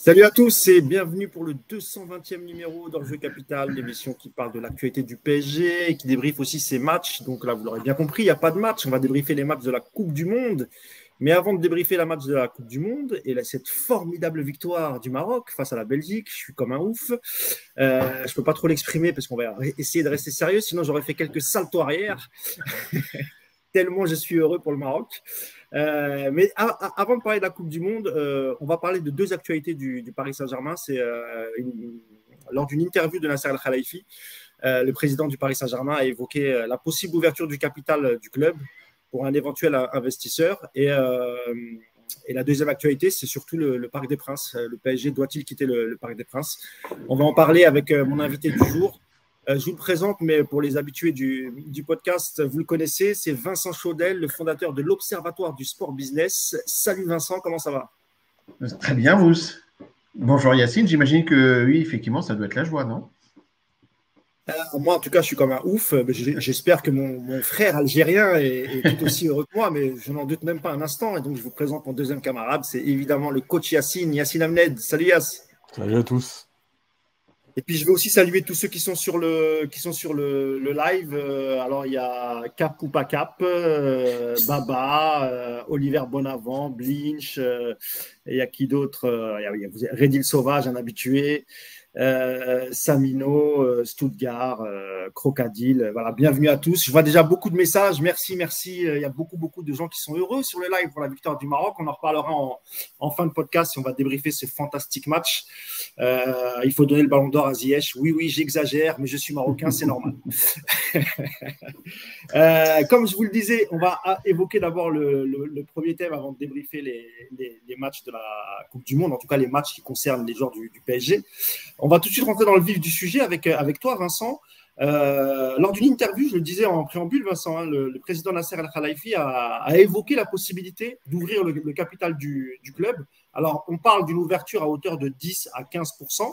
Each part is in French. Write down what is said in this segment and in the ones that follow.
Salut à tous et bienvenue pour le 220e numéro d'Enjeu Capital, l'émission qui parle de l'actualité du PSG et qui débriefe aussi ses matchs. Donc là, vous l'aurez bien compris, il n'y a pas de match. On va débriefer les matchs de la Coupe du Monde. Mais avant de débriefer la match de la Coupe du Monde et cette formidable victoire du Maroc face à la Belgique, je suis comme un ouf. Je ne peux pas trop l'exprimer parce qu'on va essayer de rester sérieux, sinon j'aurais fait quelques saltos arrière. Tellement je suis heureux pour le Maroc. Mais avant de parler de la Coupe du Monde, on va parler de deux actualités du Paris Saint-Germain. C'est lors d'une interview de Nasser Al-Khelaifi, le président du Paris Saint-Germain a évoqué la possible ouverture du capital du club pour un éventuel investisseur. Et la deuxième actualité, c'est surtout le Parc des Princes. Le PSG doit-il quitter le Parc des Princes? On va en parler avec mon invité du jour. Je vous le présente, mais pour les habitués du podcast, vous le connaissez, c'est Vincent Chaudel, le fondateur de l'Observatoire du Sport Business. Salut Vincent, comment ça va? Très bien, Mousse. Bonjour Yacine, j'imagine que oui, effectivement, ça doit être la joie, non? Moi, en tout cas, je suis comme un ouf. J'espère que mon frère algérien est tout aussi heureux que moi, mais je n'en doute même pas un instant. Et donc, je vous présente mon deuxième camarade, c'est évidemment le coach Yacine Amned. Salut Yass. Salut à tous. Et puis, je vais aussi saluer tous ceux qui sont sur le live. Alors, il y a Cap ou pas Cap, Baba, Oliver Bonavent, Blinch. Il y a qui d'autre? Il y a Redil Sauvage, un habitué. Samino, Stuttgart, Crocodile. Voilà, bienvenue à tous. Je vois déjà beaucoup de messages. Merci. Il y a beaucoup de gens qui sont heureux sur le live pour la victoire du Maroc. On en reparlera en fin de podcast et on va débriefer ce fantastique match. Il faut donner le ballon d'or à Ziyech. Oui, j'exagère, mais je suis marocain, c'est normal. Comme je vous le disais, on va évoquer d'abord le premier thème avant de débriefer les matchs de la Coupe du Monde, en tout cas les matchs qui concernent les joueurs du PSG. On va tout de suite rentrer dans le vif du sujet avec toi, Vincent. Lors d'une interview, je le disais en préambule, Vincent, le président Nasser Al-Khelaifi a évoqué la possibilité d'ouvrir le capital du club. Alors, on parle d'une ouverture à hauteur de 10 à 15%.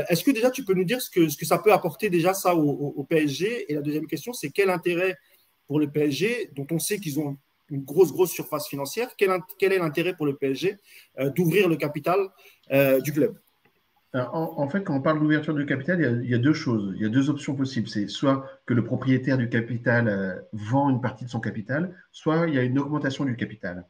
Est-ce que déjà tu peux nous dire ce que ça peut apporter déjà ça au PSG? Et la deuxième question, c'est quel intérêt pour le PSG, dont on sait qu'ils ont une grosse surface financière, quel est l'intérêt pour le PSG d'ouvrir le capital du club? Alors, en fait, quand on parle d'ouverture du capital, il y a deux choses, il y a deux options possibles. C'est soit que le propriétaire du capital vend une partie de son capital, soit il y a une augmentation du capital.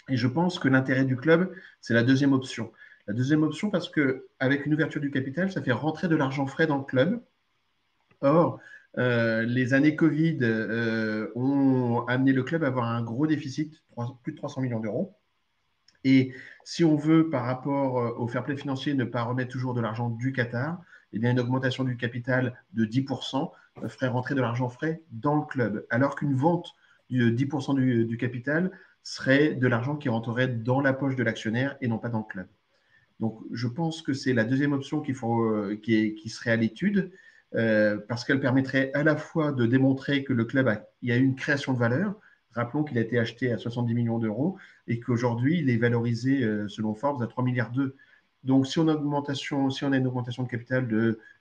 Et je pense que l'intérêt du club, c'est la deuxième option. La deuxième option, parce qu'avec une ouverture du capital, ça fait rentrer de l'argent frais dans le club. Or, les années Covid ont amené le club à avoir un gros déficit, plus de 300 millions d'euros. Et si on veut, par rapport au fair play financier, ne pas remettre toujours de l'argent du Qatar, eh bien, une augmentation du capital de 10% ferait rentrer de l'argent frais dans le club. Alors qu'une vente de 10% du capital serait de l'argent qui rentrerait dans la poche de l'actionnaire et non pas dans le club. Donc, je pense que c'est la deuxième option qui serait à l'étude, parce qu'elle permettrait à la fois de démontrer que le club il y a eu une création de valeur. Rappelons qu'il a été acheté à 70 millions d'euros et qu'aujourd'hui, il est valorisé, selon Forbes, à 3,2 milliards. Donc, si on a une augmentation de capital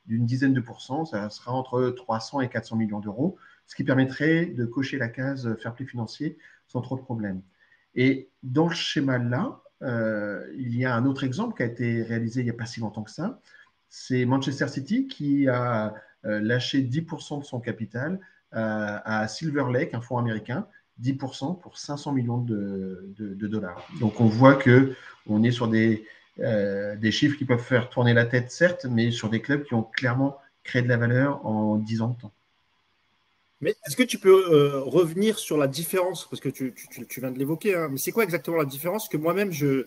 d'une dizaine de pourcents, ça sera entre 300 et 400 millions d'euros, ce qui permettrait de cocher la case fair play financier sans trop de problèmes. Et dans ce schéma-là, il y a un autre exemple qui a été réalisé il n'y a pas si longtemps que ça. C'est Manchester City qui a lâché 10% de son capital à Silver Lake, un fonds américain, 10% pour 500 millions de dollars. Donc on voit qu'on est sur des chiffres qui peuvent faire tourner la tête, certes, mais sur des clubs qui ont clairement créé de la valeur en 10 ans de temps. Mais est-ce que tu peux revenir sur la différence, parce que tu viens de l'évoquer, hein, mais c'est quoi exactement la différence? Que moi-même, je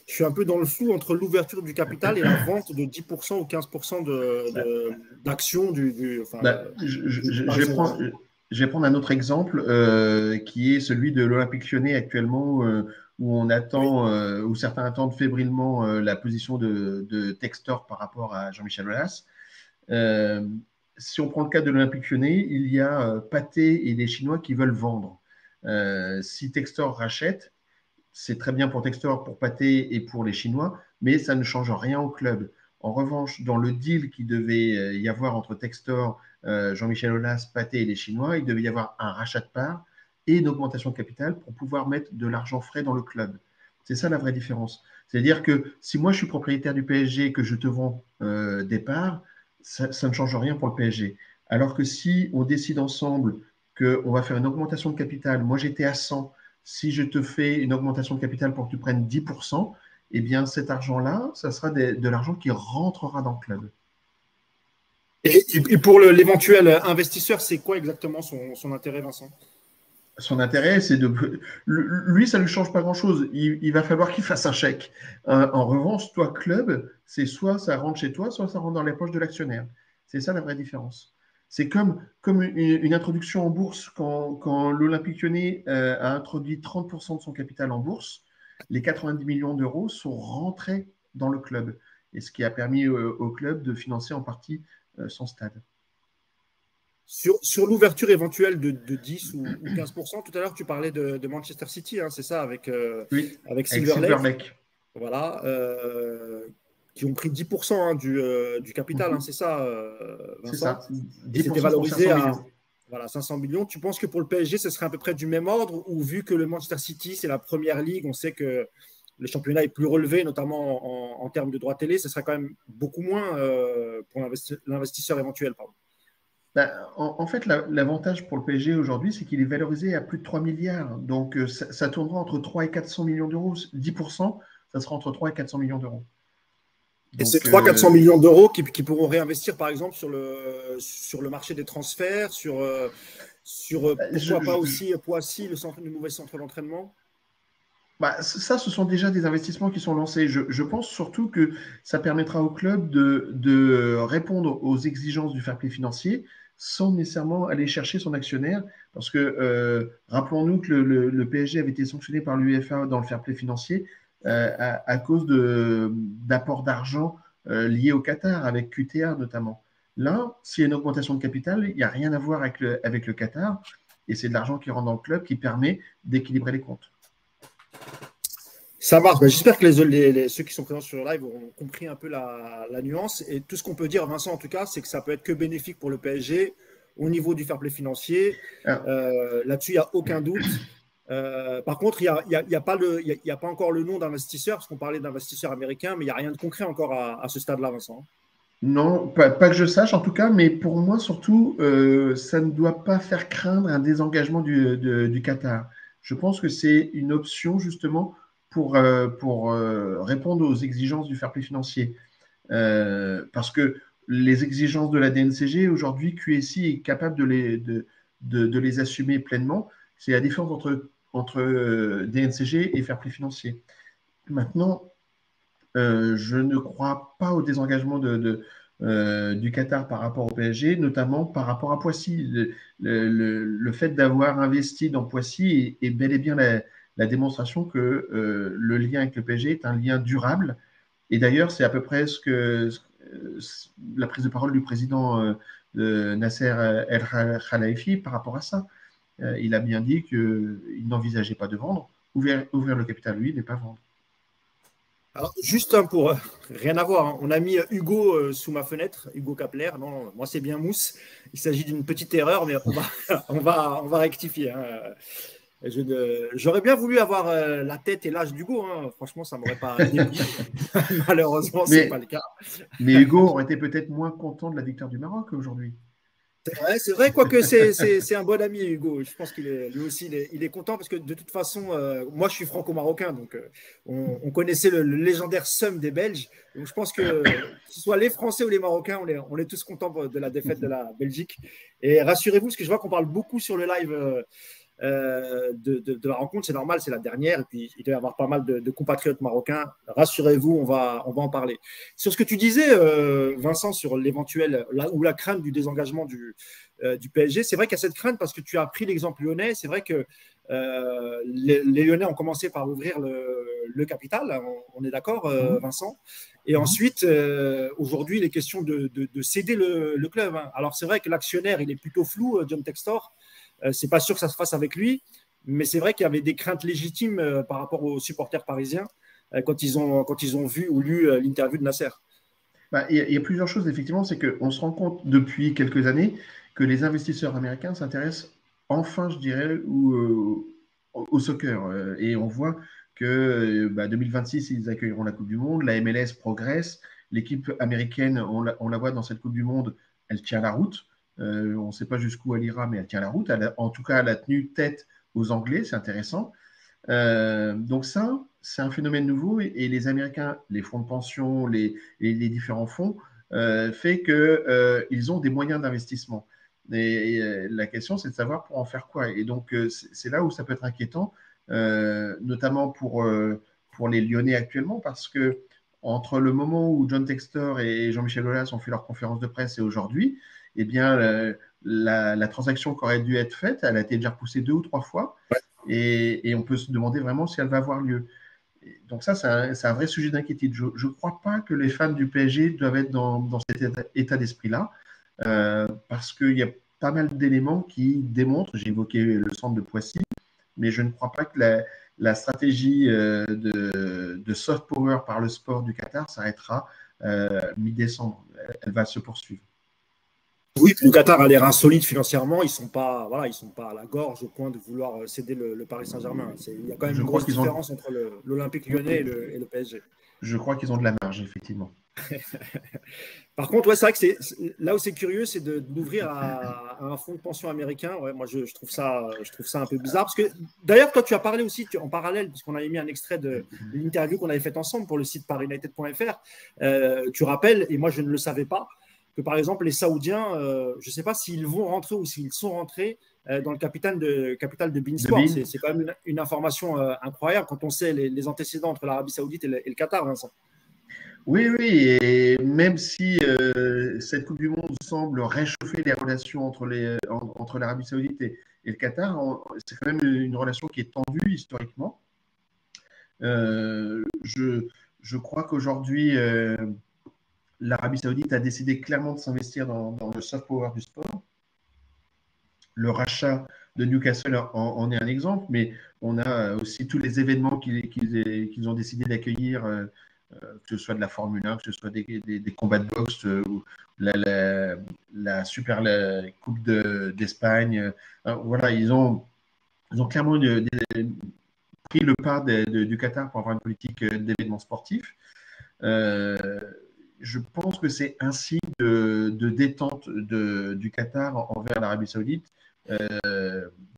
suis un peu dans le flou entre l'ouverture du capital et la vente de 10% ou 15% d'actions je vais prendre un autre exemple qui est celui de l'Olympique Lyonnais actuellement, où on Oui. attend, où certains attendent fébrilement la position de Textor par rapport à Jean-Michel Aulas. Si on prend le cas de l'Olympique Lyonnais, il y a Pathé et des Chinois qui veulent vendre. Si Textor rachète, c'est très bien pour Textor, pour Pathé et pour les Chinois, mais ça ne change rien au club. En revanche, dans le deal qui devait y avoir entre Textor, Jean-Michel Aulas, Pathé et les Chinois, il devait y avoir un rachat de parts et une augmentation de capital pour pouvoir mettre de l'argent frais dans le club. C'est ça la vraie différence. C'est-à-dire que si moi je suis propriétaire du PSG et que je te vends des parts, ça ne change rien pour le PSG. Alors que si on décide ensemble qu'on va faire une augmentation de capital, moi j'étais à 100, si je te fais une augmentation de capital pour que tu prennes 10%, eh bien cet argent-là, ça sera de l'argent qui rentrera dans le club. Et pour l'éventuel investisseur, c'est quoi exactement son intérêt, Vincent? Son intérêt, c'est de. Lui, ça ne lui change pas grand-chose. Il va falloir qu'il fasse un chèque. En revanche, toi, club, c'est soit ça rentre chez toi, soit ça rentre dans les poches de l'actionnaire. C'est ça la vraie différence. C'est comme une introduction en bourse. Quand l'Olympique Lyonnais a introduit 30% de son capital en bourse, les 90 millions d'euros sont rentrés dans le club. Et ce qui a permis au club de financer en partie son stade. Sur l'ouverture éventuelle de 10 ou 15%, tout à l'heure, tu parlais de Manchester City, hein, c'est ça, Oui, avec avec Silver Silver Lake, Lake. voilà, qui ont pris 10% hein, du capital, hein, Mhm. c'est ça, C'est Vincent, ça, et c'était 10% pour valorisé 500 à millions. voilà, 500 millions. Tu penses que pour le PSG, ce serait à peu près du même ordre, ou vu que le Manchester City, c'est la première ligue, on sait que le championnat est plus relevé, notamment en termes de droits télé, ce serait quand même beaucoup moins pour l'investisseur éventuel, pardon. Ben, en fait, l'avantage pour le PSG aujourd'hui, c'est qu'il est valorisé à plus de 3 milliards. Donc, ça tournera entre 3 et 400 millions d'euros. 10%, ça sera entre 3 et 400 millions d'euros. Et c'est Donc, 300-400 millions d'euros qui pourront réinvestir, par exemple, sur le marché des transferts, je, pourquoi pas je- aussi Poissy, le nouveau centre d'entraînement. bah, ça, ce sont déjà des investissements qui sont lancés. Je pense surtout que ça permettra au club de répondre aux exigences du fair play financier sans nécessairement aller chercher son actionnaire. Parce que rappelons-nous que le PSG avait été sanctionné par l'UEFA dans le fair play financier à cause d'apports d'argent liés au Qatar, avec QTA notamment. Là, s'il y a une augmentation de capital, il n'y a rien à voir avec le Qatar. Et c'est de l'argent qui rentre dans le club qui permet d'équilibrer les comptes. Ça marche. Ben, j'espère que ceux qui sont présents sur le live auront compris un peu la nuance. Et tout ce qu'on peut dire, Vincent, en tout cas, c'est que ça peut être que bénéfique pour le PSG au niveau du fair play financier. Alors, Là-dessus, il n'y a aucun doute. Par contre, il y a pas encore le nom d'investisseur, parce qu'on parlait d'investisseurs américains, mais il n'y a rien de concret encore à ce stade-là, Vincent. non, pas que je sache en tout cas, mais pour moi surtout, ça ne doit pas faire craindre un désengagement du Qatar. Je pense que c'est une option justement pour répondre aux exigences du fair play financier. Parce que les exigences de la DNCG, aujourd'hui, QSI est capable de les assumer pleinement. C'est la différence entre DNCG et fair play financier. Maintenant, je ne crois pas au désengagement du Qatar par rapport au PSG, notamment par rapport à Poissy. Le fait d'avoir investi dans Poissy est bel et bien la démonstration que le lien avec le PSG est un lien durable. Et d'ailleurs, c'est à peu près la prise de parole du président Nasser El Khalifi par rapport à ça. Il a bien dit qu'il n'envisageait pas de vendre. Ouvrir le capital, lui, mais pas vendre. Alors, juste pour rien à voir, hein, on a mis Hugo sous ma fenêtre, Hugo Kapler. Non, non, moi c'est bien Mousse. Il s'agit d'une petite erreur, mais on va rectifier. Hein. J'aurais bien voulu avoir la tête et l'âge d'Hugo. Hein. Franchement, ça m'aurait pas déplu. Malheureusement, c'est pas Mais le cas. Mais Hugo aurait été peut-être moins content de la victoire du Maroc aujourd'hui. C'est vrai, quoique c'est un bon ami, Hugo. Je pense lui aussi, il est content parce que de toute façon, moi, je suis franco-marocain, donc on connaissait le légendaire seum des Belges. Donc, je pense que ce soit les Français ou les Marocains, on est tous contents de la défaite de la Belgique. Et rassurez-vous, parce que je vois qu'on parle beaucoup sur le live de la rencontre, c'est normal, c'est la dernière, et puis il doit y avoir pas mal de compatriotes marocains. Rassurez-vous, on va en parler. Sur ce que tu disais, Vincent, sur l'éventuel ou la crainte du désengagement du PSG, c'est vrai qu'il y a cette crainte parce que tu as pris l'exemple lyonnais. C'est vrai que les Lyonnais ont commencé par ouvrir le capital, on est d'accord, Vincent. Et ensuite, aujourd'hui, il est question de céder le club. Hein. Alors, c'est vrai que l'actionnaire, il est plutôt flou, John Textor. C'est pas sûr que ça se fasse avec lui, mais c'est vrai qu'il y avait des craintes légitimes par rapport aux supporters parisiens quand ils ont vu ou lu l'interview de Nasser. Bah, il y a plusieurs choses, effectivement. C'est qu'on se rend compte depuis quelques années que les investisseurs américains s'intéressent enfin, je dirais, au soccer. Et on voit que 2026, ils accueilleront la Coupe du Monde. La MLS progresse. L'équipe américaine, on la voit dans cette Coupe du Monde, elle tient la route. On ne sait pas jusqu'où elle ira, mais elle tient la route. En tout cas, elle a tenu tête aux Anglais, c'est intéressant. Donc ça, c'est un phénomène nouveau et les Américains, les fonds de pension, les différents fonds, fait qu'ils ont des moyens d'investissement. Et la question, c'est de savoir pour en faire quoi. Et donc, c'est là où ça peut être inquiétant, notamment pour les Lyonnais actuellement, parce que entre le moment où John Textor et Jean-Michel Aulas ont fait leur conférence de presse et aujourd'hui, eh bien, la transaction qui aurait dû être faite, elle a été déjà repoussée 2 ou 3 fois. Et on peut se demander vraiment si elle va avoir lieu. Donc ça, c'est un vrai sujet d'inquiétude. Je ne crois pas que les fans du PSG doivent être dans cet état d'esprit-là, parce qu'il y a pas mal d'éléments qui démontrent, j'ai évoqué le centre de Poissy, mais je ne crois pas que la stratégie de soft power par le sport du Qatar s'arrêtera mi-décembre. Elle va se poursuivre. Oui, le Qatar a l'air insolite financièrement. Ils sont pas à la gorge au point de vouloir céder le Paris Saint-Germain. Il y a quand même Je une crois grosse qu'ils ont, différence entre l'Olympique Lyonnais et le PSG. je crois qu'ils ont de la marge, effectivement. Par contre, ouais, c'est vrai que là où c'est curieux, c'est d'ouvrir à un fonds de pension américain. Ouais, moi, je trouve ça un peu bizarre. Parce que d'ailleurs, toi, tu as parlé aussi en parallèle, puisqu'on avait mis un extrait de l'interview qu'on avait faite ensemble pour le site parisunited.fr. Tu rappelles, et moi, je ne le savais pas, que par exemple, les Saoudiens, je ne sais pas s'ils vont rentrer ou s'ils sont rentrés dans le capital de Beansport. C'est quand même une information incroyable quand on sait les antécédents entre l'Arabie Saoudite et le Qatar, Vincent. Oui, oui, et même si cette Coupe du Monde semble réchauffer les relations entre l'Arabie Saoudite et le Qatar, c'est quand même une relation qui est tendue historiquement. Je crois qu'aujourd'hui, l'Arabie Saoudite a décidé clairement de s'investir dans le soft power du sport. Le rachat de Newcastle en est un exemple, mais on a aussi tous les événements qu'ils ont décidé d'accueillir, que ce soit de la Formule 1, que ce soit des combats de boxe, ou la Super Coupe d'Espagne. Voilà, ils ont clairement pris le pas du Qatar pour avoir une politique d'événements sportifs. Je pense que c'est un signe de détente du Qatar envers l'Arabie Saoudite,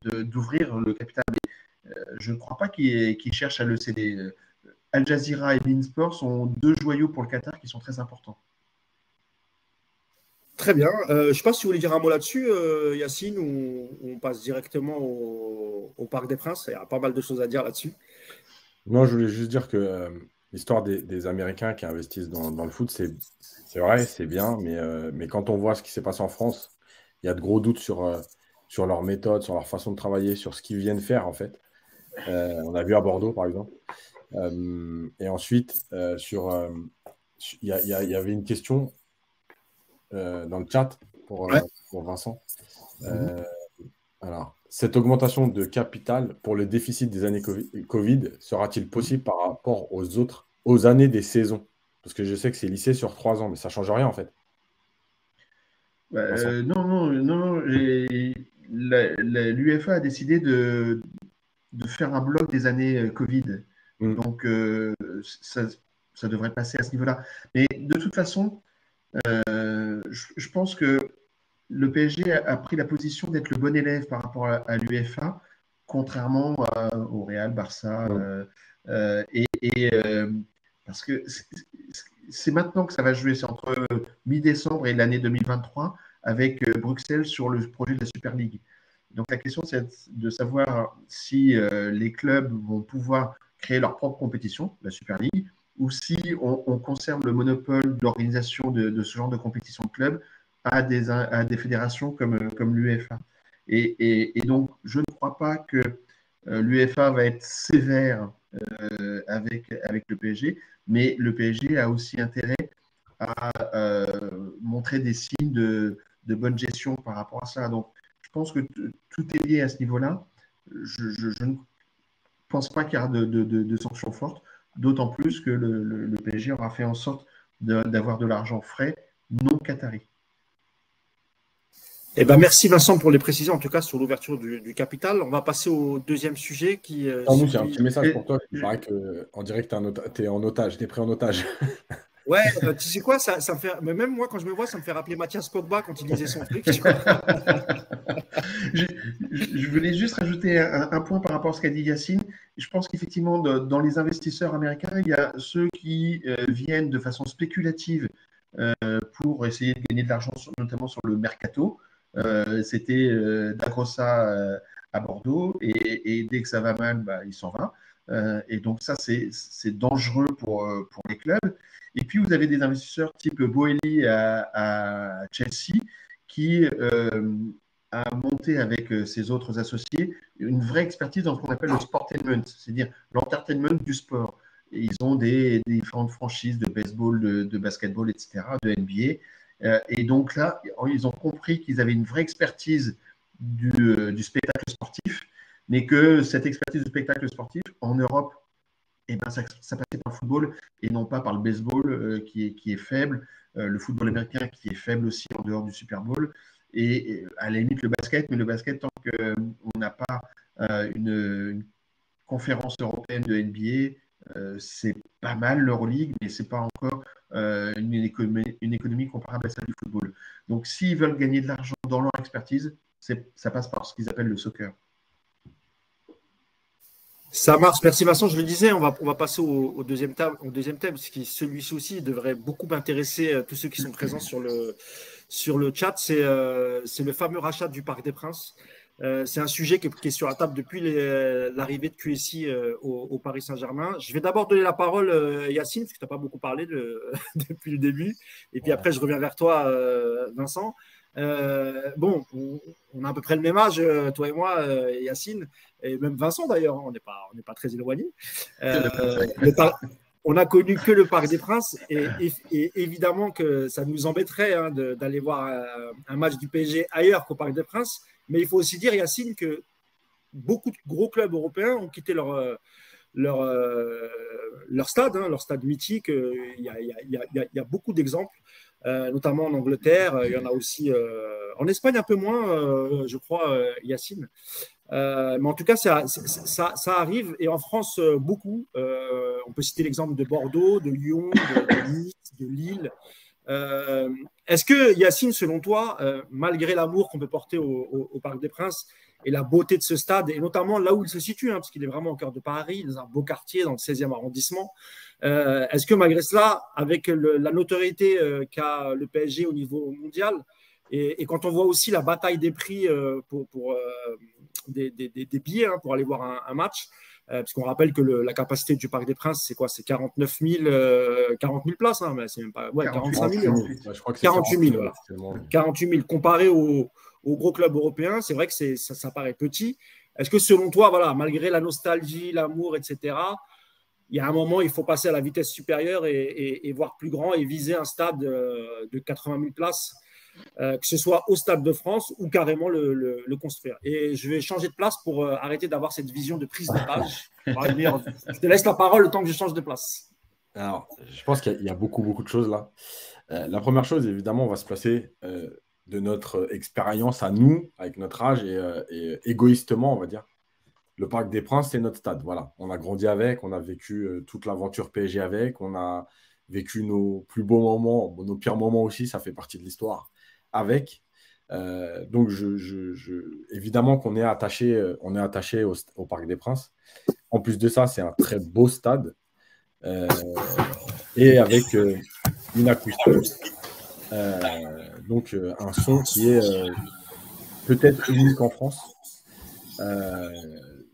d'ouvrir le capital. Mais je ne crois pas qu'ils cherchent à le céder. Al Jazeera et Beansport sont deux joyaux pour le Qatar qui sont très importants. Très bien. Je ne sais pas si vous voulez dire un mot là-dessus, Yacine, ou on passe directement au Parc des Princes. Il y a pas mal de choses à dire là-dessus. Non, je voulais juste dire que l'histoire des Américains qui investissent dans le foot, c'est vrai, c'est bien, mais quand on voit ce qui s'est passé en France, il y a de gros doutes sur leur méthode, sur leur façon de travailler, sur ce qu'ils viennent faire, en fait. On a vu à Bordeaux, par exemple. Et ensuite, il y avait une question dans le chat pour Vincent. Alors, cette augmentation de capital pour le déficit des années Covid sera-t-il possible par rapport aux années des saisons? Parce que je sais que c'est lissé sur 3 ans, mais ça ne change rien en fait. Non. L'UEFA a décidé de faire un bloc des années Covid. Donc, ça devrait passer à ce niveau-là. Mais de toute façon, je pense que le PSG a pris la position d'être le bon élève par rapport à l'UEFA, contrairement au Real, Barça. Parce que c'est maintenant que ça va jouer, c'est entre mi-décembre et l'année 2023, avec Bruxelles sur le projet de la Super League. Donc la question, c'est de savoir si les clubs vont pouvoir créer leur propre compétition, la Super League, ou si on conserve le monopole d'organisation de ce genre de compétition de clubs à des fédérations comme l'UEFA. Et donc, je ne crois pas que l'UEFA va être sévère avec le PSG, mais le PSG a aussi intérêt à montrer des signes de bonne gestion par rapport à ça. Donc, je pense que tout est lié à ce niveau-là. Je ne pense pas qu'il y aura de sanctions fortes, d'autant plus que le PSG aura fait en sorte d'avoir de l'argent frais non qatari. Eh ben, merci Vincent pour les précisions, en tout cas sur l'ouverture du capital. On va passer au deuxième sujet qui. Nous, j'ai un petit message Et- pour toi. Il paraît qu'en direct, tu es en otage, tu es pris en otage. Ouais, tu sais quoi, ça me fait. Mais même moi, quand je me vois, ça me fait rappeler Mathias Pogba quand il disait son truc. Tu vois. je, je voulais juste rajouter un point par rapport à ce qu'a dit Yacine. Je pense qu'effectivement, dans les investisseurs américains, il y a ceux qui viennent de façon spéculative pour essayer de gagner de l'argent, notamment sur le mercato. C'était Dagrosa à Bordeaux, et dès que ça va mal, bah, il s'en va. Et donc ça, c'est dangereux pour les clubs. Et puis, vous avez des investisseurs type Boehly à Chelsea qui a monté avec ses autres associés une vraie expertise dans ce qu'on appelle le sportainment, c'est-à-dire l'entertainment du sport. Et ils ont des différentes franchises de baseball, de basketball, etc., de NBA. Et donc là, ils ont compris qu'ils avaient une vraie expertise du spectacle sportif, mais que cette expertise du spectacle sportif, en Europe, eh ben, ça passait par le football et non pas par le baseball qui est faible, le football américain qui est faible aussi en dehors du Super Bowl, et à la limite le basket, mais le basket, tant qu'on n'a pas une conférence européenne de NBA, c'est pas mal l'Euroleague, mais c'est pas encore une économie comparable à celle du football. Donc s'ils veulent gagner de l'argent dans leur expertise, ça passe par ce qu'ils appellent le soccer. Ça marche, merci Vincent. Je le disais, on va passer au deuxième thème, parce que celui-ci aussi devrait beaucoup intéresser tous ceux qui sont présents sur le chat. C'est le fameux rachat du Parc des Princes. C'est un sujet qui est sur la table depuis l'arrivée de QSI au Paris Saint-Germain. Je vais d'abord donner la parole à Yacine, parce que tu n'as pas beaucoup parlé depuis le début. Et puis après, je reviens vers toi, Vincent. Bon, on a à peu près le même âge, toi et moi, Yacine, et même Vincent d'ailleurs, on n'est pas très éloignés. On n'a connu que le Parc des Princes, et évidemment que ça nous embêterait d'aller voir un match du PSG ailleurs qu'au Parc des Princes. Mais il faut aussi dire, Yacine, que beaucoup de gros clubs européens ont quitté leur stade, leur stade mythique. Il y a beaucoup d'exemples, notamment en Angleterre. Il y en a aussi en Espagne un peu moins, je crois, Yacine. Mais en tout cas, ça arrive. Et en France, beaucoup. On peut citer l'exemple de Bordeaux, de Lyon, de Nice, de Lille. Est-ce que, Yacine, selon toi, malgré l'amour qu'on peut porter au Parc des Princes et la beauté de ce stade, et notamment là où il se situe, parce qu'il est vraiment au cœur de Paris, dans un beau quartier, dans le 16e arrondissement, est-ce que malgré cela, avec la notoriété qu'a le PSG au niveau mondial, et quand on voit aussi la bataille des prix pour des billets pour aller voir un match, parce qu'on rappelle que la capacité du Parc des Princes, c'est quoi? C'est 40 000 places, mais c'est même pas. Ouais, 45 000. Je crois que c'est 48 000, voilà. 48 000. Comparé aux gros clubs européens, c'est vrai que ça paraît petit. Est-ce que selon toi, voilà, malgré la nostalgie, l'amour, etc., il y a un moment, il faut passer à la vitesse supérieure et voir plus grand et viser un stade de 80 000 places, que ce soit au Stade de France ou carrément le construire. Et je vais changer de place pour arrêter d'avoir cette vision de prise d'otage. Je te laisse la parole le temps que je change de place. Alors, je pense qu'il y a beaucoup, beaucoup de choses là. La première chose, évidemment, on va se placer de notre expérience à nous, avec notre âge, et égoïstement, on va dire. Le Parc des Princes, c'est notre stade. Voilà. On a grandi avec, on a vécu toute l'aventure PSG avec, on a vécu nos plus beaux moments, nos pires moments aussi, ça fait partie de l'histoire avec. Donc, évidemment qu'on est attaché, au Parc des Princes. En plus de ça, c'est un très beau stade et avec une acoustique, donc un son qui est peut-être unique en France.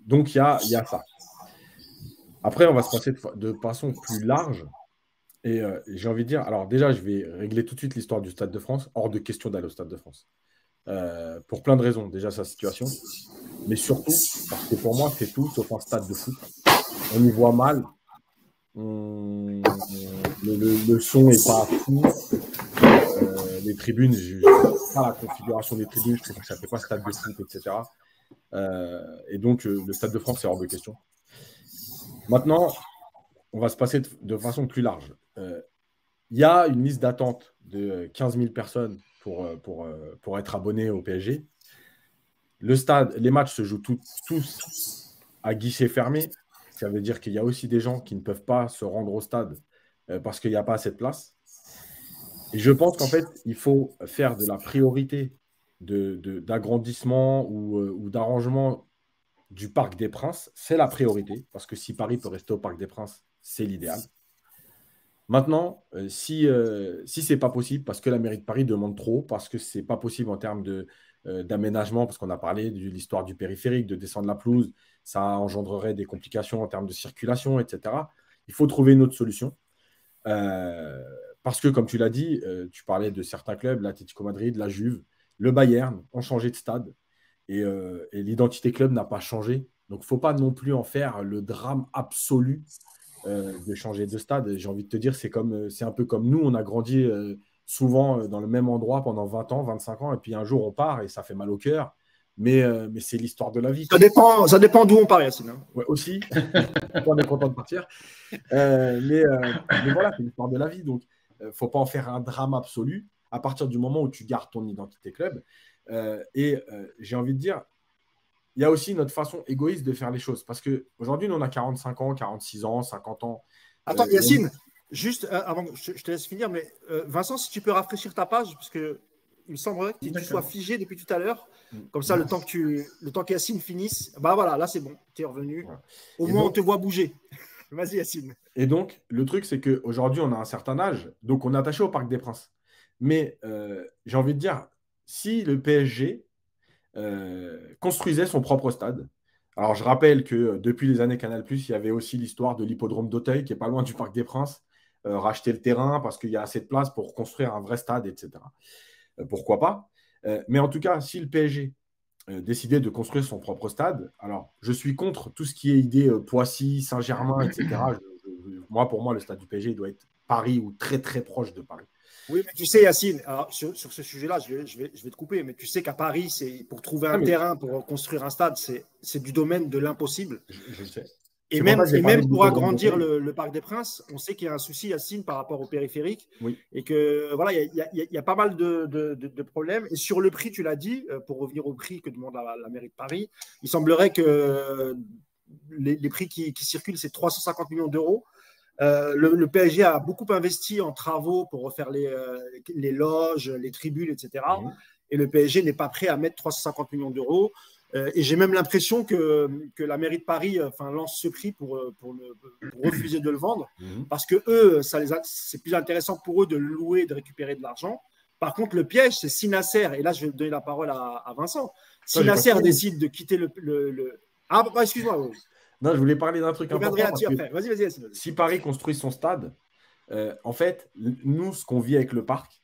Donc, il y a ça. Après, on va se passer de façon plus large. Et j'ai envie de dire, alors déjà, je vais régler tout de suite l'histoire du Stade de France. Hors de question d'aller au Stade de France. Pour plein de raisons. Déjà, sa situation. Mais surtout, parce que pour moi, c'est tout sauf un stade de foot. On y voit mal. Le son n'est pas fou. Les tribunes, je ne pas la configuration des tribunes. Je trouve que ça ne fait pas stade de foot, etc. Et donc, le Stade de France, c'est hors de question. Maintenant, on va se passer de façon plus large. Il y a une liste d'attente de 15 000 personnes pour être abonné au PSG. Le stade, les matchs se jouent tous à guichet fermé. Ça veut dire qu'il y a aussi des gens qui ne peuvent pas se rendre au stade parce qu'il n'y a pas assez de place. Et je pense qu'en fait, il faut faire de la priorité d'agrandissement ou d'arrangement du Parc des Princes. C'est la priorité, parce que si Paris peut rester au Parc des Princes, c'est l'idéal. Maintenant, si ce n'est pas possible, parce que la mairie de Paris demande trop, parce que ce n'est pas possible en termes d'aménagement, parce qu'on a parlé de l'histoire du périphérique, de descendre la pelouse, ça engendrerait des complications en termes de circulation, etc. Il faut trouver une autre solution. Parce que, comme tu l'as dit, tu parlais de certains clubs, l'Atlético Madrid, la Juve, le Bayern ont changé de stade et l'identité club n'a pas changé. Donc, il ne faut pas non plus en faire le drame absolu de changer de stade. J'ai envie de te dire, c'est un peu comme nous, on a grandi souvent dans le même endroit pendant 20 ans, 25 ans, et puis un jour on part et ça fait mal au cœur. Mais c'est l'histoire de la vie. Ça dépend d'où on part, Yacine. Hein. Ouais, aussi. On est content de partir. Mais voilà, c'est l'histoire de la vie. Donc, il ne faut pas en faire un drame absolu à partir du moment où tu gardes ton identité club. J'ai envie de dire, il y a aussi notre façon égoïste de faire les choses. Parce qu'aujourd'hui, nous, on a 45 ans, 46 ans, 50 ans. Attends, Yacine, juste avant que je te laisse finir, mais Vincent, si tu peux rafraîchir ta page, parce que il me semblerait que tu sois figé depuis tout à l'heure. Comme ça, le temps que Yacine finisse, bah voilà, là c'est bon, tu es revenu. Ouais. Au moins, on te voit bouger. Vas-y, Yacine. Et donc, le truc, c'est qu'aujourd'hui, on a un certain âge, donc on est attaché au Parc des Princes. Mais j'ai envie de dire, si le PSG construisait son propre stade, alors je rappelle que depuis les années Canal+, il y avait aussi l'histoire de l'hippodrome d'Auteuil, qui est pas loin du Parc des Princes, racheter le terrain parce qu'il y a assez de place pour construire un vrai stade, etc. Pourquoi pas. Mais en tout cas, si le PSG décidait de construire son propre stade, alors je suis contre tout ce qui est idée Poissy, Saint-Germain, etc. Pour moi, le stade du PSG il doit être Paris ou très très proche de Paris. Oui, mais tu sais, Yacine, alors, sur ce sujet-là, je vais te couper, mais tu sais qu'à Paris, pour trouver un terrain pour construire un stade, c'est du domaine de l'impossible. Je sais. Et même pour agrandir le Parc des Princes, on sait qu'il y a un souci, Yacine, par rapport au périphérique. Oui. Et que voilà, il y a pas mal de problèmes. Et sur le prix, tu l'as dit, pour revenir au prix que demande la mairie de Paris, il semblerait que les prix qui circulent, c'est 350 millions d'euros. Le PSG a beaucoup investi en travaux pour refaire les loges, les tribunes, etc. Et le PSG n'est pas prêt à mettre 350 millions d'euros. Et j'ai même l'impression que la mairie de Paris lance ce prix pour refuser de le vendre, parce que eux, c'est plus intéressant pour eux de le louer et de récupérer de l'argent. Par contre, le piège, c'est si Nasser, et là je vais donner la parole à Vincent, si Nasser décide de quitter Ah, excuse-moi. Non, je voulais parler d'un truc important. Vas-y. Si Paris construit son stade, en fait, nous, ce qu'on vit avec le parc,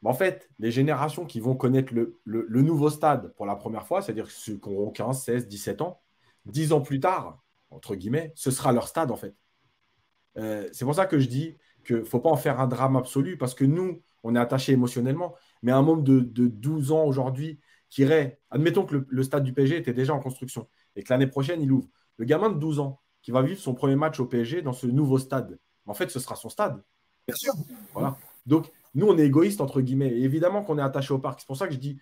en fait, les générations qui vont connaître le nouveau stade pour la première fois, c'est-à-dire ceux qui auront 15, 16, 17 ans, 10 ans plus tard, entre guillemets, ce sera leur stade, en fait. C'est pour ça que je dis qu'il ne faut pas en faire un drame absolu, parce que nous, on est attachés émotionnellement, mais un môme de 12 ans aujourd'hui qui irait, admettons que le stade du PSG était déjà en construction et que l'année prochaine, il ouvre. Le gamin de 12 ans qui va vivre son premier match au PSG dans ce nouveau stade, en fait, ce sera son stade. Bien sûr. Voilà. Donc, nous, on est égoïste, entre guillemets. Et évidemment qu'on est attaché au parc. C'est pour ça que je dis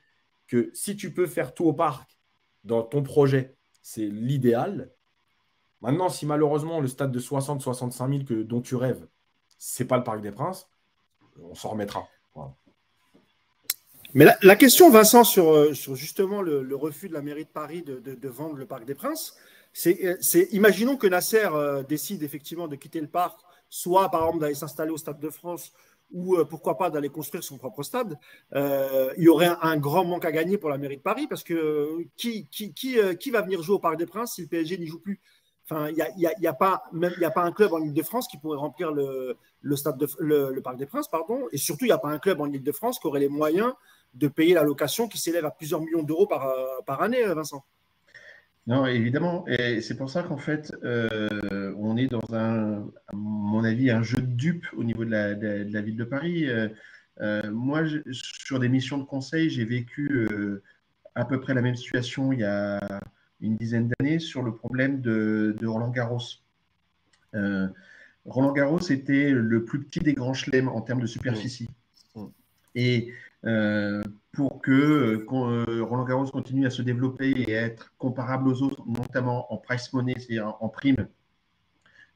que si tu peux faire tout au parc dans ton projet, c'est l'idéal. Maintenant, si malheureusement, le stade de 60-65 000 dont tu rêves, ce n'est pas le Parc des Princes, on s'en remettra. Voilà. Mais la question, Vincent, sur justement le refus de la mairie de Paris de vendre le Parc des Princes, c'est imaginons que Nasser décide effectivement de quitter le parc, soit par exemple d'aller s'installer au Stade de France, ou pourquoi pas d'aller construire son propre stade. Il y aurait un grand manque à gagner pour la mairie de Paris, parce que qui va venir jouer au Parc des Princes si le PSG n'y joue plus? Enfin, il n'y a pas un club en Île-de-France qui pourrait remplir le Parc des Princes, pardon. Et surtout, il n'y a pas un club en Île-de-France qui aurait les moyens de payer la location qui s'élève à plusieurs millions d'euros par année, Vincent. Non, évidemment. Et c'est pour ça qu'en fait, on est dans à mon avis, un jeu de dupes au niveau de la ville de Paris. Moi, sur des missions de conseil, j'ai vécu à peu près la même situation il y a une dizaine d'années sur le problème de Roland-Garros. Roland-Garros était le plus petit des grands chelems en termes de superficie. Et pour que Roland-Garros continue à se développer et à être comparable aux autres, notamment en price money, c'est-à-dire en prime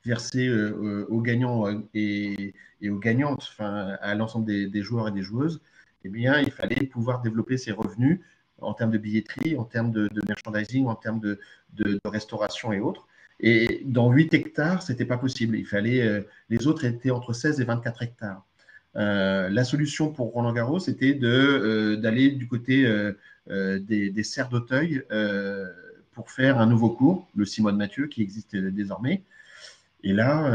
versée aux gagnants et aux gagnantes, enfin, à l'ensemble des joueurs et des joueuses, eh bien, il fallait pouvoir développer ses revenus en termes de billetterie, en termes de merchandising, en termes de restauration et autres. Et dans 8 hectares, ce n'était pas possible. Il fallait, les autres étaient entre 16 et 24 hectares. La solution pour Roland-Garros, c'était d'aller du côté des serres d'Auteuil pour faire un nouveau cours, le Simone Mathieu, qui existe désormais. Et là,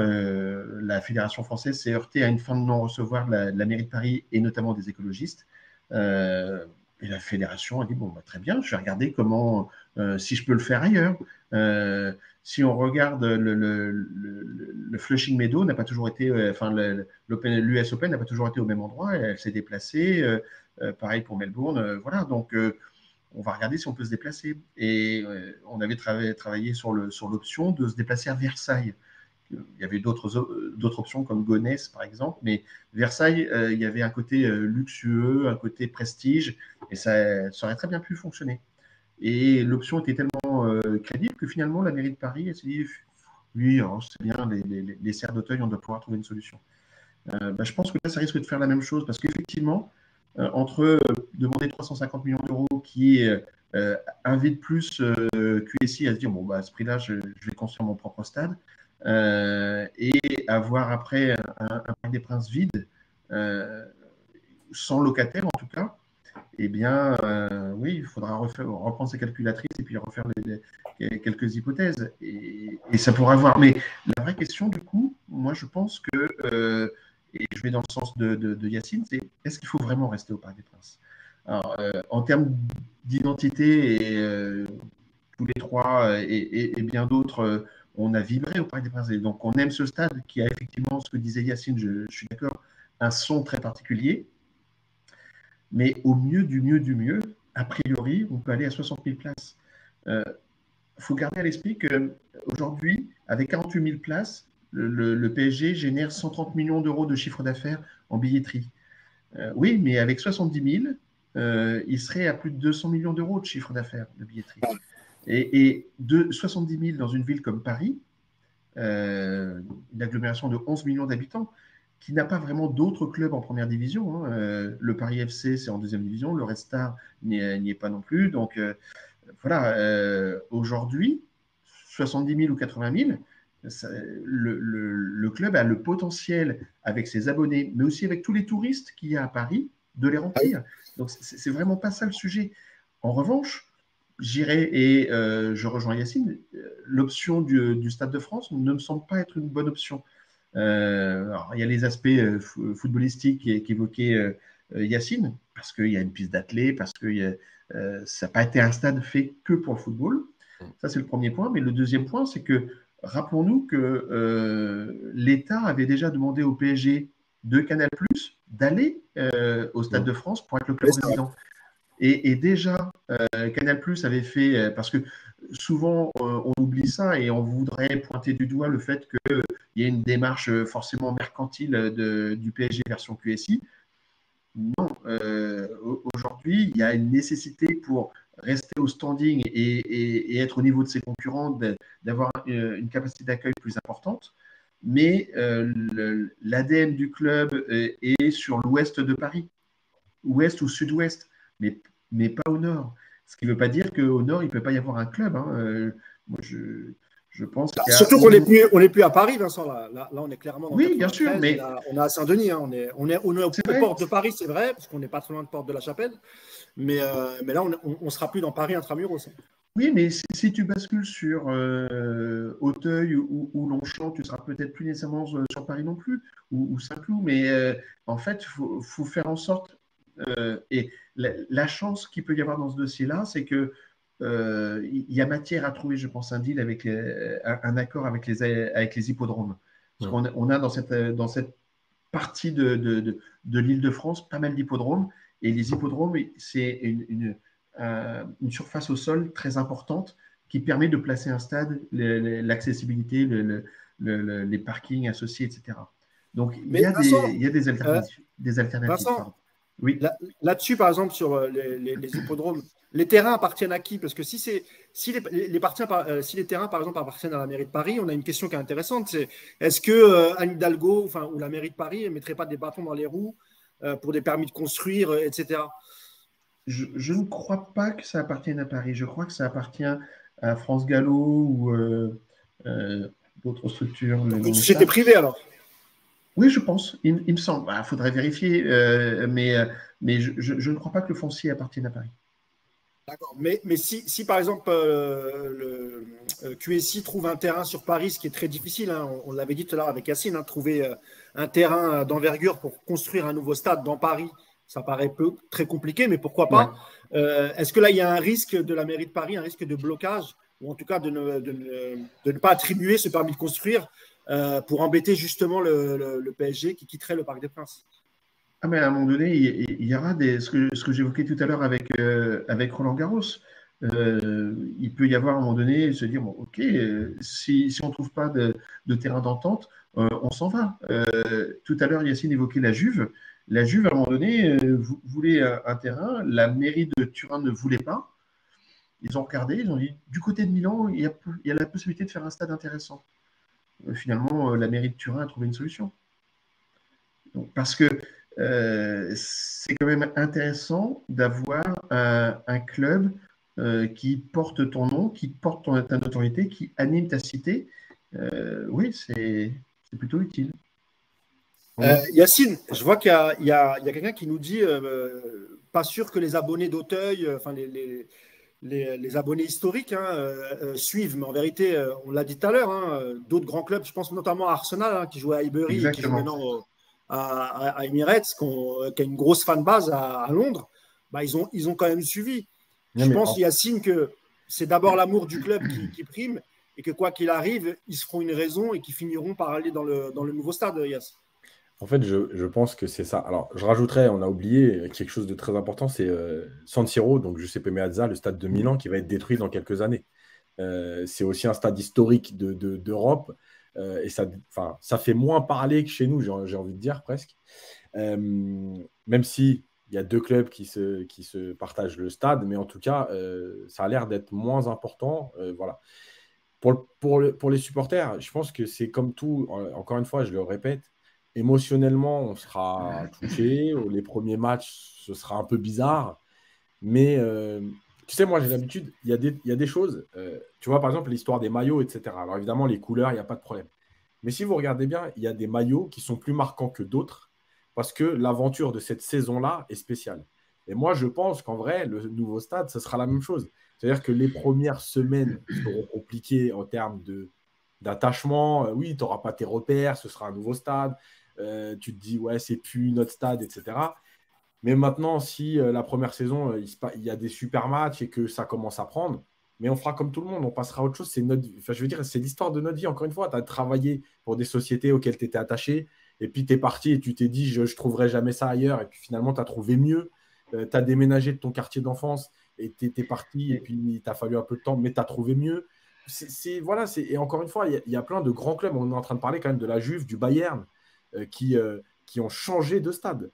la Fédération française s'est heurtée à une fin de non-recevoir de la mairie de Paris et notamment des écologistes. Et la fédération a dit, bon, bah, très bien, je vais regarder comment, si je peux le faire ailleurs. Si on regarde le Flushing Meadow n'a pas toujours été, l'US Open n'a pas toujours été au même endroit, elle s'est déplacée, pareil pour Melbourne, voilà, donc on va regarder si on peut se déplacer. Et on avait travaillé sur l'option de se déplacer à Versailles. Il y avait d'autres options comme Gonesse, par exemple, mais Versailles, il y avait un côté luxueux, un côté prestige, et ça aurait très bien pu fonctionner. Et l'option était tellement crédible que finalement, la mairie de Paris, elle s'est dit, oui, c'est bien, les serres d'Auteuil, on doit pouvoir trouver une solution. Je pense que là, ça risque de faire la même chose, parce qu'effectivement, entre demander 350 millions d'euros qui invite plus QSI à se dire, bon, bah, à ce prix-là, je vais construire mon propre stade, et avoir après un Parc des Princes vide, sans locataire en tout cas, eh bien, oui, il faudra reprendre ses calculatrices et puis refaire quelques hypothèses. Et ça pourra avoir. Mais la vraie question, du coup, moi, je pense que, et je vais dans le sens de Yacine, c'est est-ce qu'il faut vraiment rester au Parc des Princes? Alors, en termes d'identité, et tous les trois et bien d'autres, on a vibré au Parc des Princes. Et donc, on aime ce stade qui a effectivement, ce que disait Yacine, je suis d'accord, un son très particulier. Mais au mieux du mieux du mieux, a priori, on peut aller à 60 000 places. Il faut garder à l'esprit qu'aujourd'hui, avec 48 000 places, le PSG génère 130 millions d'euros de chiffre d'affaires en billetterie. Oui, mais avec 70 000, il serait à plus de 200 millions d'euros de chiffre d'affaires de billetterie. Et de 70 000 dans une ville comme Paris, une agglomération de 11 millions d'habitants, qui n'a pas vraiment d'autres clubs en première division. Le Paris FC, c'est en deuxième division. Le Red Star n'y est pas non plus. Donc, voilà. Aujourd'hui, 70 000 ou 80 000, le club a le potentiel, avec ses abonnés, mais aussi avec tous les touristes qu'il y a à Paris, de les remplir. Donc, c'est vraiment pas ça le sujet. En revanche, j'irai et je rejoins Yacine, l'option du Stade de France ne me semble pas être une bonne option. Alors, il y a les aspects footballistiques qu'évoquait Yacine, parce qu'il y a une piste d'athlée, parce que ça n'a pas été un stade fait que pour le football. Ça, c'est le premier point. Mais le deuxième point, c'est que rappelons-nous que l'État avait déjà demandé au PSG de Canal+ d'aller au Stade de France pour être le club résident. Et déjà, Canal+ avait fait, parce que souvent on oublie ça et on voudrait pointer du doigt le fait qu'il y ait une démarche forcément mercantile du PSG version QSI. Non, aujourd'hui, il y a une nécessité pour rester au standing et être au niveau de ses concurrents, d'avoir une capacité d'accueil plus importante. Mais l'ADN du club est sur l'ouest de Paris, ouest ou sud-ouest, mais pas au nord. Ce qui ne veut pas dire qu'au nord, il ne peut pas y avoir un club. Moi, je pense qu'il y a... Surtout qu'on n'est plus à Paris, Vincent. Là, on est clairement dans oui, bien sûr, mais on est à Saint-Denis. On est aux portes de Paris, c'est vrai, parce qu'on n'est pas très loin de Porte de la Chapelle. Mais là, on ne sera plus dans Paris intramuros. Oui, mais si tu bascules sur Auteuil ou Longchamp, tu ne seras peut-être plus nécessairement sur Paris non plus, ou Saint-Cloud. Mais en fait, il faut faire en sorte... et la chance qu'il peut y avoir dans ce dossier-là, c'est que il y a matière à trouver, je pense, un deal avec un accord avec les hippodromes. Parce qu'on a dans cette partie de l'Île-de-France pas mal d'hippodromes. Et les hippodromes, c'est une surface au sol très importante qui permet de placer un stade, l'accessibilité, les parkings associés, etc. Donc, il y a des alternatives. Vincent, Oui. Là-dessus, par exemple, sur les hippodromes, les terrains appartiennent à qui? Parce que si les terrains, par exemple, appartiennent à la mairie de Paris, on a une question qui est intéressante, c'est est-ce que Anne Hidalgo, enfin, ou la mairie de Paris ne mettrait pas des bâtons dans les roues pour des permis de construire, etc. Je ne crois pas que ça appartienne à Paris. Je crois que ça appartient à France Gallo ou euh, d'autres structures le Donc une long de société ça. privée alors. Oui, je pense. Il me semble. Il faudrait vérifier, mais je ne crois pas que le foncier appartienne à Paris. D'accord. Mais si, par exemple le QSI trouve un terrain sur Paris, ce qui est très difficile, hein, on l'avait dit tout à l'heure avec Yacine, hein, trouver un terrain d'envergure pour construire un nouveau stade dans Paris, ça paraît très compliqué, mais pourquoi Ouais. pas? Est-ce que là, il y a un risque de la mairie de Paris, un risque de blocage, ou en tout cas de ne pas attribuer ce permis de construire pour embêter justement le PSG qui quitterait le Parc des Princes? Ah, mais à un moment donné, il y aura ce que j'évoquais tout à l'heure avec Roland Garros. Il peut y avoir à un moment donné se dire, bon, OK, si on ne trouve pas de terrain d'entente, on s'en va. Tout à l'heure, Yacine évoquait la Juve. La Juve, à un moment donné, voulait un terrain. La mairie de Turin ne voulait pas. Ils ont regardé, ils ont dit, du côté de Milan, il y a la possibilité de faire un stade intéressant. Finalement, la mairie de Turin a trouvé une solution. Donc, parce que c'est quand même intéressant d'avoir un club qui porte ton nom, qui porte ta notoriété, qui anime ta cité. Oui, c'est plutôt utile. Yacine, je vois qu'il y a quelqu'un qui nous dit pas sûr que les abonnés d'Auteuil, enfin les abonnés historiques hein, suivent, mais en vérité, on l'a dit tout à l'heure, hein, d'autres grands clubs, je pense notamment à Arsenal, hein, qui joue à Highbury et qui joue Exactement. maintenant à Emirates, qui a une grosse fanbase à Londres, bah, ils ont quand même suivi. Non, Je mais pense, Yacine, que c'est d'abord l'amour du club qui prime et que quoi qu'il arrive, ils se feront une raison et qu'ils finiront par aller dans le nouveau stade, Yacine. en fait, je pense que c'est ça. Alors, je rajouterais, on a oublié quelque chose de très important, c'est San Siro, donc Giuseppe Meazza, le stade de Milan, qui va être détruit dans quelques années. C'est aussi un stade historique d'Europe. Et ça, enfin, ça fait moins parler que chez nous, j'ai envie de dire presque. Euh, Même si il y a deux clubs qui se partagent le stade, mais en tout cas, ça a l'air d'être moins important. Voilà. Pour les supporters, je pense que c'est comme tout, encore une fois, je le répète, émotionnellement, on sera touché. Les premiers matchs, ce sera un peu bizarre. Mais tu sais, moi, j'ai l'habitude, il y a des choses. Tu vois, par exemple, l'histoire des maillots, etc. Alors évidemment, les couleurs, il n'y a pas de problème. Mais si vous regardez bien, il y a des maillots qui sont plus marquants que d'autres parce que l'aventure de cette saison-là est spéciale. Et moi, je pense qu'en vrai, le nouveau stade, ce sera la même chose. C'est-à-dire que les premières semaines seront compliquées en termes d'attachement. Oui, tu n'auras pas tes repères, ce sera un nouveau stade. Tu te dis, ouais, c'est plus notre stade, etc. Mais maintenant, si la première saison, il y a des super matchs et que ça commence à prendre, mais on fera comme tout le monde, on passera à autre chose. C'est notre, enfin, je veux dire, c'est l'histoire de notre vie. Encore une fois, tu as travaillé pour des sociétés auxquelles tu étais attaché, et puis tu es parti et tu t'es dit, je ne trouverai jamais ça ailleurs, et puis finalement, tu as trouvé mieux. Tu as déménagé de ton quartier d'enfance et tu es parti, et puis il t'a fallu un peu de temps, mais tu as trouvé mieux. Voilà, et encore une fois, il y a plein de grands clubs. On est en train de parler quand même de la Juve, du Bayern, qui ont changé de stade.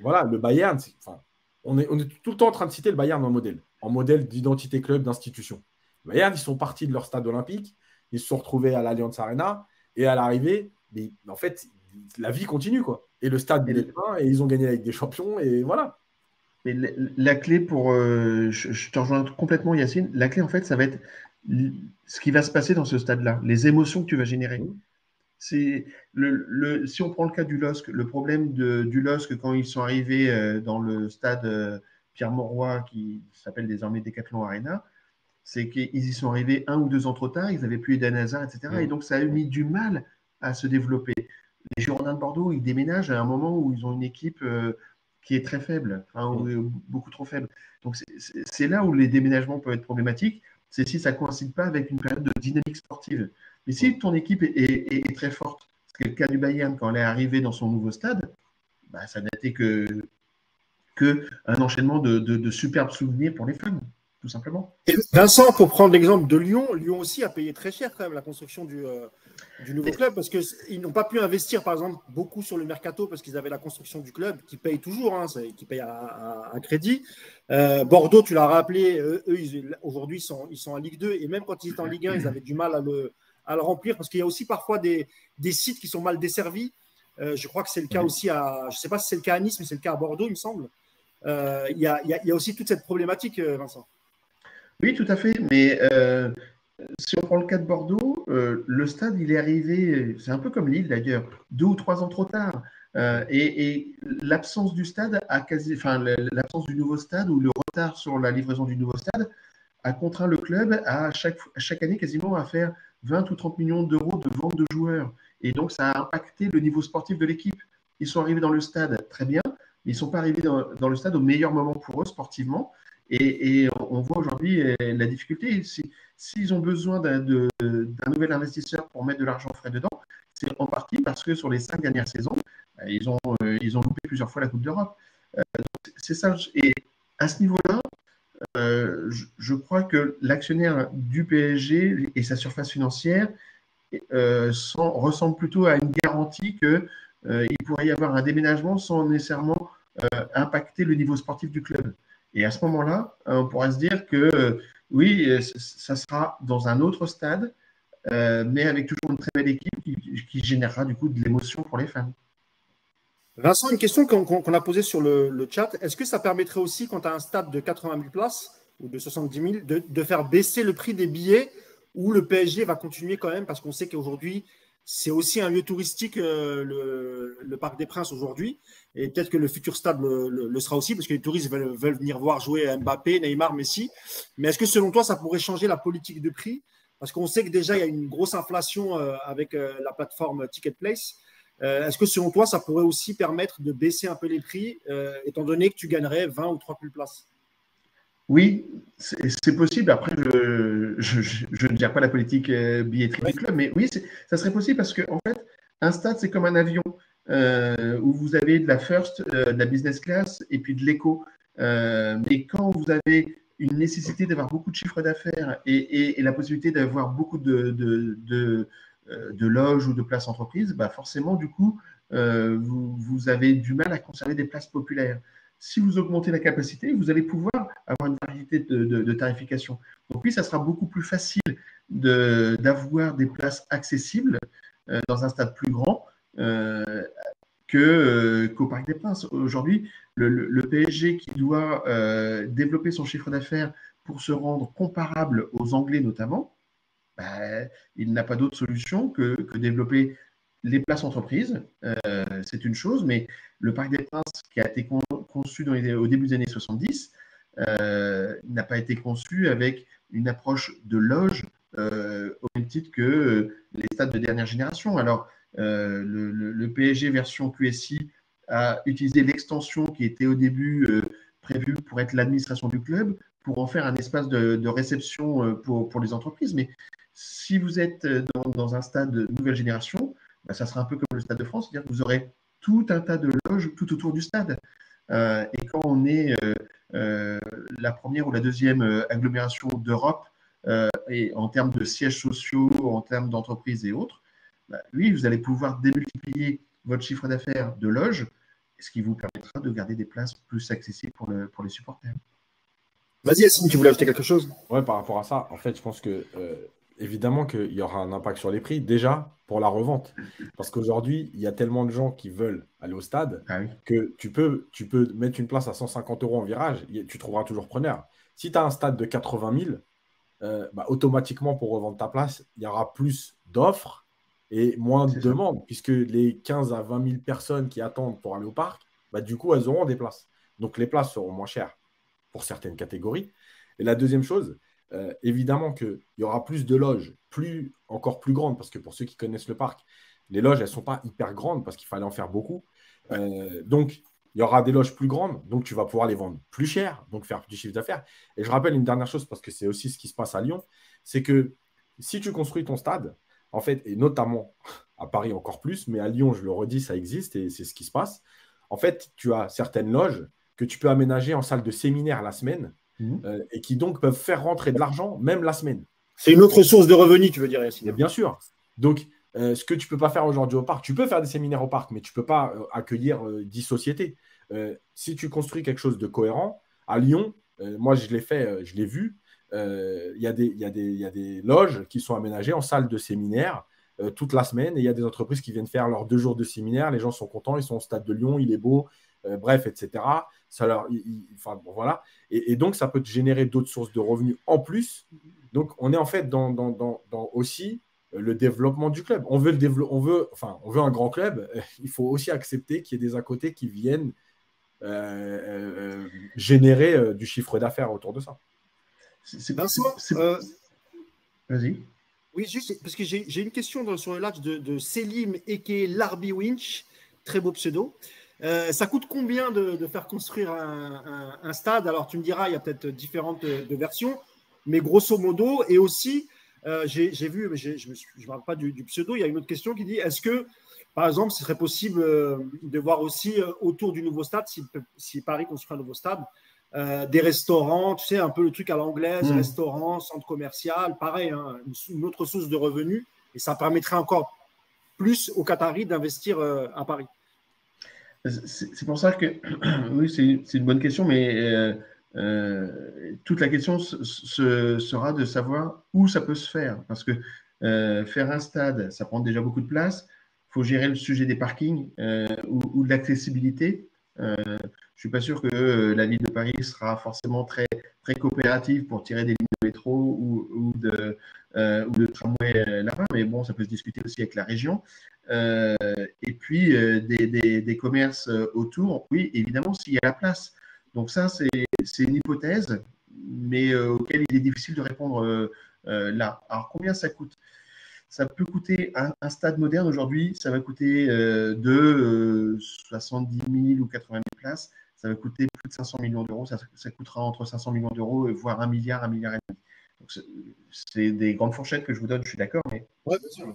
Voilà, le Bayern, enfin, on est tout le temps en train de citer le Bayern en modèle d'identité club, d'institution. Le Bayern, ils sont partis de leur stade olympique, ils se sont retrouvés à l'Allianz Arena, et à l'arrivée, en fait, la vie continue, quoi. Et le stade, il est Et, plein, et ils ont gagné avec des champions, et voilà. et la clé pour. Je te rejoins complètement, Yacine. La clé, en fait, ça va être ce qui va se passer dans ce stade-là, les émotions que tu vas générer. C'est si on prend le cas du LOSC, le problème du LOSC quand ils sont arrivés dans le stade Pierre-Mauroy, qui s'appelle désormais Decathlon Arena, c'est qu'ils y sont arrivés 1 ou 2 ans trop tard, ils n'avaient plus Eden Hazard, etc. Et donc ça a mis du mal à se développer. Les Girondins de Bordeaux, ils déménagent à un moment où ils ont une équipe qui est très faible, enfin, beaucoup trop faible. Donc c'est là où les déménagements peuvent être problématiques, c'est si ça ne coïncide pas avec une période de dynamique sportive. Mais si ton équipe est très forte, c'est le cas du Bayern quand elle est arrivée dans son nouveau stade, bah, ça n'a été que un enchaînement de superbes souvenirs pour les fans, tout simplement. Et Vincent, pour prendre l'exemple de Lyon, Lyon aussi a payé très cher quand même la construction du nouveau club parce qu'ils n'ont pas pu investir, par exemple, beaucoup sur le mercato parce qu'ils avaient la construction du club qui paye toujours, hein, qui paye à crédit. Bordeaux, tu l'as rappelé, eux, aujourd'hui, ils sont en Ligue 2 et même quand ils étaient en Ligue 1, ils avaient du mal à le remplir parce qu'il y a aussi parfois des sites qui sont mal desservis. Je crois que c'est le cas aussi je ne sais pas si c'est le cas à Nice, mais c'est le cas à Bordeaux, il me semble. Il y a aussi toute cette problématique, Vincent. Oui, tout à fait. Mais si on prend le cas de Bordeaux, le stade, il est arrivé, c'est un peu comme Lille d'ailleurs, 2 ou 3 ans trop tard. Et l'absence du stade l'absence du nouveau stade ou le retard sur la livraison du nouveau stade a contraint le club à chaque année quasiment à faire 20 ou 30 millions d'euros de vente de joueurs. Et donc, ça a impacté le niveau sportif de l'équipe. Ils sont arrivés dans le stade très bien, mais ils ne sont pas arrivés dans le stade au meilleur moment pour eux sportivement. Et on voit aujourd'hui la difficulté. S'ils ont besoin d'un nouvel investisseur pour mettre de l'argent frais dedans, c'est en partie parce que sur les 5 dernières saisons, ils ont loupé plusieurs fois la Coupe d'Europe. C'est ça. Et à ce niveau-là, je crois que l'actionnaire du PSG et sa surface financière ressemble plutôt à une garantie qu'il pourrait y avoir un déménagement sans nécessairement impacter le niveau sportif du club. Et à ce moment-là, on pourra se dire que oui, ça sera dans un autre stade, mais avec toujours une très belle équipe qui générera du coup de l'émotion pour les fans. Vincent, une question qu'on a posée sur le chat. Est-ce que ça permettrait aussi, quand tu as un stade de 80 000 places ou de 70 000, de faire baisser le prix des billets ou le PSG va continuer quand même parce qu'on sait qu'aujourd'hui, c'est aussi un lieu touristique, le Parc des Princes aujourd'hui. Et peut-être que le futur stade le sera aussi parce que les touristes veulent venir voir jouer Mbappé, Neymar, Messi. Mais est-ce que selon toi, ça pourrait changer la politique de prix? Parce qu'on sait que déjà, il y a une grosse inflation avec la plateforme Ticket Place. Est-ce que selon toi, ça pourrait aussi permettre de baisser un peu les prix, étant donné que tu gagnerais 20 ou 30 000 places? Oui, c'est possible. Après, je ne gère pas la politique billetterie du club, mais oui, ça serait possible parce qu'en fait, un stade, c'est comme un avion où vous avez de la first, de la business class et puis de l'éco. Mais quand vous avez une nécessité d'avoir beaucoup de chiffres d'affaires et la possibilité d'avoir beaucoup de loges ou de places entreprises, bah forcément, du coup, vous avez du mal à conserver des places populaires. Si vous augmentez la capacité, vous allez pouvoir avoir une variété de tarification. Donc oui, ça sera beaucoup plus facile d'avoir des places accessibles dans un stade plus grand qu'au Parc des Princes. Aujourd'hui, le PSG qui doit développer son chiffre d'affaires pour se rendre comparable aux Anglais notamment, bah, il n'a pas d'autre solution que développer les places entreprises. C'est une chose, mais le Parc des Princes qui a été conçu au début des années 70 n'a pas été conçu avec une approche de loge au même titre que les stades de dernière génération. Alors, le PSG version QSI a utilisé l'extension qui était au début prévue pour être l'administration du club, pour en faire un espace de réception pour les entreprises. Mais si vous êtes dans un stade de nouvelle génération, bah, ça sera un peu comme le Stade de France, c'est-à-dire que vous aurez tout un tas de loges tout autour du stade. Et quand on est la première ou la deuxième agglomération d'Europe, et en termes de sièges sociaux, en termes d'entreprises et autres, bah, oui, vous allez pouvoir démultiplier votre chiffre d'affaires de loges, ce qui vous permettra de garder des places plus accessibles pour les supporters. Vas-y, Yacine, tu voulais ajouter quelque chose? Ouais, par rapport à ça, en fait, je pense que évidemment qu'il y aura un impact sur les prix, déjà pour la revente. Parce qu'aujourd'hui, il y a tellement de gens qui veulent aller au stade que tu peux mettre une place à 150 € en virage, tu trouveras toujours preneur. Si tu as un stade de 80 000, bah, automatiquement, pour revendre ta place, il y aura plus d'offres et moins de demandes, puisque les 15 à 20 000 personnes qui attendent pour aller au parc, bah, du coup, elles auront des places. Donc, les places seront moins chères pour certaines catégories. Et la deuxième chose, évidemment qu'il y aura plus de loges, encore plus grandes, parce que pour ceux qui connaissent le parc, les loges, elles ne sont pas hyper grandes parce qu'il fallait en faire beaucoup. Donc, il y aura des loges plus grandes, donc tu vas pouvoir les vendre plus cher, donc faire du chiffre d'affaires. Et je rappelle une dernière chose, parce que c'est aussi ce qui se passe à Lyon, c'est que si tu construis ton stade, en fait, et notamment à Paris encore plus, mais à Lyon, je le redis, ça existe et c'est ce qui se passe. En fait, tu as certaines loges que tu peux aménager en salle de séminaire la semaine et qui donc peuvent faire rentrer de l'argent même la semaine. C'est une autre source de revenus, tu veux dire, Yacine? Bien sûr. Donc, ce que tu ne peux pas faire aujourd'hui au parc, tu peux faire des séminaires au parc, mais tu ne peux pas accueillir 10 sociétés. Si tu construis quelque chose de cohérent, à Lyon, moi je l'ai fait, je l'ai vu, il y a des loges qui sont aménagées en salle de séminaire toute la semaine, et il y a des entreprises qui viennent faire leurs 2 jours de séminaire, les gens sont contents, ils sont au stade de Lyon, il est beau, bref, etc. Enfin, bon, voilà. Et donc, ça peut te générer d'autres sources de revenus en plus. Donc, on est en fait dans aussi le développement du club. On veut un grand club. Il faut aussi accepter qu'il y ait des à côté qui viennent générer du chiffre d'affaires autour de ça. Vas-y. Oui, juste parce que j'ai une question sur le live de Selim aka Larbi Winch, très beau pseudo. Ça coûte combien de faire construire un stade? Alors, tu me diras, il y a peut-être différentes versions, mais grosso modo, et aussi, j'ai vu, mais je ne parle pas du pseudo, il y a une autre question qui dit, est-ce que, par exemple, ce serait possible de voir aussi autour du nouveau stade, si Paris construit un nouveau stade, des restaurants, tu sais, un peu le truc à l'anglaise, restaurants, centre commercial, pareil, hein, une autre source de revenus, et ça permettrait encore plus aux Qataris d'investir à Paris. C'est pour ça que, oui, c'est une bonne question, mais toute la question sera de savoir où ça peut se faire. Parce que faire un stade, ça prend déjà beaucoup de place. Il faut gérer le sujet des parkings ou de l'accessibilité. Je ne suis pas sûr que la ville de Paris sera forcément très, très coopérative pour tirer des lignes de métro ou de tramway là-bas, mais bon, ça peut se discuter aussi avec la région. Et puis des commerces autour, oui, évidemment, s'il y a la place. Donc ça, c'est une hypothèse, mais auquel il est difficile de répondre là. Alors, combien ça coûte? Ça peut coûter, un stade moderne aujourd'hui, ça va coûter de 70 000 ou 80 000 places, ça va coûter plus de 500 millions d'euros, ça coûtera entre 500 millions d'euros, voire 1 milliard, 1 milliard et demi. Donc, c'est des grandes fourchettes que je vous donne, je suis d'accord, mais ouais, bien sûr.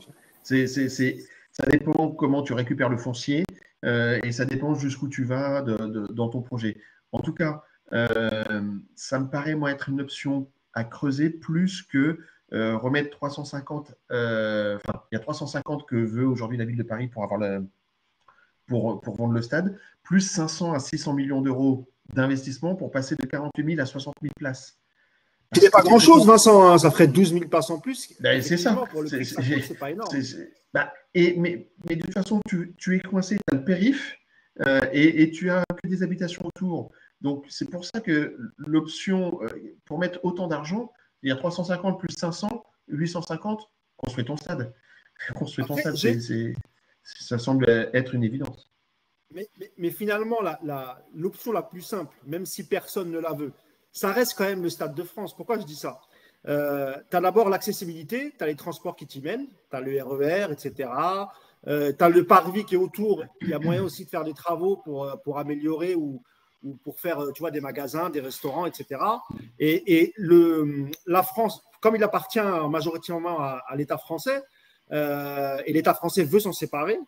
Ça dépend comment tu récupères le foncier et ça dépend jusqu'où tu vas dans ton projet. En tout cas, ça me paraît, moi, être une option à creuser plus que remettre 350. Il y a 350 que veut aujourd'hui la ville de Paris pour vendre le stade, plus 500 à 600 millions d'euros d'investissement pour passer de 48 000 à 60 000 places. Ce n'est pas grand-chose, Vincent, hein, ça ferait 12 000 places en plus. Ben, c'est ça. Pour le prix que ça coûte, c'est pas énorme. Mais de toute façon, tu es coincé, tu as le périph et tu as que des habitations autour. Donc, c'est pour ça que l'option, pour mettre autant d'argent, il y a 350 plus 500, 850, construis ton stade. Construis ton stade, ça semble être une évidence. Mais finalement, l'option la plus simple, même si personne ne la veut, ça reste quand même le Stade de France. Pourquoi je dis ça? Tu as d'abord l'accessibilité, tu as les transports qui t'y mènent, tu as le RER, etc. Tu as le parvis qui est autour. Il y a moyen aussi de faire des travaux pour améliorer ou pour faire, tu vois, des magasins, des restaurants, etc. Et la France, comme il appartient majoritairement à l'État français, et l'État français veut s'en séparer,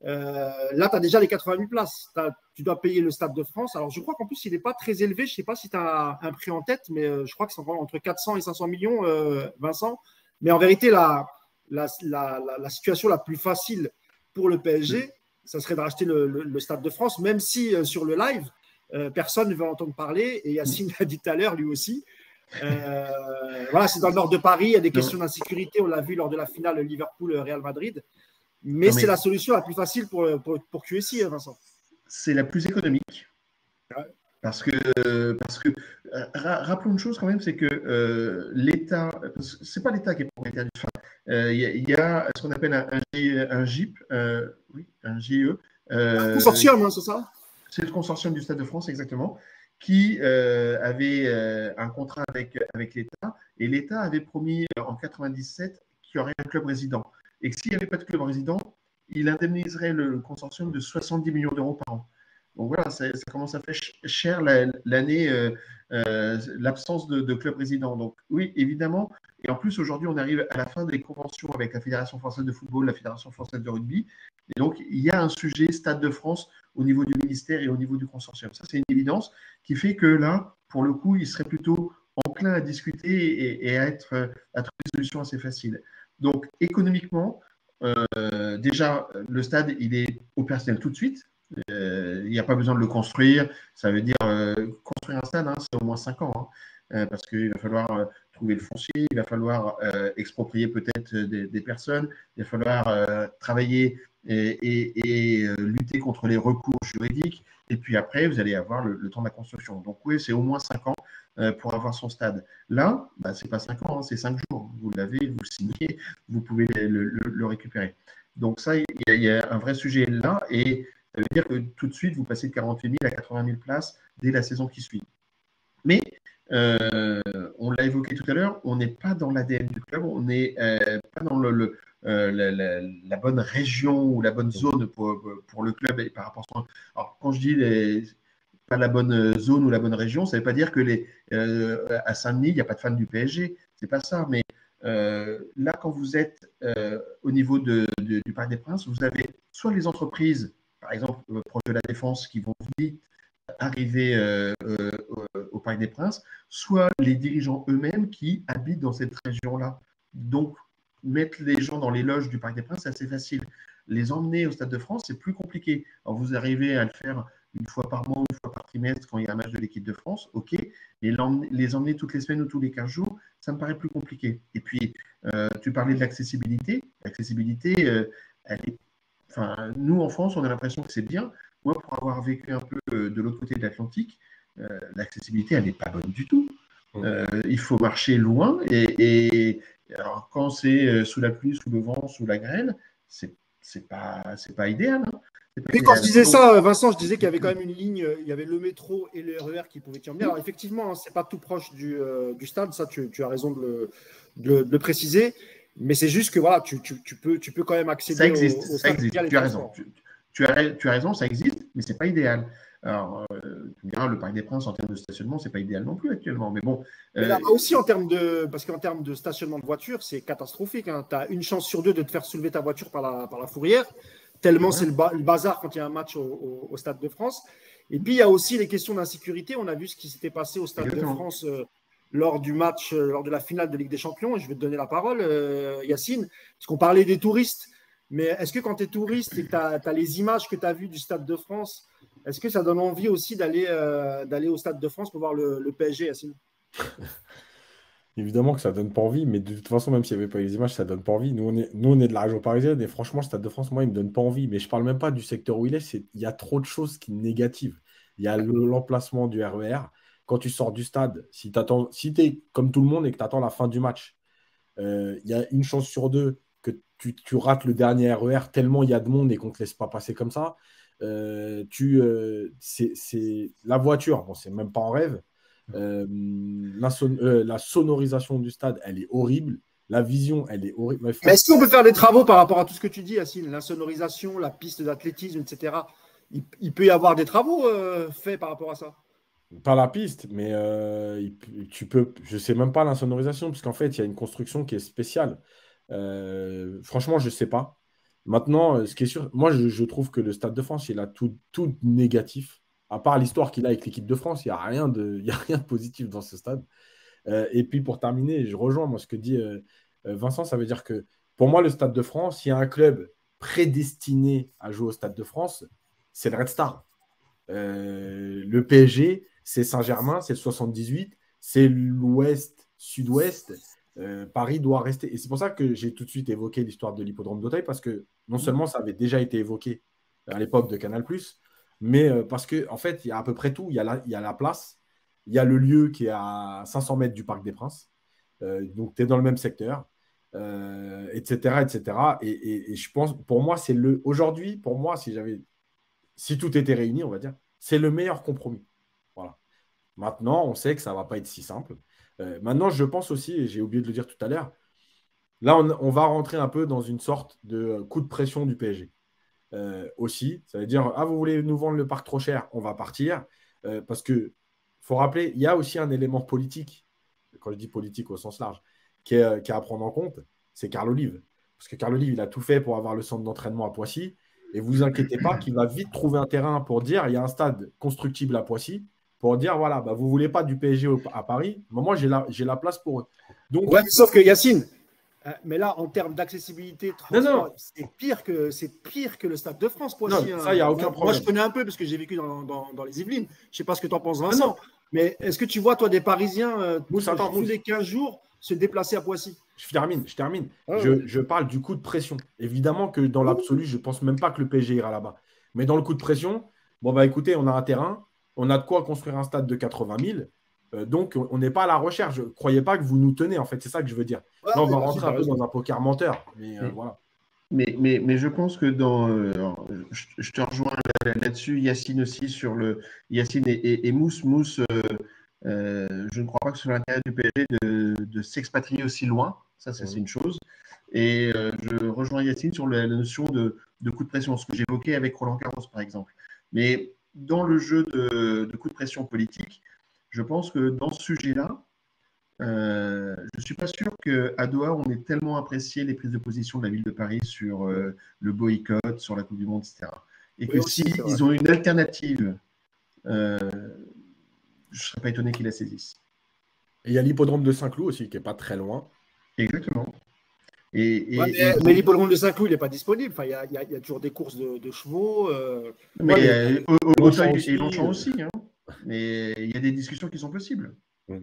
là, tu as déjà les 80 000 places. Tu dois payer le Stade de France. Alors, je crois qu'en plus, il n'est pas très élevé. Je ne sais pas si tu as un prix en tête, mais je crois que c'est entre 400 et 500 millions, Vincent. Mais en vérité, la situation la plus facile pour le PSG, ça serait de racheter le Stade de France, même si sur le live, personne ne veut entendre parler. Et Yacine l'a dit tout à l'heure, lui aussi. Voilà, c'est dans le nord de Paris. Il y a des questions d'insécurité. On l'a vu lors de la finale Liverpool-Real Madrid. Mais c'est la solution la plus facile pour QSI, Vincent. C'est la plus économique. Ouais. Parce que rappelons une chose quand même, c'est que l'État, c'est pas l'État qui est propriétaire du stade. Il y a ce qu'on appelle un GIP, oui, un GIE. Un consortium, hein, c'est ça? C'est le consortium du Stade de France, exactement, qui avait un contrat avec l'État. Et l'État avait promis en 1997 qu'il y aurait un club résident. Et que s'il n'y avait pas de club résident, il indemniserait le consortium de 70 millions d'euros par an. Donc voilà, ça commence à faire cher l'année, l'absence de club résident. Donc oui, évidemment. Et en plus, aujourd'hui, on arrive à la fin des conventions avec la Fédération française de football, la Fédération française de rugby. Et donc, il y a un sujet Stade de France au niveau du ministère et au niveau du consortium. Ça, c'est une évidence qui fait que là, pour le coup, il serait plutôt enclin à discuter et à trouver des solutions assez faciles. Donc, économiquement, déjà, le stade, il est opérationnel tout de suite. Il n'y a pas besoin de le construire. Ça veut dire construire un stade, c'est au moins 5 ans. Parce qu'il va falloir trouver le foncier, il va falloir exproprier peut-être des personnes, il va falloir travailler et lutter contre les recours juridiques. Et puis après, vous allez avoir le temps de la construction. Donc oui, c'est au moins 5 ans pour avoir son stade. Là, ce n'est pas 5 ans, c'est 5 jours. Vous l'avez, vous le signez, vous pouvez le récupérer. Donc ça, il y a un vrai sujet là. Et ça veut dire que tout de suite, vous passez de 48 000 à 80 000 places dès la saison qui suit. Mais on l'a évoqué tout à l'heure, on n'est pas dans l'ADN du club, on n'est pas dans la bonne région ou la bonne zone pour le club et par rapport à. Alors, quand je dis pas la bonne zone ou la bonne région, ça ne veut pas dire que à Saint-Denis, il n'y a pas de fans du PSG. C'est pas ça. Mais là, quand vous êtes au niveau du Parc des Princes, vous avez soit les entreprises, par exemple, proches de la Défense, qui vont vite arriver au Parc des Princes, soit les dirigeants eux-mêmes qui habitent dans cette région-là. Donc, mettre les gens dans les loges du Parc des Princes, c'est assez facile. Les emmener au Stade de France, c'est plus compliqué. Alors, vous arrivez à le faire une fois par mois, une fois par trimestre, quand il y a un match de l'équipe de France, ok, mais les emmener toutes les semaines ou tous les 15 jours, ça me paraît plus compliqué. Et puis, tu parlais de l'accessibilité. L'accessibilité, nous, en France, on a l'impression que c'est bien. Moi, pour avoir vécu un peu de l'autre côté de l'Atlantique, l'accessibilité, elle n'est pas bonne du tout. Il faut marcher loin. Et alors, quand c'est sous la pluie, sous le vent, sous la grêle, c'est pas idéal. Mais quand je disais ça, Vincent, je disais qu'il y avait quand même une ligne, il y avait le métro et le RER qui pouvaient t'y emmener. Alors effectivement, c'est pas tout proche du stade, ça tu as raison de le préciser, mais c'est juste que voilà, tu peux quand même accéder ça existe, au ça existe. Tu as raison. Tu as raison, ça existe, mais c'est pas idéal. Alors, tu me diras, le Parc des Princes, en termes de stationnement, c'est pas idéal non plus actuellement. Mais bon. Mais là aussi, parce qu'en termes de stationnement de voiture, c'est catastrophique. Tu as une chance sur deux de te faire soulever ta voiture par la fourrière. Tellement c'est le bazar quand il y a un match au Stade de France. Et puis, il y a aussi les questions d'insécurité. On a vu ce qui s'était passé au Stade de France lors du match, lors de la finale de Ligue des Champions. Et je vais te donner la parole, Yacine, parce qu'on parlait des touristes. Mais est-ce que quand tu es touriste et que tu as les images que tu as vues du Stade de France, est-ce que ça donne envie aussi d'aller au Stade de France pour voir le PSG, Yacine? Évidemment que ça donne pas envie, mais de toute façon, même s'il n'y avait pas les images, ça donne pas envie. Nous, on est de la région parisienne et franchement, le Stade de France, moi, il me donne pas envie. Mais je parle même pas du secteur où il est. Il y a trop de choses qui sont négatives. Il y a l'emplacement du RER. Quand tu sors du stade, si tu es comme tout le monde et que tu attends la fin du match, il y a une chance sur deux que tu rates le dernier RER tellement il y a de monde et qu'on ne te laisse pas passer comme ça. C'est la voiture, bon, c'est même pas en rêve. La sonorisation du stade, elle est horrible. La vision, elle est horrible. Mais est-ce qu'on peut faire des travaux par rapport à tout ce que tu dis, Yacine? La sonorisation, la piste d'athlétisme, etc. Il peut y avoir des travaux faits par rapport à ça? Pas la piste, mais tu peux. Je sais même pas la sonorisation, puisqu'en fait, il y a une construction qui est spéciale. Franchement, je sais pas. Maintenant, ce qui est sûr, moi, je trouve que le Stade de France, il a tout négatif. À part l'histoire qu'il a avec l'équipe de France, il n'y a rien de positif dans ce stade. Et puis pour terminer, je rejoins moi ce que dit Vincent, ça veut dire que pour moi, le Stade de France, il y a un club prédestiné à jouer au Stade de France, c'est le Red Star. Le PSG, c'est Saint-Germain, c'est le 78, c'est l'Ouest, Sud-Ouest. Paris doit rester. Et c'est pour ça que j'ai tout de suite évoqué l'histoire de l'hippodrome d'Auteuil, parce que non seulement ça avait déjà été évoqué à l'époque de Canal+, mais parce qu'en fait, il y a à peu près tout. Il y a la place, il y a le lieu qui est à 500 mètres du Parc des Princes. Donc, tu es dans le même secteur, etc., etc. Et je pense, pour moi, aujourd'hui, pour moi, si tout était réuni, on va dire, c'est le meilleur compromis. Voilà. Maintenant, on sait que ça ne va pas être si simple. Maintenant, je pense aussi, et j'ai oublié de le dire tout à l'heure, là, on va rentrer un peu dans une sorte de coup de pression du PSG. Aussi, ça veut dire, vous voulez nous vendre le parc trop cher, on va partir. Parce que faut rappeler, il y a aussi un élément politique, quand je dis politique au sens large, qui est à prendre en compte, c'est Carl Olive. Parce que Carl Olive, il a tout fait pour avoir le centre d'entraînement à Poissy. Et vous inquiétez pas qu'il va vite trouver un terrain pour dire il y a un stade constructible à Poissy pour dire, voilà, bah, vous ne voulez pas du PSG à Paris, mais moi, j'ai la place pour eux. Donc, ouais, sauf que Yacine, mais là, en termes d'accessibilité, non, transport, non, c'est pire que le Stade de France, non, Poissy. ça, il n'y a aucun Moi, problème. je connais un peu parce que j'ai vécu dans les Yvelines. Je ne sais pas ce que tu en penses, Non, Vincent. non, Mais est-ce que tu vois, toi, des Parisiens Mousse, attends, tous Mousse. les 15 jours se déplacer à Poissy? Je termine. Ah ouais. Je parle du coup de pression. Évidemment que dans l'absolu, je ne pense même pas que le PSG ira là-bas. Mais dans le coup de pression, bon, bah écoutez, on a un terrain, on a de quoi construire un stade de 80 000. Donc, on n'est pas à la recherche. Ne croyez pas que vous nous tenez, en fait. C'est ça que je veux dire. Ouais, Là, on va Yacine, rentrer t'as un peu raison. dans un poker menteur. Mais Mais, voilà. mais je pense que je te rejoins là-dessus, Yacine aussi, sur le. Yacine et Mousse. Mousse, je ne crois pas que ce soit l'intérêt du PSG de s'expatrier aussi loin. Ça, c'est une chose. Et je rejoins Yacine sur la notion de coup de pression, ce que j'évoquais avec Roland Garros, par exemple. Mais dans le jeu de coup de pression politique, je pense que dans ce sujet-là, je ne suis pas sûr qu'à Doha, on ait tellement apprécié les prises de position de la ville de Paris sur le boycott, sur la Coupe du Monde, etc. Et Oui, que aussi, c'est vrai. s'ils ont une alternative, je ne serais pas étonné qu'ils la saisissent. Et il y a l'hippodrome de Saint-Cloud aussi, qui n'est pas très loin. Exactement. Mais l'hippodrome de Saint-Cloud, il n'est pas disponible. Enfin, il y a toujours des courses de chevaux. Mais Longchamp Auteuil aussi, et Longchamp aussi. Hein. Mais il y a des discussions qui sont possibles. Mm.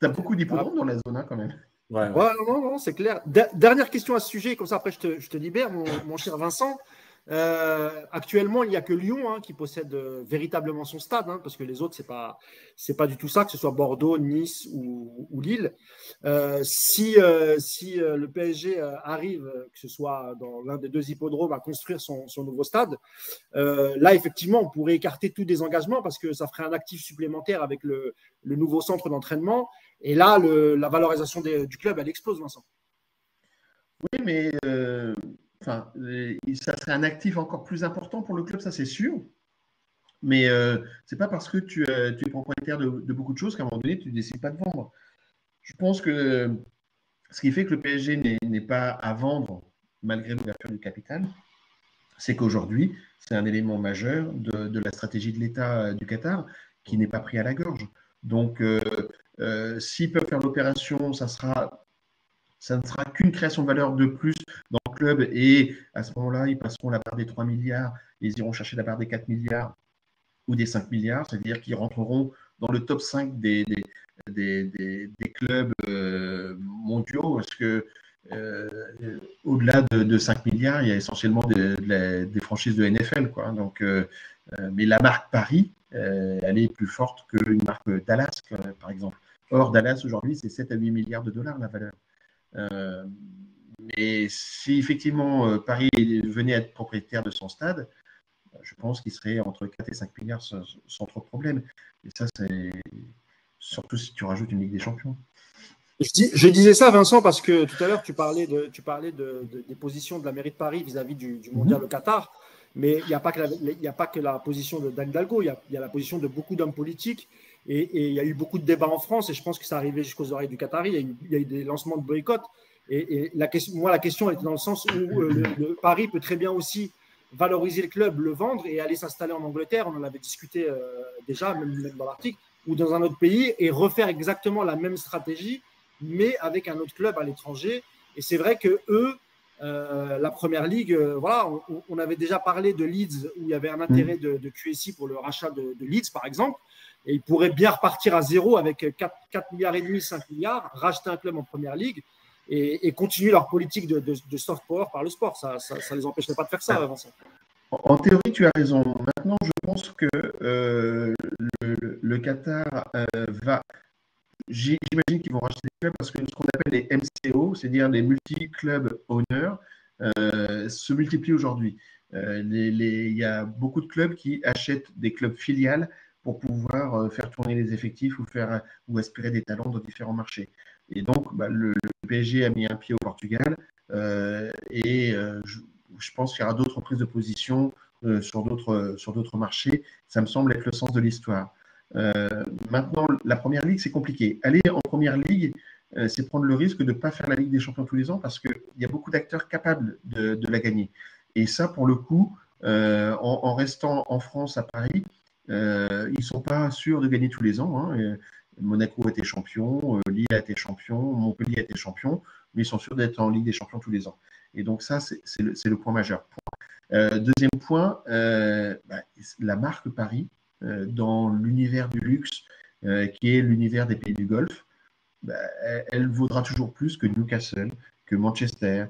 Tu as beaucoup d'hippodromes dans la zone, hein, quand même. Ouais. Ouais, non, c'est clair. Dernière question à ce sujet, comme ça après je te libère, mon cher Vincent. Actuellement, il n'y a que Lyon hein, qui possède véritablement son stade, hein, parce que les autres, c'est pas du tout ça, que ce soit Bordeaux, Nice ou Lille. Si le PSG arrive, que ce soit dans l'un des deux hippodromes, à construire son nouveau stade, là, effectivement, on pourrait écarter tout désengagement parce que ça ferait un actif supplémentaire avec le nouveau centre d'entraînement. Et là, la valorisation du club, elle explose, Vincent. Oui, mais ça serait un actif encore plus important pour le club, ça c'est sûr. Mais c'est pas parce que tu es propriétaire de beaucoup de choses qu'à un moment donné, tu ne décides pas de vendre. Je pense que ce qui fait que le PSG n'est pas à vendre malgré l'ouverture du capital, c'est qu'aujourd'hui, c'est un élément majeur de la stratégie de l'État du Qatar qui n'est pas pris à la gorge. Donc, s'ils peuvent faire l'opération, ça ne sera qu'une création de valeur de plus dans le club et à ce moment-là, ils passeront la barre des 3 milliards et ils iront chercher la barre des 4 milliards ou des 5 milliards, c'est-à-dire qu'ils rentreront dans le top 5 des clubs mondiaux parce que au-delà de 5 milliards, il y a essentiellement des franchises de NFL. Quoi. Donc, mais la marque Paris, elle est plus forte qu'une marque Dallas, par exemple. Or, Dallas, aujourd'hui, c'est 7 à 8 milliards de dollars la valeur. Mais si effectivement Paris venait à être propriétaire de son stade, je pense qu'il serait entre 4 et 5 milliards sans trop de problème. Et ça, c'est surtout si tu rajoutes une Ligue des Champions. Je disais ça, Vincent, parce que tout à l'heure, tu parlais des positions de la mairie de Paris vis-à-vis du mondial au Qatar. Mais il n'y a pas que la position d'Anne Hidalgo, il y a la position de beaucoup d'hommes politiques. Et il y a eu beaucoup de débats en France, et je pense que ça arrivait jusqu'aux oreilles du Qatari. Il y a eu des lancements de boycott. Et la question était dans le sens où le Paris peut très bien aussi valoriser le club, le vendre et aller s'installer en Angleterre. On en avait discuté déjà, même dans l'article, ou dans un autre pays, et refaire exactement la même stratégie, mais avec un autre club à l'étranger. Et c'est vrai que eux, la première ligue, voilà, on avait déjà parlé de Leeds où il y avait un intérêt de QSI pour le rachat de Leeds, par exemple. Et ils pourraient bien repartir à zéro avec 4 milliards et demi, 5 milliards, racheter un club en première ligue et continuer leur politique de soft power par le sport. Ça les empêcherait pas de faire ça, Vincent. En théorie, tu as raison. Maintenant, je pense que le Qatar va. J'imagine qu'ils vont racheter des clubs parce que ce qu'on appelle les MCO, c'est-à-dire les multi-club owners, se multiplient aujourd'hui. Il y a beaucoup de clubs qui achètent des clubs filiales pour pouvoir faire tourner les effectifs ou aspirer des talents dans différents marchés. Et donc, le PSG a mis un pied au Portugal je pense qu'il y aura d'autres prises de position sur d'autres marchés. Ça me semble être le sens de l'histoire. Maintenant, la Première Ligue, c'est compliqué. Aller en Première Ligue, c'est prendre le risque de ne pas faire la Ligue des Champions tous les ans parce qu'il y a beaucoup d'acteurs capables de la gagner. Et ça, pour le coup, en restant en France, à Paris, Ils ne sont pas sûrs de gagner tous les ans, hein. Monaco a été champion, Lille a été champion, Montpellier a été champion, mais ils sont sûrs d'être en Ligue des champions tous les ans. Et donc ça, c'est le point majeur. Deuxième point, la marque Paris, dans l'univers du luxe, qui est l'univers des pays du Golfe, elle vaudra toujours plus que Newcastle, que Manchester.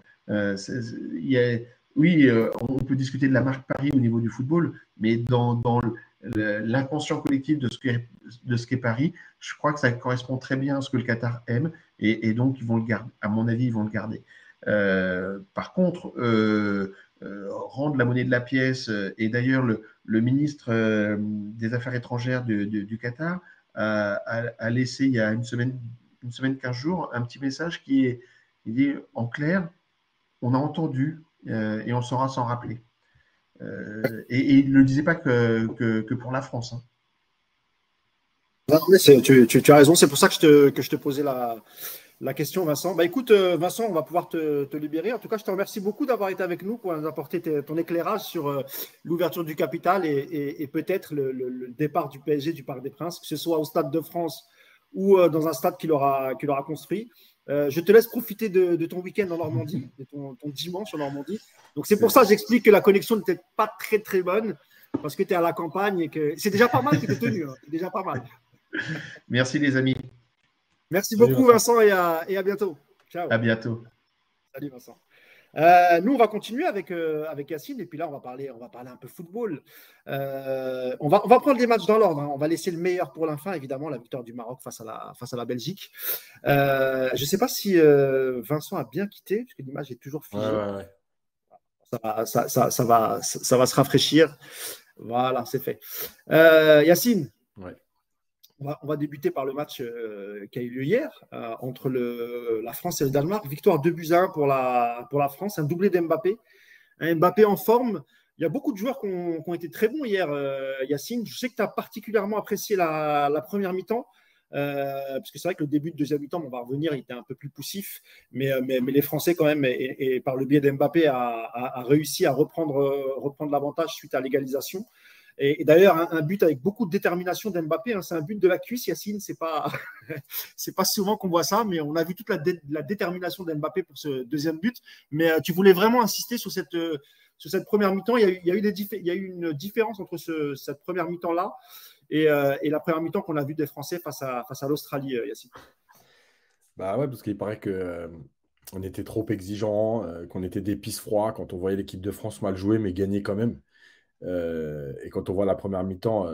Oui, on peut discuter de la marque Paris au niveau du football, mais dans l'inconscient collectif de ce qu'est Paris, je crois que ça correspond très bien à ce que le Qatar aime, et donc ils vont le garder. À mon avis, ils vont le garder. Par contre, rendre la monnaie de la pièce, et d'ailleurs le ministre des Affaires étrangères du Qatar a laissé il y a une semaine, 15 jours, un petit message qui dit en clair, on a entendu et on saura s'en rappeler. Et il ne le disait pas que pour la France. Hein. Non, mais tu as raison, c'est pour ça que je te posais la question, Vincent. Bah écoute, Vincent, on va pouvoir te libérer. En tout cas, je te remercie beaucoup d'avoir été avec nous pour nous apporter ton éclairage sur l'ouverture du capital et peut-être le départ du PSG du Parc des Princes, que ce soit au Stade de France ou dans un stade qu'il aura construit. Je te laisse profiter de ton week-end en Normandie, de ton dimanche en Normandie. Donc c'est pour ça que j'explique que la connexion n'était pas très très bonne, parce que tu es à la campagne et que c'est déjà pas mal que tu es tenu. Hein. C'est déjà pas mal. Merci les amis. Merci beaucoup Vincent et à bientôt. Ciao. À bientôt. Salut Vincent. Nous, on va continuer avec Yacine, et puis là, on va parler un peu football. On va prendre les matchs dans l'ordre. Hein. On va laisser le meilleur pour la fin, évidemment, la victoire du Maroc face à la Belgique. Je ne sais pas si Vincent a bien quitté, parce que l'image est toujours figée. Ouais. Ça va se rafraîchir. Voilà, c'est fait. Yacine. Ouais. On va débuter par le match qui a eu lieu hier entre la France et le Danemark. Victoire 2-1 pour la France, un doublé d'Mbappé. Un Mbappé en forme. Il y a beaucoup de joueurs qui ont été très bons hier, Yacine. Je sais que tu as particulièrement apprécié la première mi-temps, parce que c'est vrai que le début de deuxième mi-temps, on va revenir, il était un peu plus poussif, mais les Français quand même, et par le biais d'Mbappé, a réussi à reprendre l'avantage suite à l'égalisation. Et d'ailleurs, un but avec beaucoup de détermination d'Mbappé, hein, c'est un but de la cuisse, Yacine. C'est pas souvent qu'on voit ça, mais on a vu toute la détermination d'Mbappé pour ce deuxième but. Mais tu voulais vraiment insister sur cette première mi-temps. Il y a eu une différence entre cette première mi-temps-là et la première mi-temps qu'on a vue des Français face à l'Australie, Yacine. Bah ouais, parce qu'il paraît que on était trop exigeants, qu'on était des pisse froids quand on voyait l'équipe de France mal jouer, mais gagner quand même. Et quand on voit la première mi-temps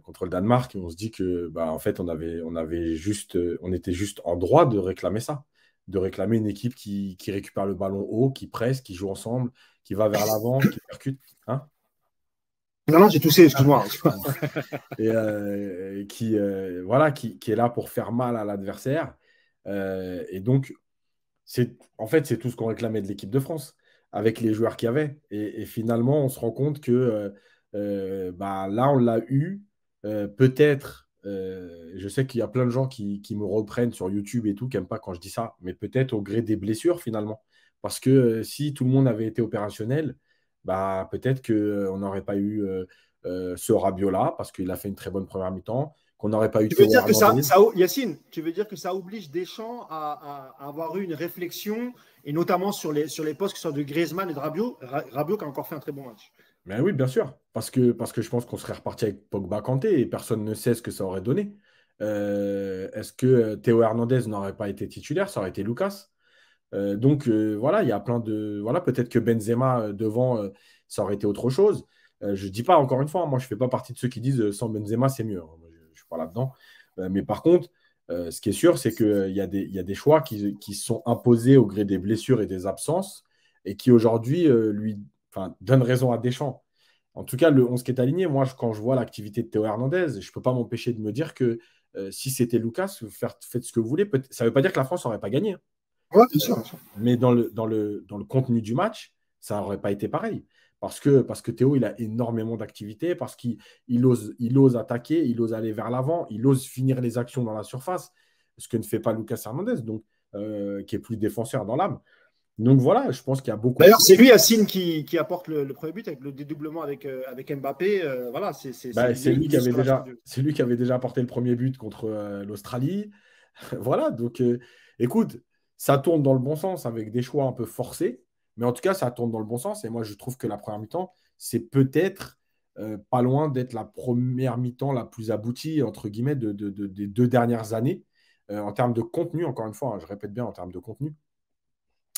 contre le Danemark, on se dit que en fait on était juste en droit de réclamer ça, de réclamer une équipe qui récupère le ballon haut, qui presse, qui joue ensemble, qui va vers l'avant, qui percute. Hein. Non, j'ai toussé, excuse-moi. Et qui est là pour faire mal à l'adversaire. Et donc, c'est tout ce qu'on réclamait de l'équipe de France avec les joueurs qu'il y avait. Et finalement, on se rend compte que là, on l'a eu. Peut-être, je sais qu'il y a plein de gens qui me reprennent sur YouTube et tout, qui n'aiment pas quand je dis ça, mais peut-être au gré des blessures finalement. Parce que si tout le monde avait été opérationnel, peut-être qu'on n'aurait pas eu ce Rabiot-là, parce qu'il a fait une très bonne première mi-temps, qu'on n'aurait pas eu Tu veux dire que Yacine, tu veux dire que ça oblige Deschamps à avoir eu une réflexion, et notamment sur les postes qui sont de Griezmann et de Rabiot qui a encore fait un très bon match. Mais oui, bien sûr, parce que je pense qu'on serait reparti avec Pogba Kanté et personne ne sait ce que ça aurait donné. Est-ce que Théo Hernandez n'aurait pas été titulaire? Ça aurait été Lucas. Donc voilà, il y a plein de... Voilà, peut-être que Benzema devant, ça aurait été autre chose. Je ne dis pas, encore une fois, moi je ne fais pas partie de ceux qui disent sans Benzema c'est mieux. Je ne suis pas là-dedans. Mais par contre, ce qui est sûr, c'est qu'il y a des choix qui sont imposés au gré des blessures et des absences et qui aujourd'hui donnent raison à Deschamps. En tout cas, le 11 qui est aligné, moi quand je vois l'activité de Théo Hernandez, je ne peux pas m'empêcher de me dire que si c'était Lucas, faites ce que vous voulez. Ça ne veut pas dire que la France n'aurait pas gagné. Ouais, bien sûr. Mais dans le contenu du match, ça n'aurait pas été pareil. Parce que Théo, il a énormément d'activités, parce qu'il ose attaquer, il ose aller vers l'avant, il ose finir les actions dans la surface, ce que ne fait pas Lucas Hernandez, donc, qui est plus défenseur dans l'âme. Donc voilà, je pense qu'il y a beaucoup de D'ailleurs, choses. c'est lui, Yacine, qui apporte le premier but avec le dédoublement avec Mbappé. Voilà, Bah, c'est lui il qui est avait sur la fin déjà, du. c'est lui qui avait déjà apporté le premier but contre l'Australie. Voilà, donc écoute, ça tourne dans le bon sens avec des choix un peu forcés, mais en tout cas, ça tourne dans le bon sens. Et moi, je trouve que la première mi-temps, c'est peut-être pas loin d'être la première mi-temps la plus aboutie, entre guillemets, des 2 dernières années, en termes de contenu, encore une fois, hein, je répète bien, en termes de contenu.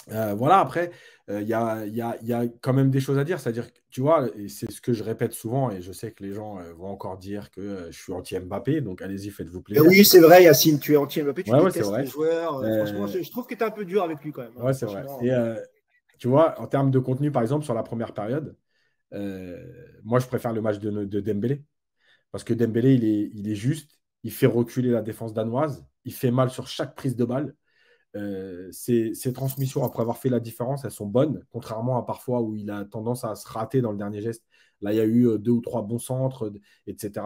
Voilà, après, il y a quand même des choses à dire. C'est-à-dire que, tu vois, et c'est ce que je répète souvent, et je sais que les gens vont encore dire que je suis anti-Mbappé, donc allez-y, faites-vous Et plaisir. oui, c'est vrai, Yacine, tu es anti-Mbappé, tu Ouais, ouais, c'est détestes les vrai. joueurs. Franchement, Euh, je trouve que tu es un peu dur avec lui quand même, hein, ouais, c'est vrai. franchement. Et tu vois, en termes de contenu, par exemple, sur la première période, moi, je préfère le match de Dembélé. Parce que Dembélé, il est juste, il fait reculer la défense danoise, il fait mal sur chaque prise de balle. Ses transmissions, après avoir fait la différence, elles sont bonnes, contrairement à parfois où il a tendance à se rater dans le dernier geste. Là, il y a eu 2 ou 3 bons centres, etc.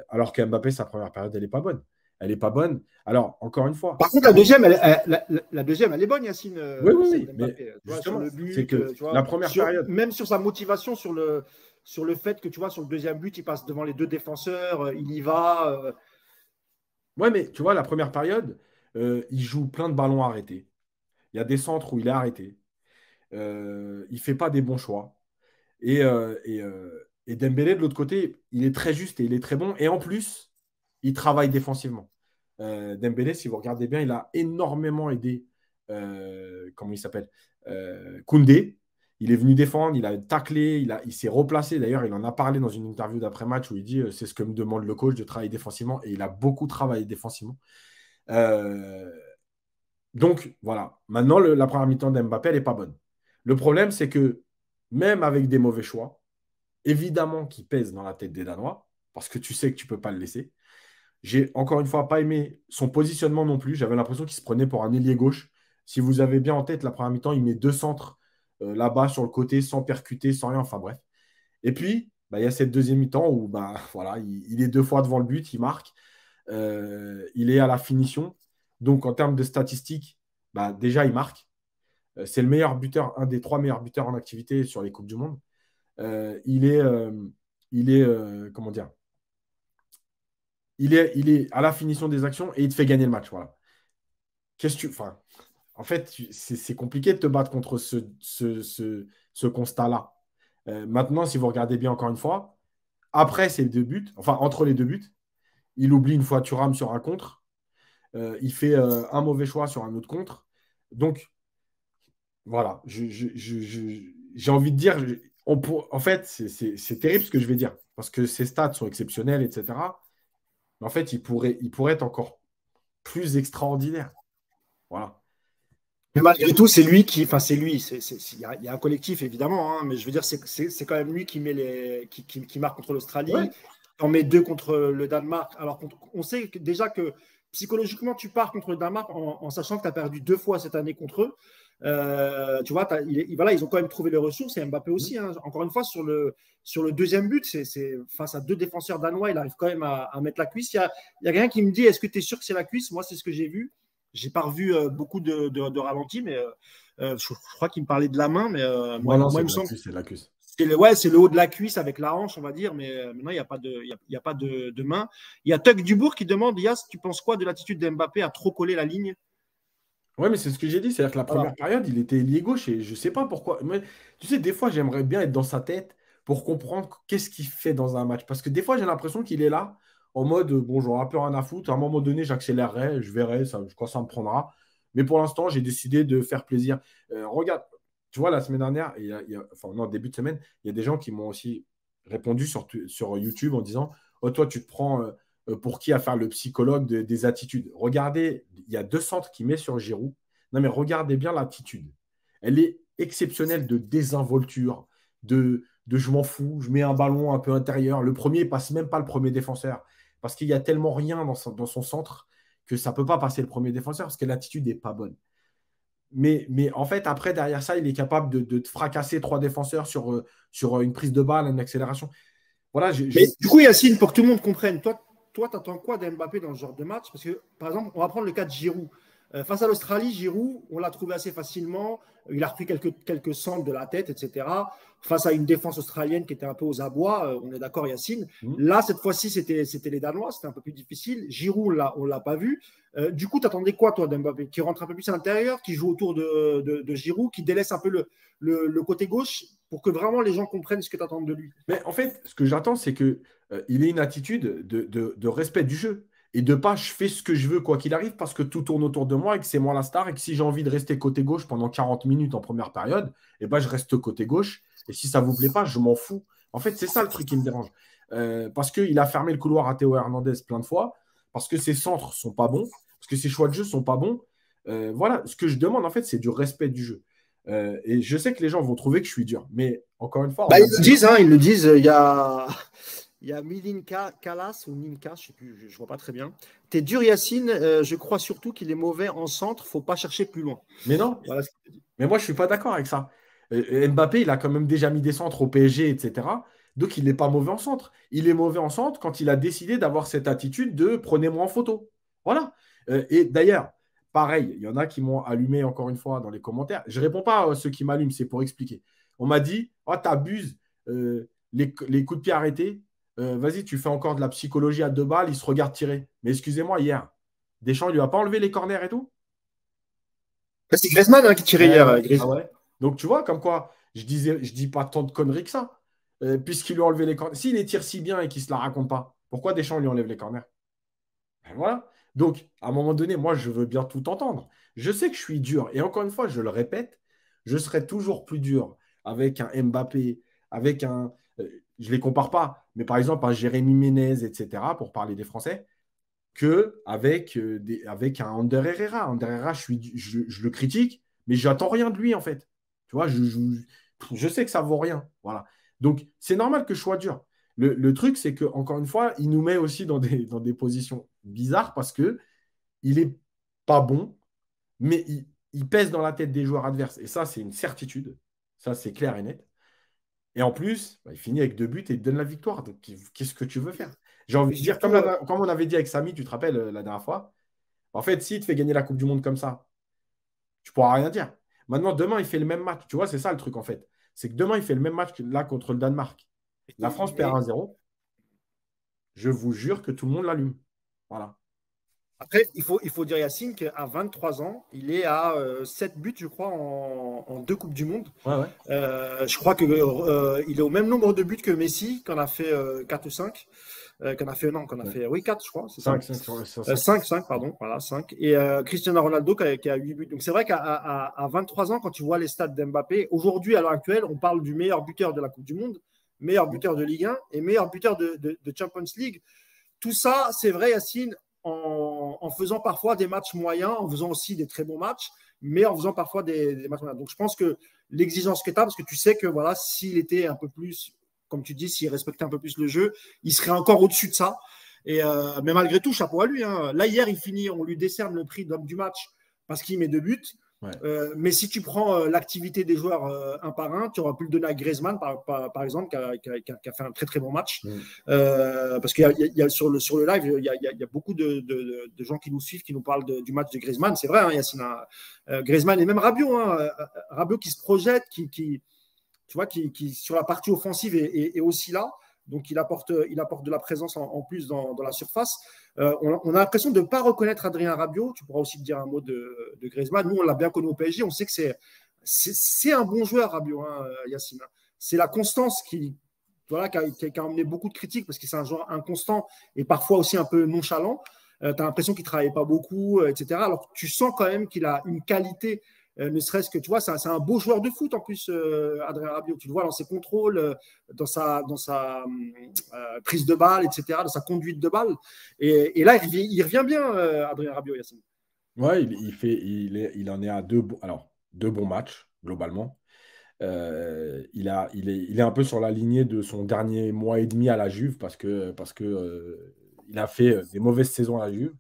Alors que Mbappé, sa première période, elle n'est pas bonne. Elle n'est pas bonne. Alors, encore une fois, Par contre, la deuxième, la deuxième, elle est bonne, Yacine, oui, oui, celle oui, mais d'Mbappé. Tu vois, sur le justement, c'est but, que tu la vois, première période, même sur sa motivation, sur le fait que, tu vois, sur le deuxième but, il passe devant les deux défenseurs, il y va. ouais, mais tu vois, la première période, il joue plein de ballons arrêtés. Il y a des centres où il est arrêté. Il ne fait pas des bons choix. Et Dembélé, de l'autre côté, il est très juste et il est très bon. Et en plus, il travaille défensivement. Dembélé, si vous regardez bien, il a énormément aidé, comment il s'appelle, Koundé. Il est venu défendre, il a taclé, il s'est replacé. D'ailleurs, il en a parlé dans une interview d'après-match où il dit c'est ce que me demande le coach de travailler défensivement. Et il a beaucoup travaillé défensivement. Euh, donc, voilà. Maintenant, la première mi-temps d'Mbappé, elle n'est pas bonne. Le problème, c'est que même avec des mauvais choix, évidemment qui pèse dans la tête des Danois, parce que tu sais que tu ne peux pas le laisser. J'ai encore une fois pas aimé son positionnement non plus. J'avais l'impression qu'il se prenait pour un ailier gauche. Si vous avez bien en tête, la première mi-temps, il met 2 centres là-bas sur le côté, sans percuter, sans rien. Enfin bref. Et puis, bah, il y a cette deuxième mi-temps où bah, voilà, il est 2 fois devant le but, il marque. Il est à la finition. Donc, en termes de statistiques, bah, déjà, il marque. C'est le meilleur buteur, un des 3 meilleurs buteurs en activité sur les Coupes du Monde. Il est comment dire, il est à la finition des actions et il te fait gagner le match. Voilà. Enfin, en fait, c'est compliqué de te battre contre ce constat-là. Maintenant, si vous regardez bien encore une fois, après ces 2 buts, enfin entre les 2 buts, il oublie une fois Thuram sur un contre. Il fait un mauvais choix sur un autre contre. Donc, voilà, j'ai envie de dire, en fait, c'est terrible ce que je vais dire, parce que ses stats sont exceptionnels, etc. Mais en fait, il pourrait être encore plus extraordinaire. Voilà. Mais malgré tout, c'est lui qui. Enfin, c'est lui. Il y a un collectif, évidemment, hein, mais je veux dire, c'est quand même lui qui, qui marque contre Ouais. l'Australie, qui en met deux contre le Danemark. Alors on sait déjà que psychologiquement, tu pars contre le Danemark en sachant que tu as perdu 2 fois cette année contre eux. Tu vois, voilà, ils ont quand même trouvé les ressources, et Mbappé aussi. Hein. Encore une fois, sur le deuxième but, c'est face à deux défenseurs danois, il arrive quand même à mettre la cuisse. Il y a quelqu'un qui me dit, est-ce que tu es sûr que c'est la cuisse? Moi, c'est ce que j'ai vu. J'ai pas revu beaucoup de ralentis, mais je crois qu'il me parlait de la main, mais Non, non, moi, c'est il me de la semble que cuisse, c'est de la cuisse. c'est le haut de la cuisse avec la hanche, on va dire, mais maintenant, il n'y a pas, y a pas de main. Il y a Tuck Dubourg qui demande, Yas, tu penses quoi de l'attitude d'Mbappé à trop coller la ligne? Ouais, mais c'est ce que j'ai dit, c'est-à-dire que la Voilà. première période, il était ailier gauche et je sais pas pourquoi. Mais, tu sais, des fois, j'aimerais bien être dans sa tête pour comprendre qu'est-ce qu'il fait dans un match. Parce que des fois, j'ai l'impression qu'il est là en mode, bon, j'aurai un peu rien à foutre. À un moment donné, j'accélérerai, je verrai ça, quand ça me prendra. Mais pour l'instant, j'ai décidé de faire plaisir. Regarde, tu vois, la semaine dernière, enfin, non, début de semaine, il y a des gens qui m'ont aussi répondu sur YouTube en disant, oh, toi, tu te prends pour qui à faire le psychologue des attitudes. Regardez, il y a 2 centres qu'il met sur Giroud. Non, mais regardez bien l'attitude. Elle est exceptionnelle de désinvolture, de je m'en fous, je mets un ballon un peu intérieur. Le premier, il passe même pas le premier défenseur parce qu'il y a tellement rien dans son centre que ça ne peut pas passer le premier défenseur parce que l'attitude n'est pas bonne. Mais en fait, après, derrière ça, il est capable de te fracasser 3 défenseurs sur une prise de balle, une accélération. Voilà, Mais du coup, Yacine, pour que tout le monde comprenne, toi, tu attends quoi d'Mbappé dans ce genre de match? Parce que, par exemple, on va prendre le cas de Giroud. Face à l'Australie, Giroud, on l'a trouvé assez facilement. Il a repris quelques centres de la tête, etc. Face à une défense australienne qui était un peu aux abois, on est d'accord, Yacine. Là, cette fois-ci, c'était les Danois, c'était un peu plus difficile. Giroud, on ne l'a pas vu. Du coup, tu attendais quoi, toi, d'Mbappé? Qui rentre un peu plus à l'intérieur, qui joue autour de Giroud, qui délaisse un peu le côté gauche pour que vraiment les gens comprennent ce que tu attends de lui. Mais en fait, ce que j'attends, c'est qu'il ait une attitude de respect du jeu et de pas je fais ce que je veux quoi qu'il arrive parce que tout tourne autour de moi et que c'est moi la star et que si j'ai envie de rester côté gauche pendant 40 minutes en première période, eh ben, je reste côté gauche et si ça ne vous plaît pas, je m'en fous. En fait, c'est ça le truc qui me dérange. Parce qu'il a fermé le couloir à Théo Hernandez plein de fois, parce que ses centres ne sont pas bons, parce que ses choix de jeu ne sont pas bons. Voilà, ce que je demande, en fait, c'est du respect du jeu. Et je sais que les gens vont trouver que je suis dur, mais encore une fois… Ils le disent, hein, ils le disent. Il y a Milinka Kalas ou Ninka, je ne sais plus, je ne vois pas très bien. T'es dur, Yacine. Je crois surtout qu'il est mauvais en centre. Il ne faut pas chercher plus loin. Mais non, voilà. Mais moi, je ne suis pas d'accord avec ça. Mbappé, il a quand même déjà mis des centres au PSG, etc. Donc, il n'est pas mauvais en centre. Il est mauvais en centre quand il a décidé d'avoir cette attitude de prenez-moi en photo. Voilà. Et d'ailleurs, pareil, il y en a qui m'ont allumé encore une fois dans les commentaires. Je ne réponds pas à ceux qui m'allument, c'est pour expliquer. On m'a dit, oh, t'abuses, les coups de pied arrêtés. Vas-y, tu fais encore de la psychologie à 2 balles, il se regarde tirer. Mais excusez-moi, hier, Deschamps, il lui a pas enlevé les corners et tout? C'est Griezmann qui tirait hier. Ah ouais. Donc, tu vois, comme quoi, je dis pas tant de conneries que ça. Puisqu'il lui a enlevé les corners. S'il les tire si bien et qu'il ne se la raconte pas, pourquoi Deschamps lui enlève les corners? Ben voilà. Donc, à un moment donné, moi, je veux bien tout entendre. Je sais que je suis dur. Et encore une fois, je le répète, je serai toujours plus dur avec un Mbappé, avec un… je ne les compare pas, mais par exemple, un Jérémy Ménez, etc., pour parler des Français, qu'avec avec un Ander Herrera. Ander Herrera, je le critique, mais j'attends rien de lui, en fait. Tu vois, je sais que ça vaut rien. Voilà. Donc, c'est normal que je sois dur. Le truc, c'est que encore une fois, il nous met aussi dans des positions bizarres parce que il est pas bon, mais il pèse dans la tête des joueurs adverses. Et ça, c'est une certitude. Ça, c'est clair et net. Et en plus, il finit avec 2 buts et il donne la victoire. Donc, qu'est-ce que tu veux faire? J'ai envie de dire, comme on avait dit avec Samy, tu te rappelles la dernière fois, en fait, s'il te fait gagner la Coupe du Monde comme ça, tu ne pourras rien dire. Maintenant, demain, il fait le même match. Tu vois, c'est ça le truc, en fait. C'est que demain, il fait le même match que là contre le Danemark. La France perd 1-0. Je vous jure que tout le monde l'allume. Voilà. Après, il faut dire, Yacine, qu'à 23 ans, il est à 7 buts, je crois, en 2 Coupes du Monde. Ouais. Je crois qu'il est au même nombre de buts que Messi, qu'on a fait 4 ou 5. Qu'on a fait, 4, je crois. C'est 5, pardon. Voilà, 5. Et Cristiano Ronaldo qui a 8 buts. Donc, c'est vrai qu'à 23 ans, quand tu vois les stats d'Mbappé, aujourd'hui, à l'heure actuelle, on parle du meilleur buteur de la Coupe du Monde, meilleur buteur de Ligue 1 et meilleur buteur de Champions League. Tout ça, c'est vrai, Yacine, en faisant parfois des matchs moyens, en faisant aussi des très bons matchs, mais en faisant parfois des matchs moyens. Donc, je pense que l'exigence que tu as, parce que tu sais que voilà, s'il était un peu plus, comme tu dis, s'il respectait un peu plus le jeu, il serait encore au-dessus de ça. Mais malgré tout, chapeau à lui. Hein. Là, hier, il finit, on lui décerne le prix d'homme du match parce qu'il met 2 buts. Ouais. Mais si tu prends l'activité des joueurs un par un, tu aurais pu le donner à Griezmann, par exemple, qui a fait un très très bon match. Parce qu'il y a sur le live, il y a beaucoup de gens qui nous suivent, qui nous parlent du match de Griezmann. C'est vrai, hein, Yacine. Griezmann et même Rabiot, Rabiot qui se projette, qui sur la partie offensive est aussi là. Donc, il apporte de la présence en plus dans la surface. On a l'impression de ne pas reconnaître Adrien Rabiot. Tu pourras aussi te dire un mot de Griezmann. Nous, on l'a bien connu au PSG. On sait que c'est un bon joueur, Rabiot, Yacine. C'est la constance qui a emmené beaucoup de critiques parce que c'est un joueur inconstant et parfois aussi un peu nonchalant. Tu as l'impression qu'il ne travaille pas beaucoup, etc. Alors, tu sens quand même qu'il a une qualité. Ne serait-ce que, tu vois, c'est un beau joueur de foot en plus, Adrien Rabiot. Tu le vois dans ses contrôles, dans sa prise de balle, etc., dans sa conduite de balle. Et là, il revient bien, Adrien Rabiot, Yacine. Ouais, il en est à 2 bons matchs, globalement. Il est un peu sur la lignée de son dernier mois et demi à la Juve parce que il a fait des mauvaises saisons à la Juve.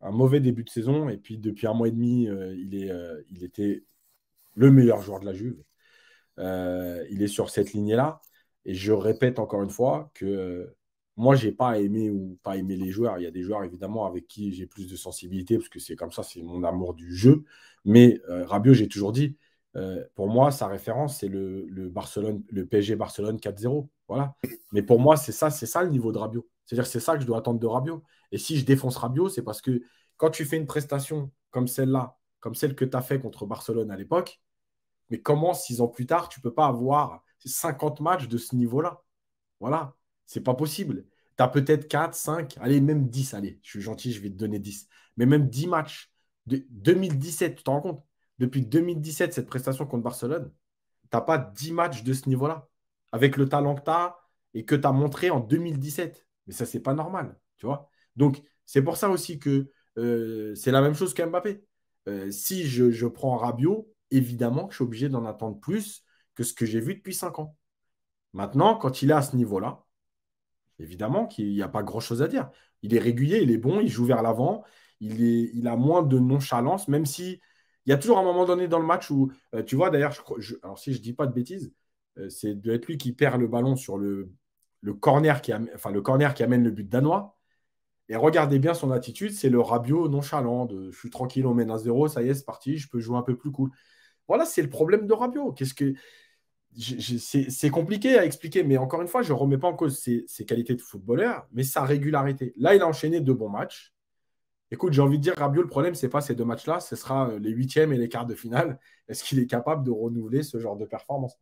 Un mauvais début de saison, et puis depuis un mois et demi, il était le meilleur joueur de la Juve. Il est sur cette lignée-là, et je répète encore une fois que moi, j'ai pas aimé ou pas aimé les joueurs. Il y a des joueurs, évidemment, avec qui j'ai plus de sensibilité, parce que c'est comme ça, c'est mon amour du jeu. Mais Rabiot, j'ai toujours dit, pour moi, sa référence, c'est Barcelone, le PSG Barcelone 4-0. Voilà. Mais pour moi, c'est ça le niveau de Rabiot. C'est-à-dire c'est ça que je dois attendre de Rabiot. Et si je défonce Rabiot, c'est parce que quand tu fais une prestation comme celle-là, comme celle que tu as fait contre Barcelone à l'époque, mais comment 6 ans plus tard, tu ne peux pas avoir 50 matchs de ce niveau-là? Voilà, c'est pas possible. Tu as peut-être 4, 5, allez, même 10, allez, je suis gentil, je vais te donner 10. Mais même 10 matchs de 2017, tu te rends compte? Depuis 2017, cette prestation contre Barcelone, tu n'as pas 10 matchs de ce niveau-là, avec le talent que tu as et que tu as montré en 2017. Mais ça, c'est pas normal, tu vois. Donc, c'est pour ça aussi que c'est la même chose qu'Mbappé. Si je prends Rabiot, évidemment que je suis obligé d'en attendre plus que ce que j'ai vu depuis 5 ans. Maintenant, quand il est à ce niveau-là, évidemment qu'il n'y a pas grand-chose à dire. Il est régulier, il est bon, il joue vers l'avant, il a moins de nonchalance, même si il y a toujours un moment donné dans le match où, tu vois, d'ailleurs, alors si je ne dis pas de bêtises, c'est de être lui qui perd le ballon sur le corner le corner qui amène le but danois. Et regardez bien son attitude, c'est le Rabiot nonchalant, je suis tranquille, on mène 1-0, ça y est, c'est parti, je peux jouer un peu plus cool. Voilà, c'est le problème de Rabiot. C'est compliqué à expliquer, mais encore une fois, je ne remets pas en cause ses qualités de footballeur, mais sa régularité. Là, il a enchaîné 2 bons matchs. Écoute, j'ai envie de dire, Rabiot, le problème, ce n'est pas ces 2 matchs-là, ce sera les huitièmes et les quarts de finale. Est-ce qu'il est capable de renouveler ce genre de performance?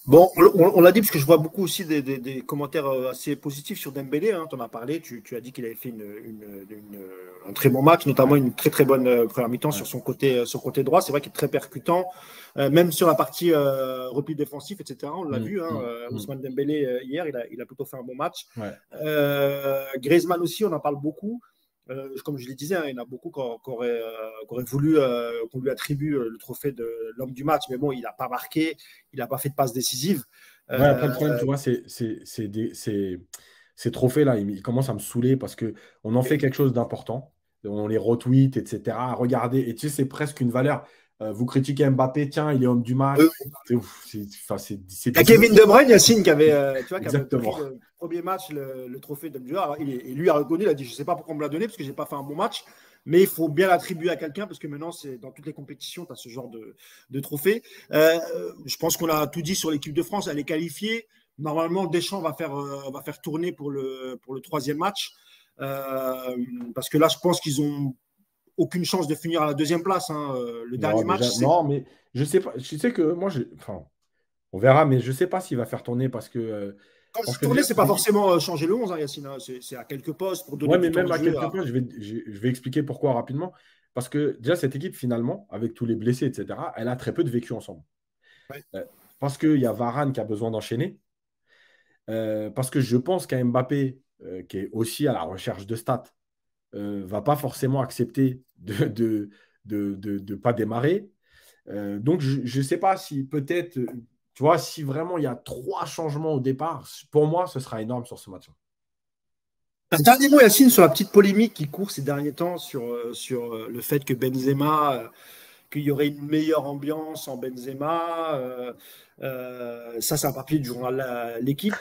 Bon, on l'a dit parce que je vois beaucoup aussi des commentaires assez positifs sur Dembélé. Hein, tu en as parlé, tu as dit qu'il avait fait un très bon match, notamment une très très bonne première mi-temps sur son côté droit. C'est vrai qu'il est très percutant, même sur la partie repli défensif, etc. On l'a vu, hein, Ousmane Dembélé hier, il a plutôt fait un bon match. Ouais. Griezmann aussi, on en parle beaucoup. Comme je le disais, hein, il y en a beaucoup qui auraient voulu qu'on lui attribue le trophée de l'homme du match, mais bon, il n'a pas marqué, il n'a pas fait de passe décisive. Ouais, après, le problème, tu vois, ces trophées-là, ils commencent à me saouler parce qu'on en fait quelque chose d'important. On les retweet, etc. Regardez, et tu sais, c'est presque une valeur. Vous critiquez Mbappé, tiens, il est homme du match. C'est ouf. Il y a Kevin De Bruyne, Yacine, qui avait pris le premier match le trophée d'homme du match. Et lui a reconnu, il a dit, je ne sais pas pourquoi on me l'a donné, parce que je n'ai pas fait un bon match. Mais il faut bien l'attribuer à quelqu'un parce que maintenant, dans toutes les compétitions, tu as ce genre de trophée. Je pense qu'on a tout dit sur l'équipe de France. Elle est qualifiée. Normalement, Deschamps va faire tourner pour le troisième match. Parce que là, je pense qu'ils n'ont aucune chance de finir à la deuxième place. Hein. Le dernier match. Non, mais je sais pas. Je sais que moi, on verra, mais je ne sais pas s'il va faire tourner parce que. Quand je tournais, c'est pas forcément changer le 11, hein, Yacine. C'est à quelques postes pour donner mais même à quelques postes, je vais expliquer pourquoi rapidement. Parce que déjà, cette équipe, finalement, avec tous les blessés, etc., elle a très peu de vécu ensemble. Ouais. Parce qu'il y a Varane qui a besoin d'enchaîner. Parce que je pense qu'un Mbappé, qui est aussi à la recherche de stats, va pas forcément accepter de pas démarrer. Donc, je ne sais pas si peut-être, tu vois, si vraiment il y a 3 changements au départ, pour moi, ce sera énorme sur ce match. Un dernier mot, Yacine, sur la petite polémique qui court ces derniers temps sur le fait que Benzema, qu'il y aurait une meilleure ambiance en Benzema. Ça, c'est un papier du journal L'équipe.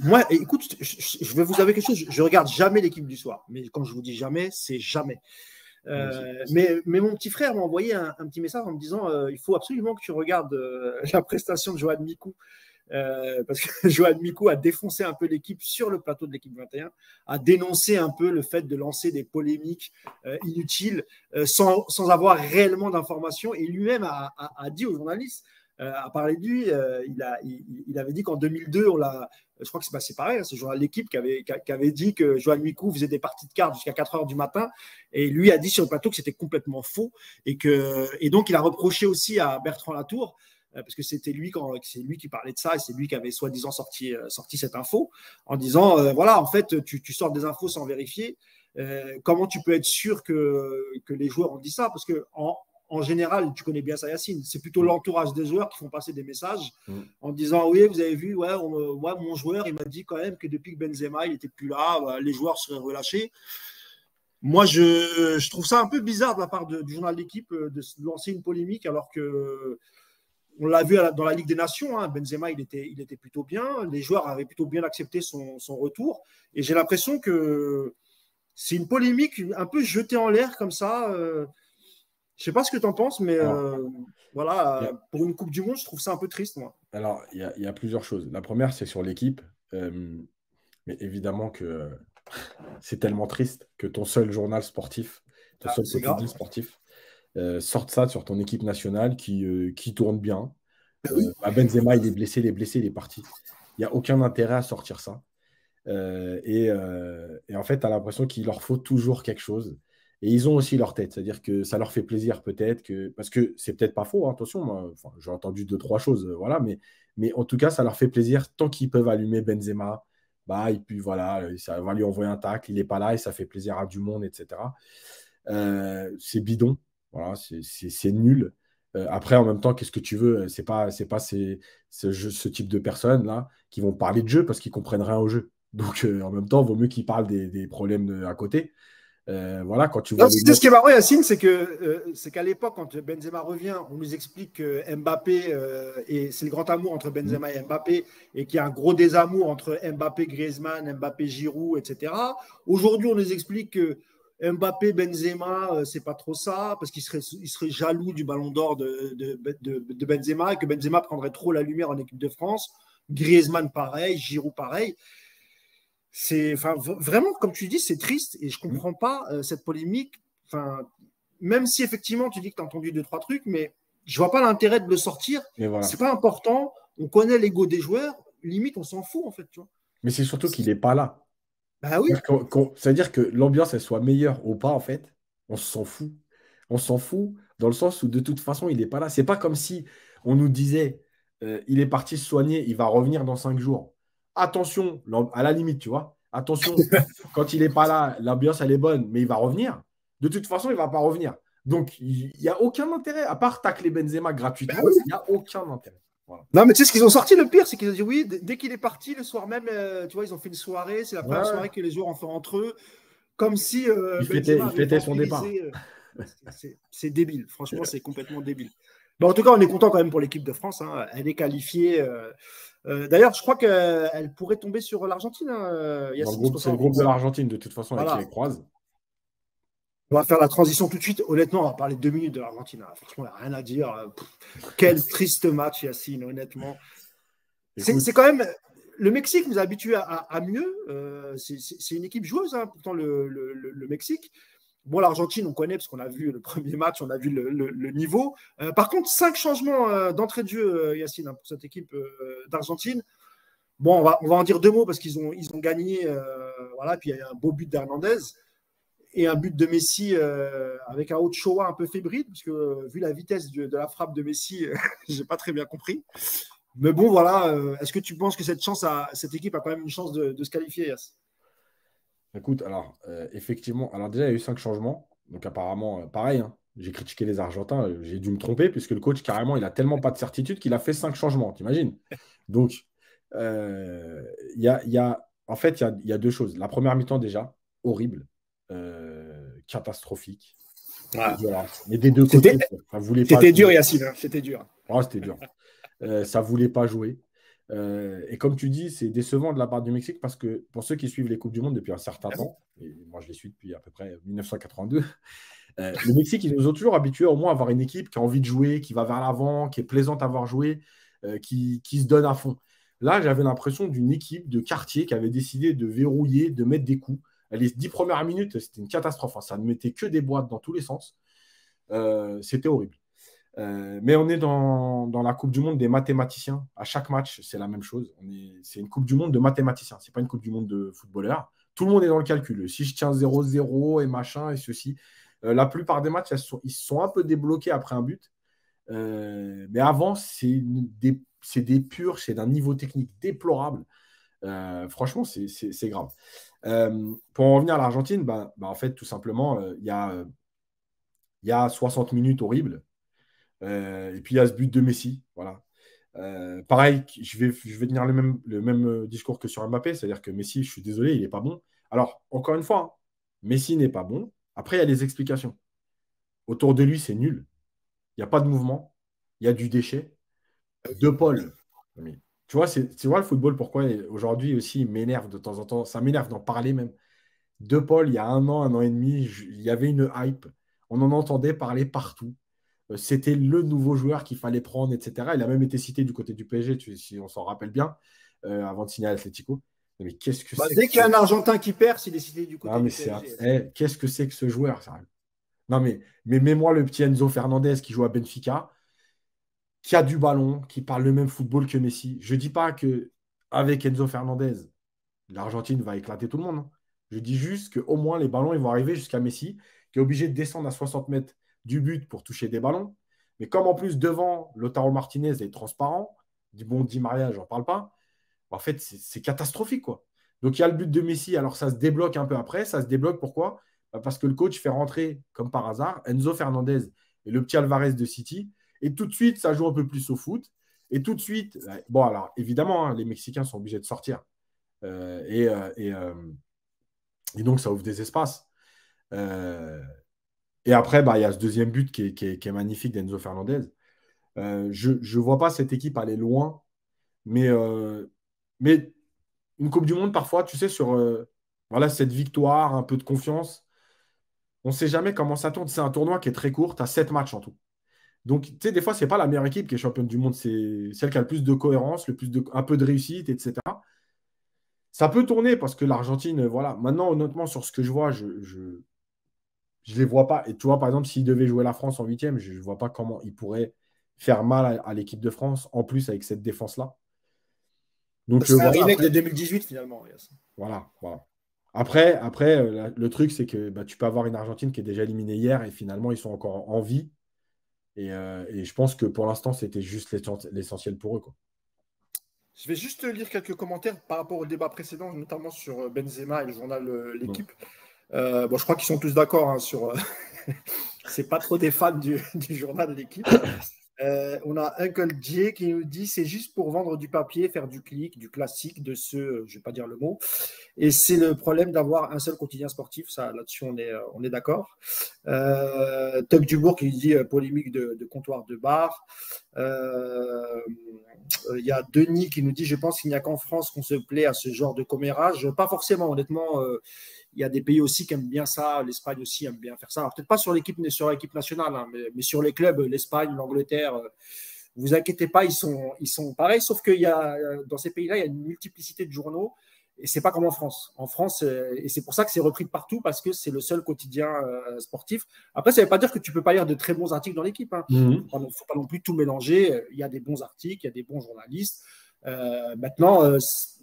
Moi, écoute, je vais vous avouer quelque chose. Je regarde jamais l'équipe du soir. Mais quand je vous dis jamais, c'est jamais. Mais mon petit frère m'a envoyé un petit message en me disant il faut absolument que tu regardes la prestation de Johan Mikou. Parce que Johan Mikou a défoncé un peu l'équipe sur le plateau de l'équipe 21, a dénoncé un peu le fait de lancer des polémiques inutiles sans avoir réellement d'informations. Et lui-même a dit aux journalistes, a parlé de lui, il avait dit qu'en 2002, je crois que c'est pareil, c'est Journal L'équipe qui avait dit que Johan Mikou faisait des parties de cartes jusqu'à 4h du matin, et lui a dit sur le plateau que c'était complètement faux, et donc il a reproché aussi à Bertrand Latour, parce que c'est lui qui parlait de ça, et c'est lui qui avait soi-disant sorti cette info, en disant, voilà, en fait, tu sors des infos sans vérifier, comment tu peux être sûr que les joueurs ont dit ça? Parce que en général, tu connais bien ça, Yacine, c'est plutôt l'entourage des joueurs qui font passer des messages en disant, oui, vous avez vu, mon joueur, il m'a dit quand même que depuis que Benzema, il n'était plus là, les joueurs seraient relâchés. Moi, je trouve ça un peu bizarre de la part du journal L'équipe de lancer une polémique alors que On l'a vu dans la Ligue des Nations, hein, Benzema, il était plutôt bien. Les joueurs avaient plutôt bien accepté son retour. Et j'ai l'impression que c'est une polémique un peu jetée en l'air comme ça. Je ne sais pas ce que tu en penses, mais voilà, pour une Coupe du Monde, je trouve ça un peu triste, moi. Alors, il y a plusieurs choses. La première, c'est sur l'équipe. Mais évidemment que c'est tellement triste que ton seul journal sportif, ton seul C'est quotidien grave. sportif, sorte ça sur ton équipe nationale qui tourne bien. Oui. Benzema, il est blessé, il est parti. Il n'y a aucun intérêt à sortir ça. Et en fait, tu as l'impression qu'il leur faut toujours quelque chose. Et ils ont aussi leur tête, c'est-à-dire que ça leur fait plaisir peut-être, parce que c'est peut-être pas faux, hein, attention, moi, j'ai entendu deux, trois choses, voilà, mais en tout cas, ça leur fait plaisir tant qu'ils peuvent allumer Benzema, bah, et puis voilà, ça va lui envoyer un tacle, il n'est pas là et ça fait plaisir à du monde, etc. C'est bidon, voilà, c'est nul. Après, en même temps, qu'est-ce que tu veux? C'est pas ce type de personnes-là qui vont parler de jeu parce qu'ils comprennent rien au jeu. Donc, en même temps, il vaut mieux qu'ils parlent des problèmes à côté. Voilà, quand tu vois Non, les ce qui est mecs. marrant, Yacine, c'est qu'à l'époque, quand Benzema revient, on nous explique que Mbappé, et c'est le grand amour entre Benzema et Mbappé, et qu'il y a un gros désamour entre Mbappé, Griezmann, Mbappé, Giroud, etc. Aujourd'hui, on nous explique que Mbappé, Benzema, c'est pas trop ça, parce qu'il serait jaloux du ballon d'or de Benzema, et que Benzema prendrait trop la lumière en équipe de France. Griezmann, pareil, Giroud, pareil. Enfin, vraiment, comme tu dis, c'est triste et je ne comprends pas cette polémique. Enfin, même si effectivement tu dis que tu as entendu deux, trois trucs, mais je vois pas l'intérêt de le sortir. Mais voilà. C'est pas important. On connaît l'ego des joueurs. Limite, on s'en fout en fait. Tu vois. Mais c'est surtout qu'il n'est pas là. Bah oui. C'est-à-dire que l'ambiance, elle soit meilleure ou pas, en fait, on s'en fout. On s'en fout dans le sens où de toute façon, il n'est pas là. C'est pas comme si on nous disait, il est parti se soigner, il va revenir dans 5 jours. Attention, à la limite, tu vois. Attention, quand il n'est pas là, l'ambiance, elle est bonne, mais il va revenir. De toute façon, il ne va pas revenir. Donc, il n'y a aucun intérêt, à part tacler Benzema gratuitement, Bah oui. il n'y a aucun intérêt. Voilà. Non, mais tu sais ce qu'ils ont sorti, le pire, c'est qu'ils ont dit oui, dès qu'il est parti, le soir même, tu vois, ils ont fait une soirée. C'est la première soirée que les joueurs ont fait entre eux. Comme si Benzema Il avait fêtait son départ. vampirisé. C'est débile. Franchement, c'est complètement débile. Mais en tout cas, on est content quand même pour l'équipe de France. Hein. Elle est qualifiée. D'ailleurs, je crois qu'elle pourrait tomber sur l'Argentine, Yacine. C'est le groupe de l'Argentine, de toute façon, avec qui Voilà. elle croise. On va faire la transition tout de suite. Honnêtement, on va parler 2 minutes de l'Argentine. Franchement, il n'y a rien à dire. Quel triste match, Yacine, honnêtement. C'est quand même. Le Mexique nous a habitués à mieux. C'est une équipe joueuse, hein, pourtant, le Mexique. Bon, l'Argentine, on connaît parce qu'on a vu le premier match, on a vu le niveau. Par contre, 5 changements d'entrée de jeu, Yacine, hein, pour cette équipe d'Argentine. Bon, on va en dire deux mots parce qu'ils ont gagné. Voilà, puis il y a un beau but d'Hernandez et un but de Messi avec un Ochoa un peu fébrile, parce que vu la vitesse de la frappe de Messi, je n'ai pas très bien compris. Mais bon, voilà. Est-ce que tu penses que cette équipe a quand même une chance de se qualifier, Yass? Écoute, alors, effectivement, alors déjà, il y a eu 5 changements. Donc, apparemment, pareil, hein, j'ai critiqué les Argentins, j'ai dû me tromper, puisque le coach, carrément, il a tellement pas de certitude qu'il a fait 5 changements, t'imagines? Donc, en fait, il y a deux choses. La première mi-temps, déjà, horrible, catastrophique. Ouais. Voilà. Mais des deux côtés, ça voulait pas C'était dur, jouer. Yacine. Hein, c'était dur. Oh, c'était dur. Ça voulait pas jouer. Et comme tu dis, c'est décevant de la part du Mexique parce que pour ceux qui suivent les Coupes du Monde depuis un certain temps, et moi je les suis depuis à peu près 1982, le Mexique, ils nous ont toujours habitués au moins à avoir une équipe qui a envie de jouer, qui va vers l'avant, qui est plaisante à voir jouer, qui se donne à fond. Là, j'avais l'impression d'une équipe de quartier qui avait décidé de verrouiller, de mettre des coups. Les 10 premières minutes, c'était une catastrophe. Hein. Ça ne mettait que des boîtes dans tous les sens. C'était horrible. Mais on est dans la Coupe du Monde des mathématiciens. À chaque match, c'est la même chose. C'est une Coupe du Monde de mathématiciens. Ce n'est pas une Coupe du Monde de footballeurs. Tout le monde est dans le calcul. Si je tiens 0-0 et machin et ceci. La plupart des matchs, ils se sont un peu débloqués après un but. Mais avant, c'est des purges, c'est d'un niveau technique déplorable. Franchement, c'est grave. Pour en revenir à l'Argentine, en fait, tout simplement, il y a 60 minutes horribles. Et puis il y a ce but de Messi. Voilà. Pareil, je vais tenir le même discours que sur Mbappé, c'est-à-dire que Messi, je suis désolé, il n'est pas bon. Alors, encore une fois, hein, Messi n'est pas bon. Après, il y a les explications. Autour de lui, c'est nul. Il n'y a pas de mouvement. Il y a du déchet. De Paul. Mais, tu vois le football, pourquoi aujourd'hui aussi il m'énerve de temps en temps. Ça m'énerve d'en parler même. De Paul, il y a un an et demi, il y avait une hype. On en entendait parler partout. C'était le nouveau joueur qu'il fallait prendre, etc. Il a même été cité du côté du PSG, si on s'en rappelle bien, avant de signer à Atlético. Mais qu'est-ce que c'est que Dès qu'il y a un Argentin qui perd, c'est décidé du Non, côté mais du PSG. qu'est-ce que c'est que ce joueur, ça? Non, mais mets-moi le petit Enzo Fernandez qui joue à Benfica, qui a du ballon, qui parle le même football que Messi. Je ne dis pas que avec Enzo Fernandez, l'Argentine va éclater tout le monde, hein. Je dis juste qu'au moins les ballons ils vont arriver jusqu'à Messi, qui est obligé de descendre à 60 mètres du but pour toucher des ballons. Mais comme en plus devant, Lautaro Martinez est transparent, du bon Di Maria, j'en parle pas, en fait c'est catastrophique, quoi. Donc il y a le but de Messi, alors ça se débloque un peu après. Ça se débloque pourquoi? Parce que le coach fait rentrer, comme par hasard, Enzo Fernandez et le petit Alvarez de City. Et tout de suite, ça joue un peu plus au foot. Et tout de suite, bon, alors évidemment, hein, les Mexicains sont obligés de sortir. Et donc, ça ouvre des espaces. Euh, et après, bah, il y a ce deuxième but qui est magnifique d'Enzo Fernandez. Je ne vois pas cette équipe aller loin, mais une Coupe du Monde, parfois, tu sais, sur voilà, cette victoire, un peu de confiance, on ne sait jamais comment ça tourne. C'est un tournoi qui est très court, tu as 7 matchs en tout. Donc, tu sais, des fois, ce n'est pas la meilleure équipe qui est championne du monde, c'est celle qui a le plus de cohérence, un peu de réussite, etc. Ça peut tourner parce que l'Argentine, voilà. Maintenant, honnêtement, sur ce que je vois, je les vois pas. Et tu vois, par exemple, s'ils devaient jouer la France en huitième, je ne vois pas comment ils pourraient faire mal à l'équipe de France, en plus avec cette défense-là. Donc, C'est un voilà, remake après, de 2018 finalement. Yes. voilà. Après le truc, c'est que bah, tu peux avoir une Argentine qui est déjà éliminée hier et finalement, ils sont encore en vie. Et je pense que pour l'instant, c'était juste l'essentiel pour eux, quoi. Je vais juste lire quelques commentaires par rapport au débat précédent, notamment sur Benzema et le journal Mm. L'équipe. Bon, je crois qu'ils sont tous d'accord hein, sur. C'est pas trop des fans du journal L'équipe. On a Uncle J qui nous dit c'est juste pour vendre du papier, faire du clic, du classique, de ce, je vais pas dire le mot. Et c'est le problème d'avoir un seul quotidien sportif. Ça, là-dessus, on est d'accord. Tuck Dubourg qui dit polémique de comptoir de bar. Il y a Denis qui nous dit je pense qu'il n'y a qu'en France qu'on se plaît à ce genre de commérage. Pas forcément, honnêtement. Il y a des pays aussi qui aiment bien ça. L'Espagne aussi aime bien faire ça. Alors, peut-être pas sur l'équipe nationale, hein, mais sur les clubs, l'Espagne, l'Angleterre. Vous inquiétez pas, ils sont pareils, sauf qu'il y a dans ces pays-là, il y a une multiplicité de journaux et c'est pas comme en France. En France, et c'est pour ça que c'est repris de partout parce que c'est le seul quotidien sportif. Après, ça ne veut pas dire que tu peux pas lire de très bons articles dans l'équipe, hein. Mhm. Faut pas non plus tout mélanger. Il y a des bons articles, il y a des bons journalistes. Maintenant,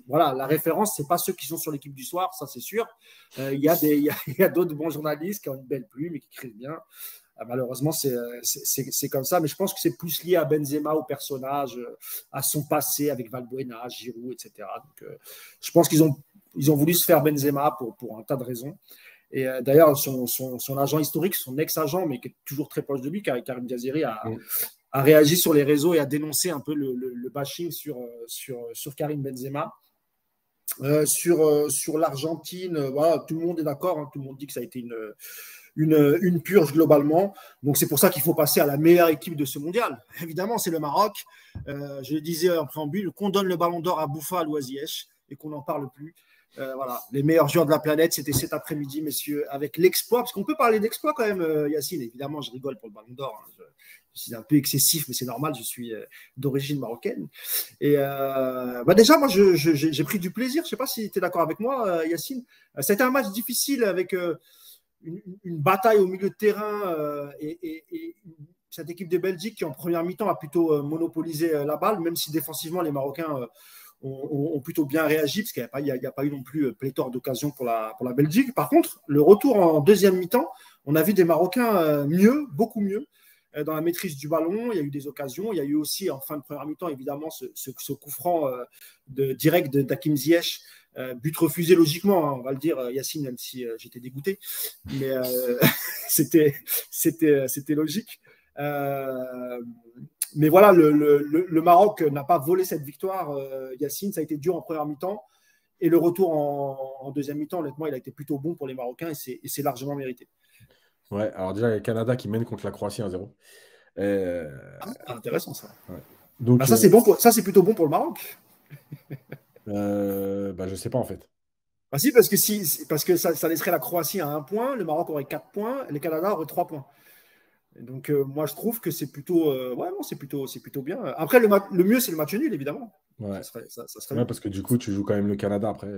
voilà, la référence, c'est pas ceux qui sont sur l'équipe du soir, ça c'est sûr. Il y a d'autres bons journalistes qui ont une belle plume et qui écrivent bien. Malheureusement, c'est comme ça, mais je pense que c'est plus lié à Benzema, au personnage, à son passé avec Valbuena, Giroud, etc. Donc, je pense qu'ils ont voulu se faire Benzema pour un tas de raisons. Et d'ailleurs, son agent historique, son ex-agent, mais qui est toujours très proche de lui, Karim Diazeri, Mm. a réagi sur les réseaux et a dénoncé un peu le bashing sur Karim Benzema. Sur l'Argentine, voilà, tout le monde est d'accord, hein, tout le monde dit que ça a été une purge globalement. Donc c'est pour ça qu'il faut passer à la meilleure équipe de ce mondial. Évidemment, c'est le Maroc. Je le disais en préambule, qu'on donne le ballon d'or à Bouffal ou à Ziyech et qu'on n'en parle plus. Voilà, les meilleurs joueurs de la planète, c'était cet après-midi, messieurs, avec l'exploit, parce qu'on peut parler d'exploit quand même, Yacine. Évidemment, je rigole pour le ballon d'or. Hein. Je suis un peu excessif, mais c'est normal, je suis d'origine marocaine. Et déjà, moi, j'ai pris du plaisir. Je ne sais pas si tu es d'accord avec moi, Yacine. C'était un match difficile avec une bataille au milieu de terrain et cette équipe de Belgique qui, en première mi-temps, a plutôt monopolisé la balle, même si défensivement, les Marocains ont plutôt bien réagi, parce qu'il n'y a pas eu non plus pléthore d'occasions pour la Belgique. Par contre, le retour en deuxième mi-temps, on a vu des Marocains mieux, beaucoup mieux, dans la maîtrise du ballon. Il y a eu des occasions. Il y a eu aussi, en fin de première mi-temps, évidemment, ce coup franc direct d'Hakim Ziyech. But refusé logiquement, hein, on va le dire, Yacine, même si j'étais dégoûté. Mais c'était logique. Mais voilà, le Maroc n'a pas volé cette victoire, Yacine. Ça a été dur en première mi-temps. Et le retour en deuxième mi-temps, honnêtement, il a été plutôt bon pour les Marocains et c'est largement mérité. Ouais, alors déjà, il y a le Canada qui mène contre la Croatie 1-0. Intéressant ça. Ouais. Donc, ça, c'est plutôt bon pour le Maroc. je sais pas en fait. Si, parce que ça laisserait la Croatie à 1 point, le Maroc aurait 4 points, et le Canada aurait 3 points. Donc, moi, je trouve que c'est plutôt, c'est plutôt bien. Après, le mieux, c'est le match nul, évidemment. Ouais, ça serait parce que du coup, tu joues quand même le Canada après.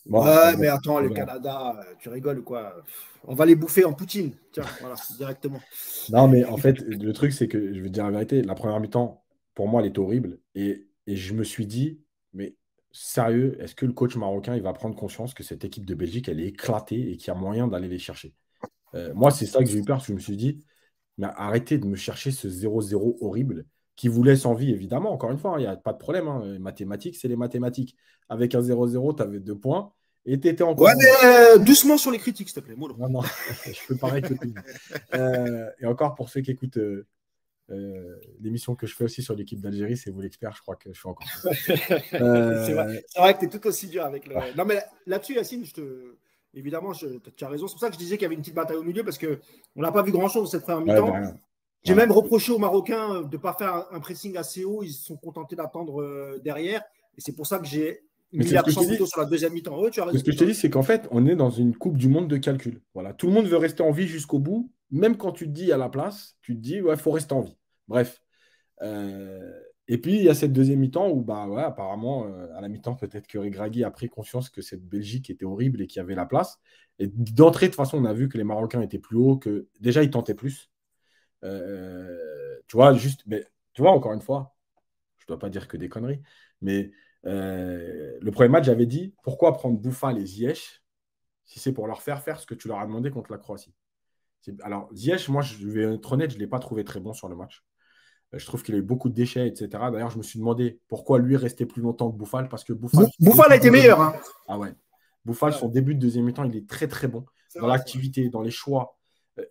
Bon, mais attends, le Canada, tu rigoles ou quoi? On va les bouffer en Poutine. Tiens, voilà, directement. Non, mais en fait, le truc, c'est que, je vais te dire la vérité, la première mi-temps, pour moi, elle est horrible. Et je me suis dit, mais sérieux, est-ce que le coach marocain, il va prendre conscience que cette équipe de Belgique, elle est éclatée et qu'il y a moyen d'aller les chercher? Moi, c'est ça que j'ai eu peur, parce que je me suis dit, mais arrêtez de me chercher ce 0-0 horrible qui vous laisse en vie, évidemment. Encore une fois, il n'y a pas de problème. Les mathématiques, c'est les mathématiques. Avec un 0-0, tu avais 2 points et tu étais encore. Ouais, mais doucement sur les critiques, s'il te plaît. Mollo. Non, je fais pareil que tout. Et encore, pour ceux qui écoutent l'émission que je fais aussi sur l'équipe d'Algérie, c'est vous l'expert, je crois que je suis encore. C'est vrai que tu es tout aussi dur avec le. Non, mais là-dessus, Yacine, évidemment, tu as raison. C'est pour ça que je disais qu'il y avait une petite bataille au milieu, parce qu'on n'a pas vu grand-chose cette première mi-temps. J'ai même reproché aux Marocains de ne pas faire un pressing assez haut. Ils se sont contentés d'attendre derrière. Et c'est pour ça que j'ai mis l'accent plutôt sur la deuxième mi-temps. Tu as raison. Ce que je te dis, c'est qu'en fait, on est dans une Coupe du Monde de calcul. Voilà. Tout le monde veut rester en vie jusqu'au bout. Même quand tu te dis à la place, tu te dis, ouais, il faut rester en vie. Bref. Et puis, il y a cette deuxième mi-temps où, apparemment, à la mi-temps, peut-être que Regragui a pris conscience que cette Belgique était horrible et qu'il y avait la place. Et d'entrée, de toute façon, on a vu que les Marocains étaient plus hauts, que déjà, ils tentaient plus. Tu vois, encore une fois, je ne dois pas dire que des conneries, mais le premier match, j'avais dit, pourquoi prendre Bouffal et Ziyech si c'est pour leur faire ce que tu leur as demandé contre la Croatie? Alors, Ziyech, moi, je vais être honnête, je ne l'ai pas trouvé très bon sur le match. Je trouve qu'il a eu beaucoup de déchets, etc. D'ailleurs, je me suis demandé pourquoi lui restait plus longtemps que Bouffal, parce que Bouffal a été meilleur. Hein. Ah ouais. Bouffal, son début de deuxième mi-temps, il est très très bon dans l'activité, dans les choix.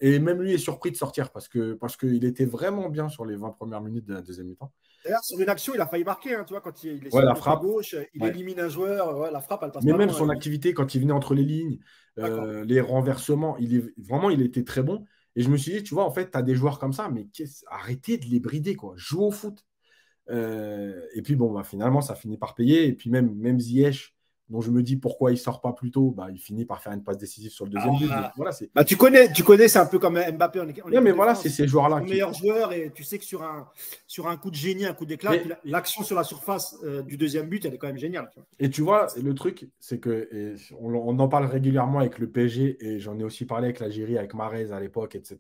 Et même lui est surpris de sortir parce qu'il était vraiment bien sur les 20 premières minutes de la deuxième mi-temps. D'ailleurs, sur une action, il a failli marquer. Hein, tu vois, quand il est sur la frappe gauche, il élimine un joueur. La frappe, elle passe mais pas même loin, son activité, quand il venait entre les lignes, les renversements, il était très bon. Et je me suis dit, tu vois, en fait, tu as des joueurs comme ça, mais arrêtez de les brider, quoi. Joue au foot. Et puis, finalement, ça finit par payer. Et puis, même Ziyech, dont je me dis pourquoi il ne sort pas plus tôt, il finit par faire une passe décisive sur le deuxième but. Donc, voilà, tu connais, c'est un peu comme Mbappé. Mais voilà, c'est ces joueurs-là. Le meilleur joueur, et tu sais que sur un coup de génie, un coup d'éclat, l'action sur la surface du deuxième but, elle est quand même géniale. Tu vois. Et tu vois, le truc, c'est que on en parle régulièrement avec le PSG, et j'en ai aussi parlé avec l'Algérie, avec Mahrez à l'époque, etc.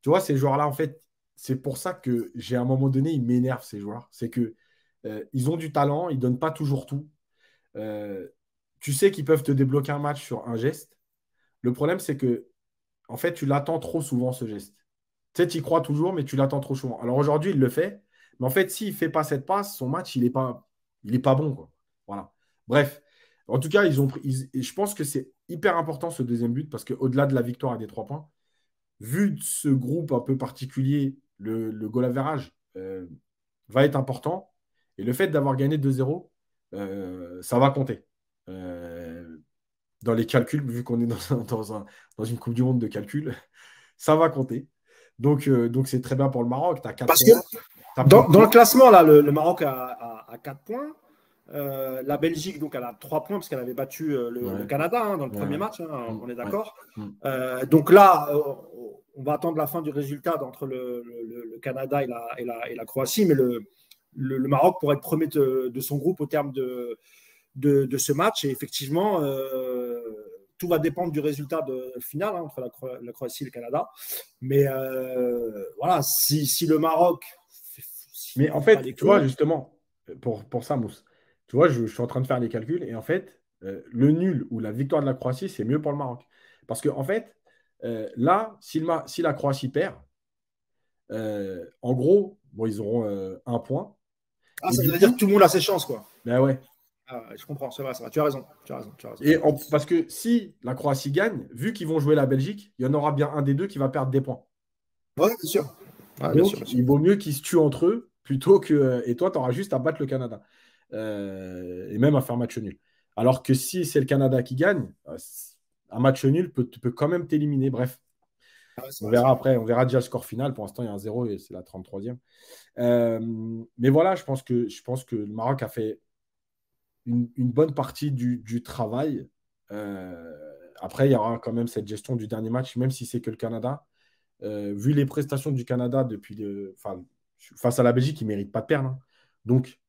Tu vois, ces joueurs-là, en fait, c'est pour ça que j'ai à un moment donné, ils m'énervent, ces joueurs. C'est que ils ont du talent, ils ne donnent pas toujours tout. Tu sais qu'ils peuvent te débloquer un match sur un geste. Le problème, c'est que, en fait, tu l'attends trop souvent, ce geste. Tu sais, tu y crois toujours, mais tu l'attends trop souvent. Alors aujourd'hui, il le fait. Mais en fait, s'il ne fait pas cette passe, son match, il n'est pas bon, quoi. Voilà. Bref. En tout cas, je pense que c'est hyper important, ce deuxième but, parce qu'au-delà de la victoire et des 3 points, vu ce groupe un peu particulier, le goal average va être important. Et le fait d'avoir gagné 2-0, ça va compter. Dans les calculs, vu qu'on est dans une Coupe du Monde de calcul, ça va compter. Donc c'est très bien pour le Maroc. Parce que dans le classement, là, le Maroc a 4 points. La Belgique, donc, elle a 3 points parce qu'elle avait battu le Canada dans le premier match. On est d'accord. Donc là, on va attendre la fin du résultat entre le Canada et la Croatie. Mais le Maroc pourrait être premier de son groupe au terme de ce match. Et effectivement, tout va dépendre du résultat final entre la Croatie et le Canada. Mais voilà, si le Maroc... Mais en fait, tu vois, justement, pour ça, Mousse, tu vois, je suis en train de faire les calculs et en fait, le nul ou la victoire de la Croatie, c'est mieux pour le Maroc. Parce qu'en fait, là, si la Croatie perd, en gros, ils auront 1 point. Ça veut dire que tout le monde a ses chances, quoi. Ben ouais. Je comprends, c'est vrai, tu as raison. Et parce que si la Croatie gagne, vu qu'ils vont jouer la Belgique, il y en aura bien un des deux qui va perdre des points. Ouais, bien sûr. Donc, bien sûr. Il vaut mieux qu'ils se tuent entre eux plutôt que. Et toi, tu auras juste à battre le Canada. Et même à faire match nul. Alors que si c'est le Canada qui gagne, un match nul peut quand même t'éliminer. Bref. On verra après, on verra déjà le score final. Pour l'instant, il y a un 0 et c'est la 33e. Mais voilà, je pense que le Maroc a fait une bonne partie du travail. Après, il y aura quand même cette gestion du dernier match, même si c'est que le Canada. Vu les prestations du Canada face à la Belgique, ils ne méritent pas de perdre. Hein. Donc,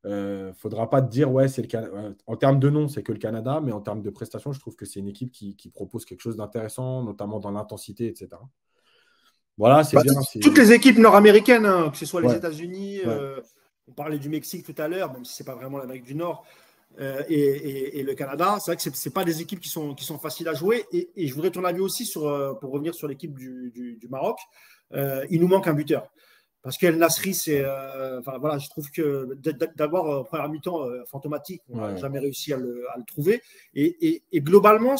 il ne faudra pas te dire, ouais, c'est le Canada. En termes de nom, c'est que le Canada, mais en termes de prestations, je trouve que c'est une équipe qui propose quelque chose d'intéressant, notamment dans l'intensité, etc. Voilà, c'est bien. Toutes les équipes nord-américaines, hein, que ce soit les États-Unis, on parlait du Mexique tout à l'heure, même si ce n'est pas vraiment l'Amérique du Nord, et le Canada, c'est vrai que ce n'est pas des équipes qui sont faciles à jouer. Et je voudrais ton avis aussi pour revenir sur l'équipe du Maroc. Il nous manque un buteur. Parce qu'El Nasri, je trouve que d'abord, première mi-temps, fantomatique, on n'a jamais réussi à le trouver. Et globalement,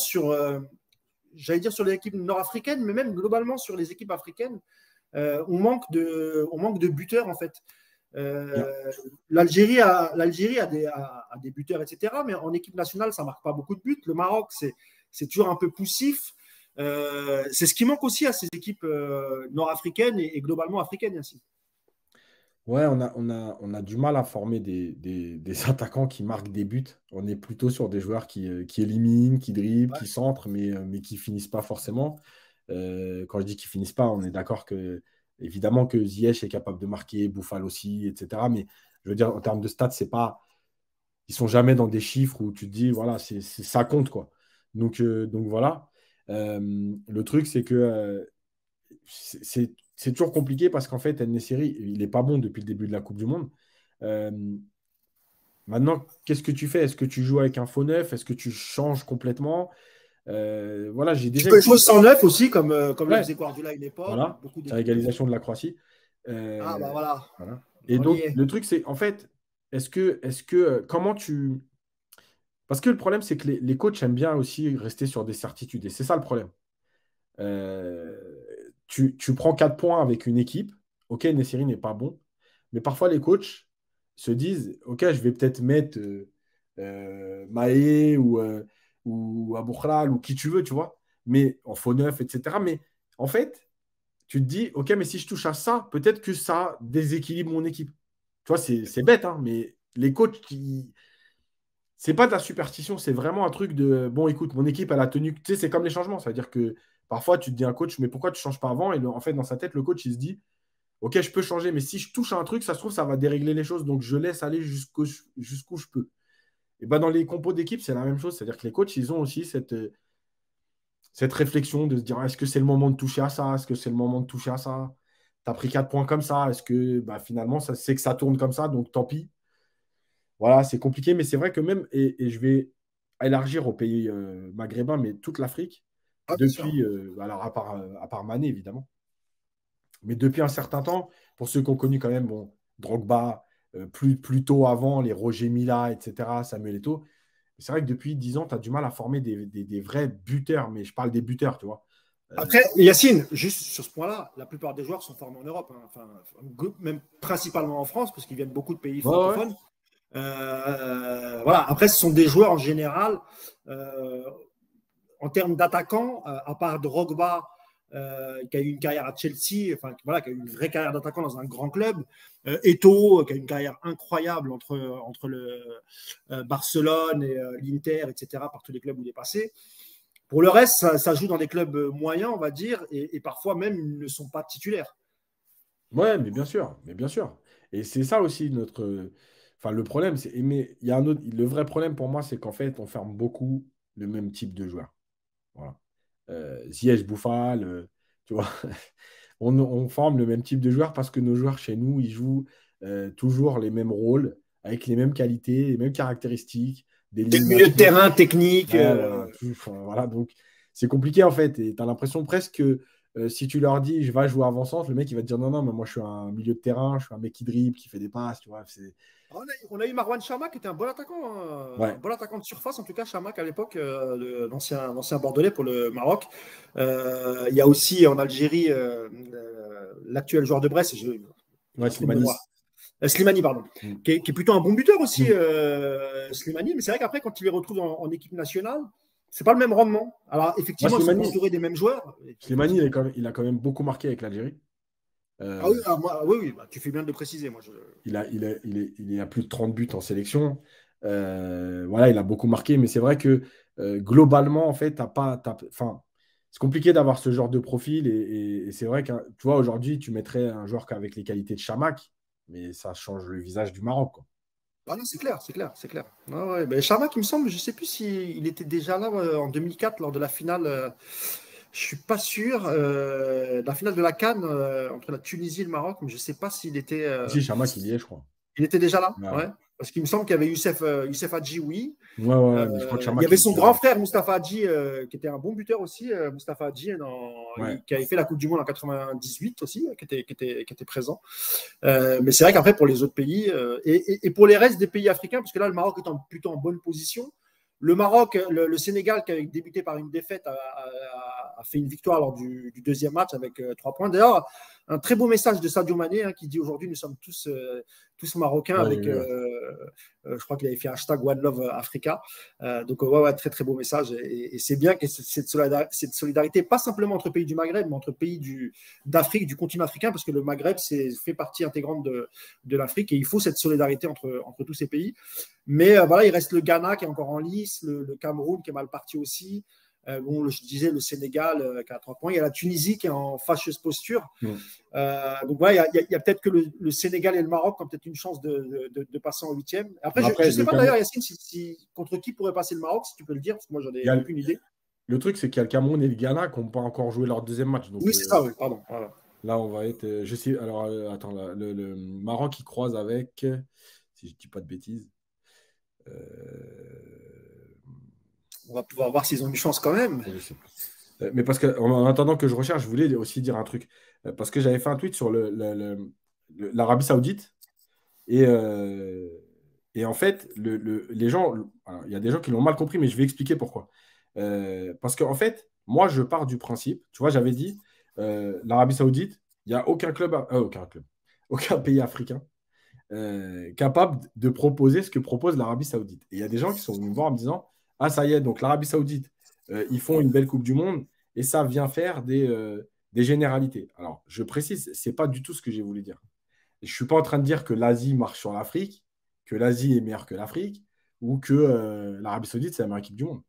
j'allais dire sur les équipes nord-africaines, mais même globalement sur les équipes africaines, on manque de buteurs, en fait. L'Algérie a des buteurs, etc. Mais en équipe nationale, ça ne marque pas beaucoup de buts. Le Maroc, c'est toujours un peu poussif. C'est ce qui manque aussi à ces équipes nord-africaines et globalement africaines aussi. Ouais, on a du mal à former des attaquants qui marquent des buts. On est plutôt sur des joueurs qui éliminent, qui dribblent, qui centrent, mais qui finissent pas forcément. Quand je dis qu'ils finissent pas, on est d'accord que évidemment que Ziyech est capable de marquer, Bouffal aussi, etc. Mais je veux dire, en termes de stats, c'est pas, ils sont jamais dans des chiffres où tu te dis, voilà, ça compte, quoi. Donc voilà. Le truc, c'est que c'est toujours compliqué parce qu'en fait, El-Nesyri, il n'est pas bon depuis le début de la Coupe du Monde. Maintenant, qu'est-ce que tu fais? Est-ce que tu joues avec un faux neuf? Est-ce que tu changes complètement? Voilà, j'ai déjà. Tu peux jouer sans neuf aussi, comme le faisait Guardiola à une époque. Voilà, c'est l'égalisation de la Croatie. Voilà. Et donc, le truc, c'est, en fait, comment tu. Parce que le problème, c'est que les coachs aiment bien aussi rester sur des certitudes. Et c'est ça le problème. Tu prends 4 points avec une équipe. Ok, Nesyri n'est pas bon. Mais parfois, les coachs se disent, ok, je vais peut-être mettre Maé ou Aboukhral ou qui tu veux, tu vois, mais en faux neuf, etc. Mais en fait, tu te dis, ok, mais si je touche à ça, peut-être que ça déséquilibre mon équipe. Tu vois, c'est bête, hein, mais les coachs c'est pas de la superstition, c'est vraiment un truc de bon, écoute, mon équipe, elle a tenu. Tu sais, c'est comme les changements. C'est-à-dire que parfois, tu te dis à un coach, mais pourquoi tu ne changes pas avant? Et en fait, dans sa tête, le coach, il se dit, ok, je peux changer, mais si je touche à un truc, ça se trouve, ça va dérégler les choses. Donc, je laisse aller jusqu'où je peux. Et ben, dans les compos d'équipe, c'est la même chose. C'est-à-dire que les coachs, ils ont aussi cette réflexion de se dire, est-ce que c'est le moment de toucher à ça? Est-ce que c'est le moment de toucher à ça? Tu as pris 4 points comme ça. Est-ce que finalement, c'est que ça tourne comme ça, donc tant pis. Voilà, c'est compliqué, mais c'est vrai que même, et je vais élargir aux pays maghrébins, mais toute l'Afrique, depuis, alors à part Mané, évidemment, mais depuis un certain temps, pour ceux qui ont connu quand même, bon, Drogba, plus tôt avant, les Roger Mila, etc., Samuel Eto'o, c'est vrai que depuis 10 ans, tu as du mal à former des vrais buteurs, mais je parle des buteurs, tu vois. Après, Yacine, juste sur ce point-là, la plupart des joueurs sont formés en Europe, hein. Enfin, même principalement en France, parce qu'ils viennent beaucoup de pays francophones. Ouais. Voilà. Après, ce sont des joueurs en général, en termes d'attaquants, à part Drogba, qui a eu une carrière à Chelsea, enfin, voilà, qui a eu une vraie carrière d'attaquant dans un grand club, Eto'o, qui a eu une carrière incroyable entre le Barcelone et l'Inter, etc., par tous les clubs où il est passé. Pour le reste, ça joue dans des clubs moyens, on va dire, et parfois même, ils ne sont pas titulaires. Ouais, mais bien sûr, Et c'est ça aussi le problème, mais il y a un autre. Le vrai problème pour moi, c'est qu'en fait, on ferme beaucoup le même type de joueurs. Voilà. Ziyech, Bouffal, tu vois, on forme le même type de joueurs parce que nos joueurs chez nous, ils jouent toujours les mêmes rôles, avec les mêmes qualités, les mêmes caractéristiques. Des milieux de terrain techniques. Voilà, donc c'est compliqué en fait. Et tu as l'impression presque que si tu leur dis je vais jouer avant-centre, le mec il va te dire non, mais moi je suis un milieu de terrain, je suis un mec qui dribble, qui fait des passes, tu vois. On a eu Marwan Chamakh qui était un bon attaquant, un bon attaquant de surface, en tout cas Chamakh à l'époque, l'ancien Bordelais pour le Maroc. Il y a aussi en Algérie l'actuel joueur de Brest, Slimani, pardon, qui est plutôt un bon buteur aussi, Slimani, mais c'est vrai qu'après quand il les retrouve en équipe nationale, c'est pas le même rendement. Alors, effectivement, ils sont Slimani, entourés des mêmes joueurs. Slimani, il a quand même beaucoup marqué avec l'Algérie. Ah oui, oui, bah, tu fais bien de le préciser. Moi, Il a plus de 30 buts en sélection. Voilà, il a beaucoup marqué, mais c'est vrai que globalement, en fait, enfin, c'est compliqué d'avoir ce genre de profil. Et c'est vrai que, tu vois, aujourd'hui, tu mettrais un joueur avec les qualités de Chamakh, mais ça change le visage du Maroc, quoi. Ah non, c'est clair, c'est clair, c'est clair. Ah ouais, ben, Chamakh, il me semble, je ne sais plus s'il était déjà là en 2004 lors de la finale. Je ne suis pas sûr. La finale de la CAN entre la Tunisie et le Maroc, mais je ne sais pas s'il était. Si, Chamakh, il y est, je crois. Il était déjà là, Ouais, ouais. Parce qu'il me semble qu'il y avait Youssef Hadji, oui. ouais, mais je crois que Il y Chamakh, avait il son était grand là. frère, Mustapha Hadji, qui était un bon buteur aussi. Mustapha Hadji, Ouais. qui avait fait la Coupe du Monde en 98 aussi, qui était présent. Mais c'est vrai qu'après, pour les autres pays, et pour les restes des pays africains, parce que là, le Maroc est plutôt en bonne position. Le Maroc, le Sénégal, qui avait débuté par une défaite, a fait une victoire lors du deuxième match avec 3 points. D'ailleurs, un très beau message de Sadio Mané qui dit aujourd'hui nous sommes tous marocains Ouais, avec, je crois qu'il avait fait hashtag One Love Africa. Donc, ouais, très très beau message. Et c'est bien que cette solidarité, pas simplement entre pays du Maghreb, mais entre pays d'Afrique, du continent africain, parce que le Maghreb fait partie intégrante de l'Afrique et il faut cette solidarité entre tous ces pays. Mais voilà, il reste le Ghana qui est encore en lice, le Cameroun qui est mal parti aussi. Bon, je disais le Sénégal qui a 3 points. Il y a la Tunisie qui est en fâcheuse posture. Donc voilà, il y a peut-être que le Sénégal et le Maroc ont peut-être une chance de passer en 8e. Après, je ne sais pas d'ailleurs, Yacine, contre qui pourrait passer le Maroc, si tu peux le dire, parce que moi, j'en ai aucune idée. Le truc, c'est qu'il y a le Cameroun et le Ghana qui n'ont pas encore joué leur deuxième match. Donc, oui, c'est ça, oui, pardon. Voilà. Là, on va être. Je sais. Alors, attends, le Maroc, il croise avec. Si je ne dis pas de bêtises. On va pouvoir voir s'ils ont une chance quand même. Je sais pas. Mais parce qu'en attendant que je recherche, je voulais aussi dire un truc. Parce que j'avais fait un tweet sur l'Arabie Saoudite. Et en fait, les gens. Alors, il y a des gens qui l'ont mal compris, mais je vais expliquer pourquoi. Parce qu'en fait, moi, je pars du principe. Tu vois, j'avais dit l'Arabie Saoudite, il n'y a aucun pays africain capable de proposer ce que propose l'Arabie Saoudite. Et il y a des gens qui sont venus me voir en me disant ah, ça y est, donc l'Arabie Saoudite, ils font une belle Coupe du Monde et ça vient faire des généralités. Alors, je précise, ce n'est pas du tout ce que j'ai voulu dire. Je ne suis pas en train de dire que l'Asie marche sur l'Afrique, que l'Asie est meilleure que l'Afrique ou que l'Arabie Saoudite, c'est la meilleure équipe du monde.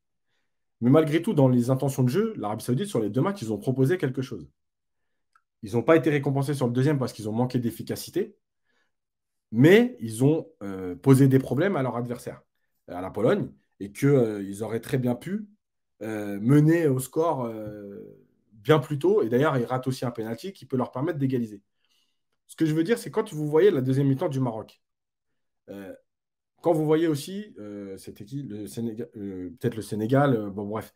Mais malgré tout, dans les intentions de jeu, l'Arabie Saoudite, sur les 2 matchs, ils ont proposé quelque chose. Ils n'ont pas été récompensés sur le deuxième parce qu'ils ont manqué d'efficacité, mais ils ont posé des problèmes à leur adversaire, à la Pologne, et qu'ils auraient très bien pu mener au score bien plus tôt. Et d'ailleurs, ils ratent aussi un pénalty qui peut leur permettre d'égaliser. Ce que je veux dire, c'est quand vous voyez la deuxième mi-temps du Maroc, quand vous voyez aussi, c'était qui le Sénégal, peut-être le Sénégal, bon bref.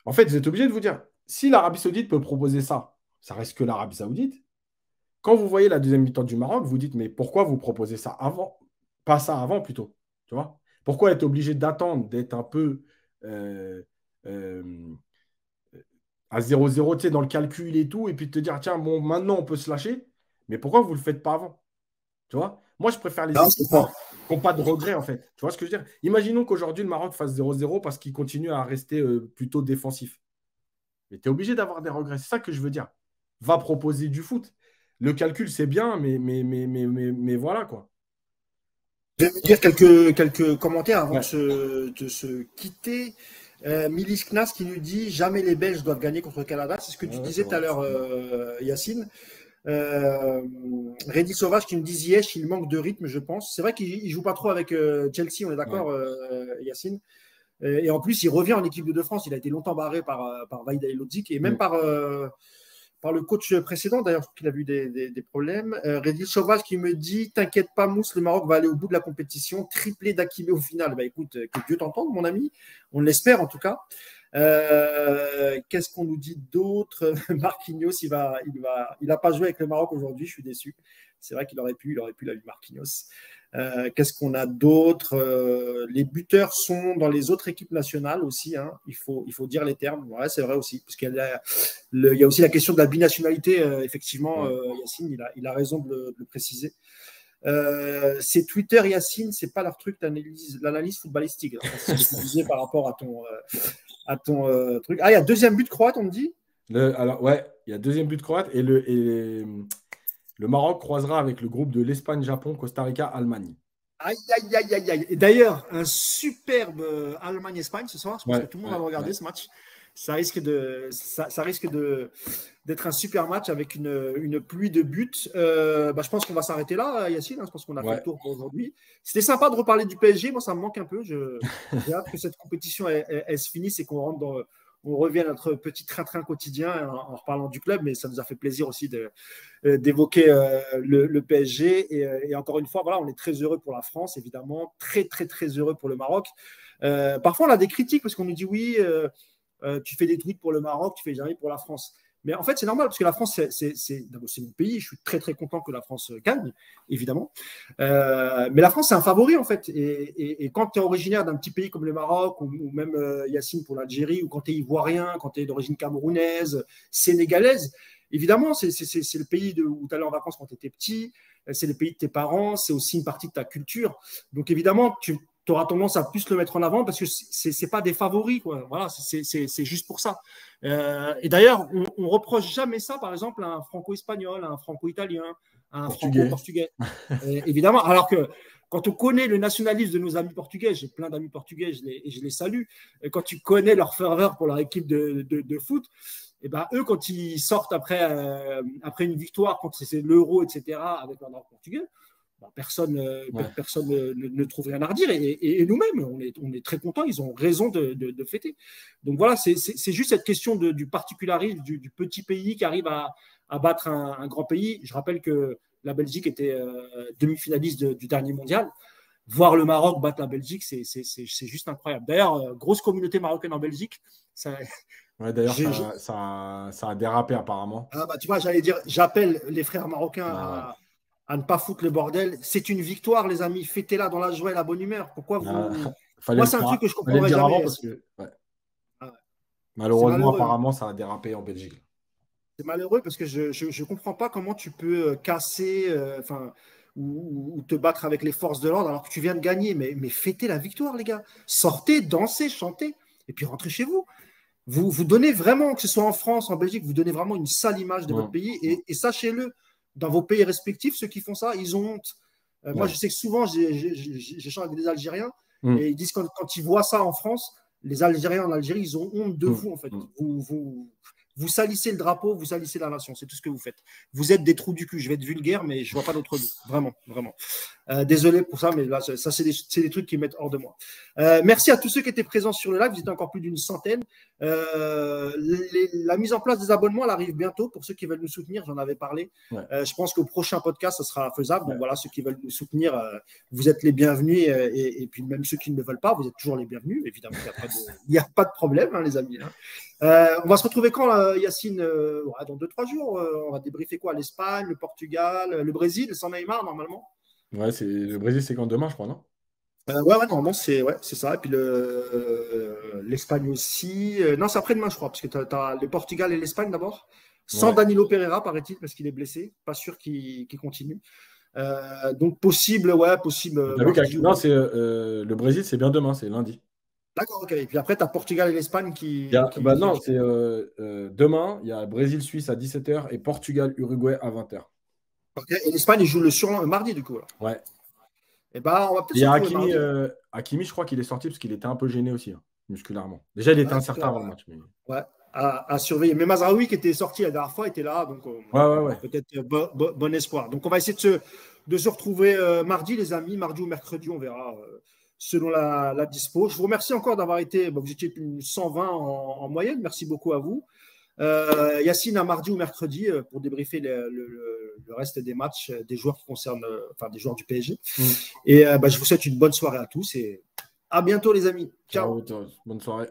En fait, vous êtes obligé de vous dire, si l'Arabie Saoudite peut proposer ça, ça reste que l'Arabie Saoudite. Quand vous voyez la deuxième mi-temps du Maroc, vous dites, mais pourquoi vous proposez ça avant? Pas ça avant plutôt, tu vois? Pourquoi être obligé d'attendre, d'être un peu à 0-0, tu sais, dans le calcul et tout, et puis de te dire, tiens, bon, maintenant on peut se lâcher, mais pourquoi vous ne le faites pas avant? Tu vois? Moi, je préfère les équipes qui n'ont pas de regrets, en fait. Tu vois ce que je veux dire? Imaginons qu'aujourd'hui, le Maroc fasse 0-0 parce qu'il continue à rester plutôt défensif. Mais tu es obligé d'avoir des regrets. C'est ça que je veux dire. Va proposer du foot. Le calcul, c'est bien, mais voilà, quoi. Je vais vous dire quelques commentaires avant de se quitter. Milis Knas qui nous dit jamais les Belges doivent gagner contre le Canada. C'est ce que tu disais tout à l'heure, Yacine. Reddy Sauvage qui nous dit Ziyech, il manque de rythme, je pense. C'est vrai qu'il ne joue pas trop avec Chelsea, on est d'accord, Yacine. Et en plus, il revient en équipe de France. Il a été longtemps barré par Vaida Lodzik et même par le coach précédent. D'ailleurs, je crois qu'il a eu des problèmes. Reddy Sauvage qui me dit t'inquiète pas, Mousse, le Maroc va aller au bout de la compétition. Triplé d'Akimé au final. Bah, écoute, que Dieu t'entende, mon ami. On l'espère en tout cas. Qu'est-ce qu'on nous dit d'autre? Marquinhos, il a pas joué avec le Maroc aujourd'hui, je suis déçu. C'est vrai qu'il aurait pu la vie Marquinhos. Qu'est-ce qu'on a d'autre? Les buteurs sont dans les autres équipes nationales aussi, hein. Il faut dire les termes. Ouais, c'est vrai aussi, parce qu'il y a aussi la question de la binationalité. Effectivement, Yacine, il a raison de le préciser. C'est Twitter, Yacine, c'est pas leur truc l'analyse footballistique. C'est ce que tu disais par rapport à ton truc. Ah, il y a deuxième but croate, on me dit. Alors, ouais, il y a deuxième but croate et le Maroc croisera avec le groupe de l'Espagne, Japon, Costa Rica, Allemagne. Aïe, aïe, aïe, aïe, aïe. Et d'ailleurs, un superbe Allemagne-Espagne ce soir. Je pense que tout le monde va regarder ce match. Ça risque d'être un super match avec une pluie de buts. Je pense qu'on va s'arrêter là, Yacine. Je pense qu'on a fait le tour pour aujourd'hui. C'était sympa de reparler du PSG. Moi, ça me manque un peu. J'ai hâte que cette compétition elle se finisse et qu'on revienne à notre petit train-train quotidien en reparlant du club. Mais ça nous a fait plaisir aussi d'évoquer le PSG. Et encore une fois, voilà, on est très heureux pour la France, évidemment. Très, très, très heureux pour le Maroc. Parfois, on a des critiques parce qu'on nous dit oui, tu fais des tweets pour le Maroc, tu fais jamais pour la France. Mais en fait, c'est normal parce que la France, c'est mon pays. Je suis très, très content que la France gagne, évidemment. Mais la France, c'est un favori, en fait. Et quand tu es originaire d'un petit pays comme le Maroc, ou même Yacine pour l'Algérie, ou quand tu es ivoirien, quand tu es d'origine camerounaise, sénégalaise, évidemment, c'est le pays où tu allais en vacances quand tu étais petit. C'est le pays de tes parents. C'est aussi une partie de ta culture. Donc, évidemment, tu auras tendance à plus le mettre en avant parce que c'est pas des favoris, quoi. Voilà, c'est juste pour ça. Et d'ailleurs, on reproche jamais ça, par exemple, à un franco-espagnol, à un franco-italien, à un franco-portugais. Évidemment, alors que quand on connaît le nationalisme de nos amis portugais, j'ai plein d'amis portugais et je les salue, et quand tu connais leur ferveur pour leur équipe de foot, et ben eux, quand ils sortent après une victoire, quand c'est l'Euro, etc., avec leur drapeau portugais, personne ne trouve rien à redire. Et nous-mêmes, on est très contents. Ils ont raison de fêter. Donc voilà, c'est juste cette question du particularisme du petit pays qui arrive à battre un grand pays. Je rappelle que la Belgique était demi-finaliste du dernier mondial. Voir le Maroc battre la Belgique, c'est juste incroyable. D'ailleurs, grosse communauté marocaine en Belgique. D'ailleurs, ça a dérapé apparemment. Tu vois, j'allais dire, j'appelle les frères marocains à ne pas foutre le bordel. C'est une victoire, les amis. Fêtez-la dans la joie et la bonne humeur. Pourquoi vous... Moi, c'est un truc que je ne comprendrais jamais. Parce que, malheureusement, apparemment, ça a dérapé en Belgique. C'est malheureux parce que je ne comprends pas comment tu peux casser ou te battre avec les forces de l'ordre alors que tu viens de gagner. Mais fêtez la victoire, les gars. Sortez, dansez, chantez et puis rentrez chez vous. Vous donnez vraiment, que ce soit en France, en Belgique, vous donnez vraiment une sale image de votre pays et sachez-le, dans vos pays respectifs, ceux qui font ça, ils ont honte. Moi, je sais que souvent, j'échange avec des Algériens et ils disent quand ils voient ça en France, les Algériens en Algérie, ils ont honte de vous, en fait. Vous salissez le drapeau, vous salissez la nation, c'est tout ce que vous faites. Vous êtes des trous du cul, je vais être vulgaire, mais je ne vois pas d'autre mot. Vraiment, vraiment. Désolé pour ça, mais là, ça c'est des trucs qui me mettent hors de moi. Merci à tous ceux qui étaient présents sur le live, vous étiez encore plus d'une centaine. La mise en place des abonnements, elle arrive bientôt. Pour ceux qui veulent nous soutenir, j'en avais parlé. Je pense qu'au prochain podcast, ça sera faisable. Donc voilà, ceux qui veulent nous soutenir, vous êtes les bienvenus. Et puis même ceux qui ne le veulent pas, vous êtes toujours les bienvenus. Évidemment, il n'y a pas de problème, hein, les amis. On va se retrouver quand, Yacine? Dans 2-3 jours. On va débriefer quoi? L'Espagne, le Portugal, le Brésil, sans Neymar, normalement. Le Brésil, c'est quand demain, je crois, non? Normalement, c'est ça. Et puis l'Espagne aussi. Non, c'est après-demain, je crois, parce que tu as le Portugal et l'Espagne d'abord. Sans Danilo Pereira, paraît-il, parce qu'il est blessé. Pas sûr qu'il continue. Donc, possible. Non, le Brésil, c'est bien demain, c'est lundi. D'accord, ok. Et puis après, tu as Portugal et l'Espagne qui. Non, c'est demain, il y a Brésil-Suisse à 17h et Portugal-Uruguay à 20h. Okay. Et l'Espagne, il joue le mardi, du coup. Là. Ouais. Et on va peut-être. Il y a Hakimi, je crois qu'il est sorti parce qu'il était un peu gêné aussi, musculairement. Déjà, il était incertain avant le match. Mais... Ouais, à surveiller. Mais Mazraoui, qui était sorti la dernière fois, était là. Donc, peut-être bon espoir. Donc, on va essayer de se retrouver mardi, les amis. Mardi ou mercredi, on verra. Selon la dispo. Je vous remercie encore d'avoir été, vous étiez 120 en moyenne, merci beaucoup à vous. Yacine, à mardi ou mercredi pour débriefer le reste des matchs des joueurs qui concernent, des joueurs du PSG. Et je vous souhaite une bonne soirée à tous et à bientôt les amis. Ciao. Bonne soirée.